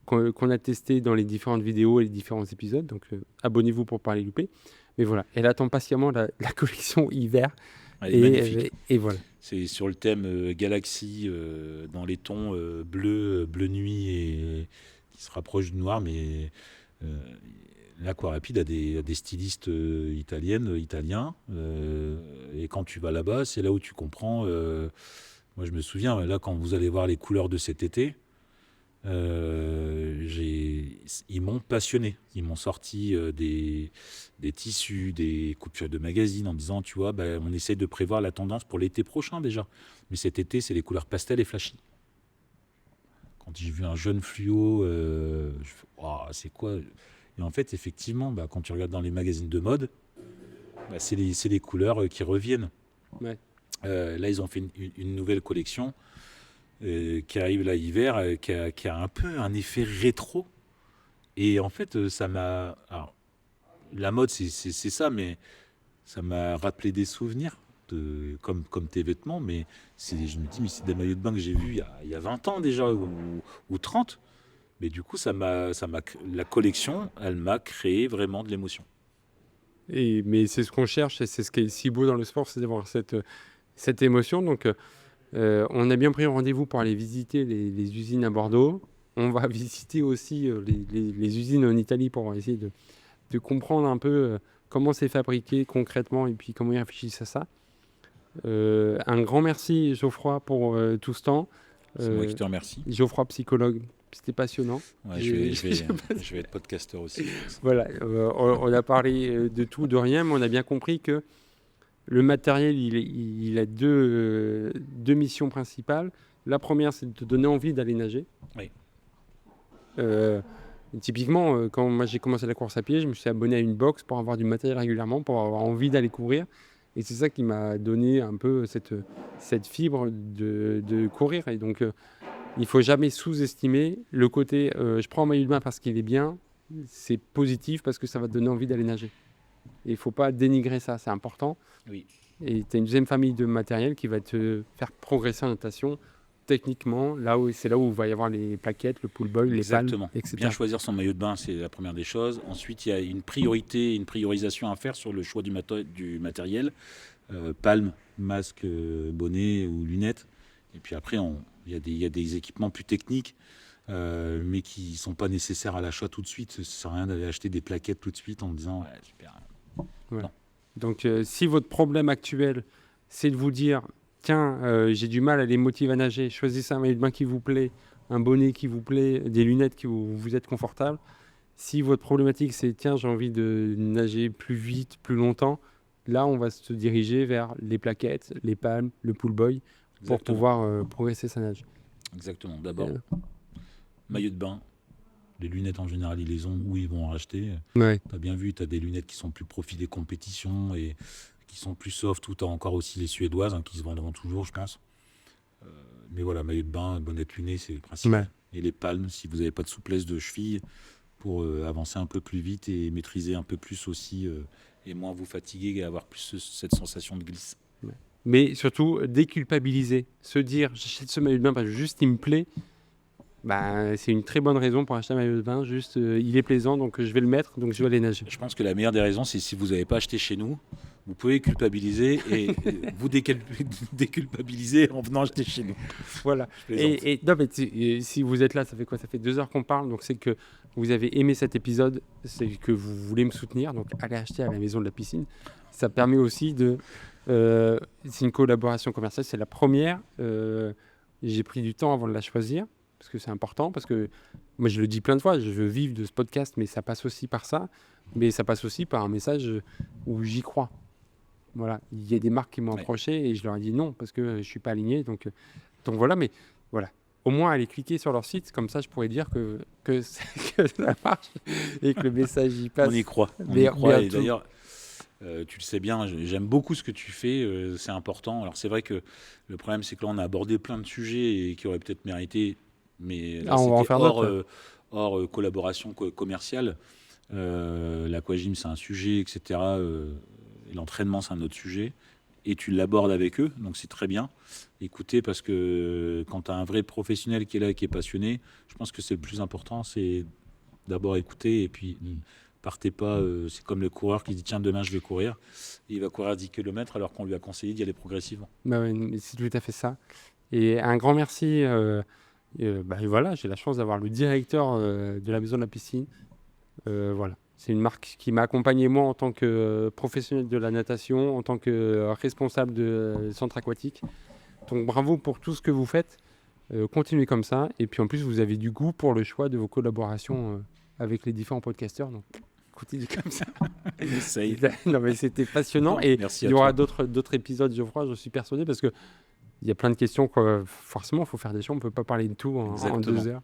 qu'on a testés dans les différentes vidéos et les différents épisodes. Donc abonnez-vous pour pas les louper. Mais voilà, elle attend patiemment la collection hiver. Elle est magnifique. Et voilà. C'est sur le thème Galaxy, dans les tons bleu nuit et qui se rapproche du noir, mais l'Aquarapide a des stylistes italiens, et quand tu vas là-bas, c'est là où tu comprends. Moi, je me souviens, là, quand vous allez voir les couleurs de cet été, ils m'ont passionné. Ils m'ont sorti des tissus, des coupures de magazines en disant, tu vois, bah, on essaie de prévoir la tendance pour l'été prochain déjà. Mais cet été, c'est les couleurs pastel et flashy. Quand j'ai vu un jaune fluo, je fais, oh, c'est quoi? Et en fait, effectivement, bah, quand tu regardes dans les magazines de mode, bah, c'est les couleurs qui reviennent. Ouais. Là, ils ont fait une nouvelle collection qui arrive là hiver, qui a un peu un effet rétro. Et en fait, ça m'a... Alors, la mode, c'est ça, mais ça m'a rappelé des souvenirs, comme tes vêtements. Mais je me dis, mais c'est des maillots de bain que j'ai vus il y a 20 ans déjà, ou 30. Mais du coup, la collection, elle m'a créé vraiment de l'émotion. Mais c'est ce qu'on cherche et c'est ce qui est si beau dans le sport, c'est d'avoir cette émotion. Donc, on a bien pris rendez-vous pour aller visiter les usines à Bordeaux. On va visiter aussi les usines en Italie pour essayer de comprendre un peu comment c'est fabriqué concrètement et puis comment ils réfléchissent à ça. Un grand merci, Geoffroy, pour tout ce temps. C'est moi qui te remercie. Geoffroy, psychologue. C'était passionnant. Ouais, je vais être podcasteur aussi. Voilà, on a parlé de tout, de rien, mais on a bien compris que le matériel, il a deux missions principales. La première, c'est de te donner envie d'aller nager. Oui. Typiquement, quand moi j'ai commencé la course à pied, je me suis abonné à une box pour avoir du matériel régulièrement, pour avoir envie d'aller courir. Et c'est ça qui m'a donné un peu cette fibre de courir. Et donc, il ne faut jamais sous-estimer le côté je prends un maillot de bain parce qu'il est bien, c'est positif parce que ça va te donner envie d'aller nager. Et il ne faut pas dénigrer ça, c'est important. Oui. Et tu as une deuxième famille de matériel qui va te faire progresser en natation techniquement, c'est là où il va y avoir les plaquettes, le pull boy, les palmes, etc. Bien choisir son maillot de bain, c'est la première des choses. Ensuite, il y a une priorisation à faire sur le choix du matériel. Palme, masque, bonnet ou lunettes. Et puis après, il y a des équipements plus techniques, mais qui ne sont pas nécessaires à l'achat tout de suite. Ça ne sert à rien d'aller acheter des plaquettes tout de suite en disant ouais, super. Ouais. Donc, si votre problème actuel, c'est de vous dire tiens, j'ai du mal à les motiver à nager, choisissez un maillot de bain qui vous plaît, un bonnet qui vous plaît, des lunettes qui vous êtes confortable. Si votre problématique, c'est tiens, j'ai envie de nager plus vite, plus longtemps, là, on va se diriger vers les plaquettes, les palmes, le pull boy, pour pouvoir progresser sa nage. Exactement. D'abord, maillot de bain. Les lunettes, en général, ils les ont ou ils vont en racheter. Ouais. Tu as bien vu, tu as des lunettes qui sont plus profil des compétitions et qui sont plus soft, ou tu as encore aussi les suédoises qui se vendront toujours, je pense. Mais voilà, maillot de bain, bonnette lunette, c'est le principal. Ouais. Et les palmes, si vous n'avez pas de souplesse de cheville, pour avancer un peu plus vite et maîtriser un peu plus aussi, et moins vous fatiguer et avoir plus cette sensation de glisse. Ouais. Mais surtout, déculpabiliser. Se dire, j'achète ce maillot de bain parce que juste il me plaît. c'est une très bonne raison pour acheter un maillot de bain. Juste, il est plaisant, donc je vais le mettre, donc je vais aller nager. Je pense que la meilleure des raisons, c'est si vous n'avez pas acheté chez nous, vous pouvez culpabiliser et vous déculpabiliser en venant acheter chez nous. Voilà. Je plaisante. Et non, mais si vous êtes là, ça fait quoi? Ça fait 2 heures qu'on parle, donc c'est que vous avez aimé cet épisode, c'est que vous voulez me soutenir, donc allez acheter à la maison de la piscine. Ça permet aussi de... c'est une collaboration commerciale, c'est la première. J'ai pris du temps avant de la choisir, parce que c'est important, parce que moi je le dis plein de fois, je veux vivre de ce podcast, mais ça passe aussi par ça, mais ça passe aussi par un message où j'y crois. Voilà, il y a des marques qui m'ont approché et je leur ai dit non parce que je suis pas aligné. Donc voilà, mais voilà. Au moins aller cliquer sur leur site, comme ça je pourrais dire que ça marche et que le message y passe. On y croit. Mais Et d'ailleurs, tu le sais bien, j'aime beaucoup ce que tu fais, c'est important. Alors c'est vrai que le problème c'est que là on a abordé plein de sujets et qui auraient peut-être mérité, mais là, on va en c'était faire d'autres. hors collaboration commerciale. L'aquagym c'est un sujet, etc. L'entraînement, c'est un autre sujet. Et tu l'abordes avec eux, donc c'est très bien. Écoutez, parce que quand tu as un vrai professionnel qui est là, qui est passionné, je pense que c'est le plus important, c'est d'abord écouter et puis partez pas. C'est comme le coureur qui dit tiens, demain je vais courir. Et il va courir 10 km alors qu'on lui a conseillé d'y aller progressivement. Mais c'est tout à fait ça. Et un grand merci. Voilà, j'ai la chance d'avoir le directeur de la maison de la piscine. Voilà. C'est une marque qui m'a accompagné moi en tant que professionnel de la natation, en tant que responsable de centre aquatique. Donc bravo pour tout ce que vous faites. Continuez comme ça. Et puis en plus, vous avez du goût pour le choix de vos collaborations avec les différents podcasteurs. Donc continuez comme ça. Essaye. Non, mais c'était passionnant. Et Merci il y aura d'autres épisodes, Geoffroy, je suis persuadé, parce qu'il y a plein de questions. Forcément, il faut faire des choses. On ne peut pas parler de tout en 2 heures.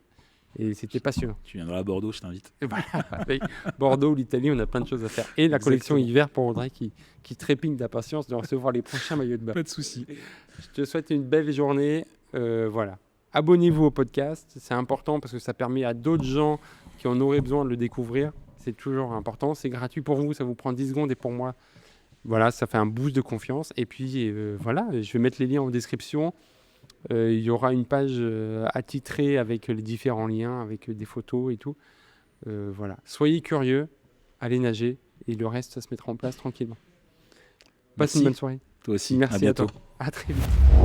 Et c'était passionnant. Tu viendras à Bordeaux, je t'invite. Et voilà, avec Bordeaux, l'Italie, on a plein de choses à faire. Et la collection hiver pour Audrey qui trépigne d'impatience de recevoir les prochains maillots de bain. Pas de souci. Je te souhaite une belle journée. Voilà. Abonnez-vous au podcast. C'est important parce que ça permet à d'autres gens qui en auraient besoin de le découvrir. C'est toujours important. C'est gratuit pour vous. Ça vous prend 10 secondes. Et pour moi, voilà, ça fait un boost de confiance. Et puis, voilà, je vais mettre les liens en description. Il y aura une page attitrée avec les différents liens, avec des photos et tout. Voilà. Soyez curieux, allez nager et le reste, ça se mettra en place tranquillement. Passe une bonne soirée. Toi aussi. Merci à bientôt. à toi. À très vite.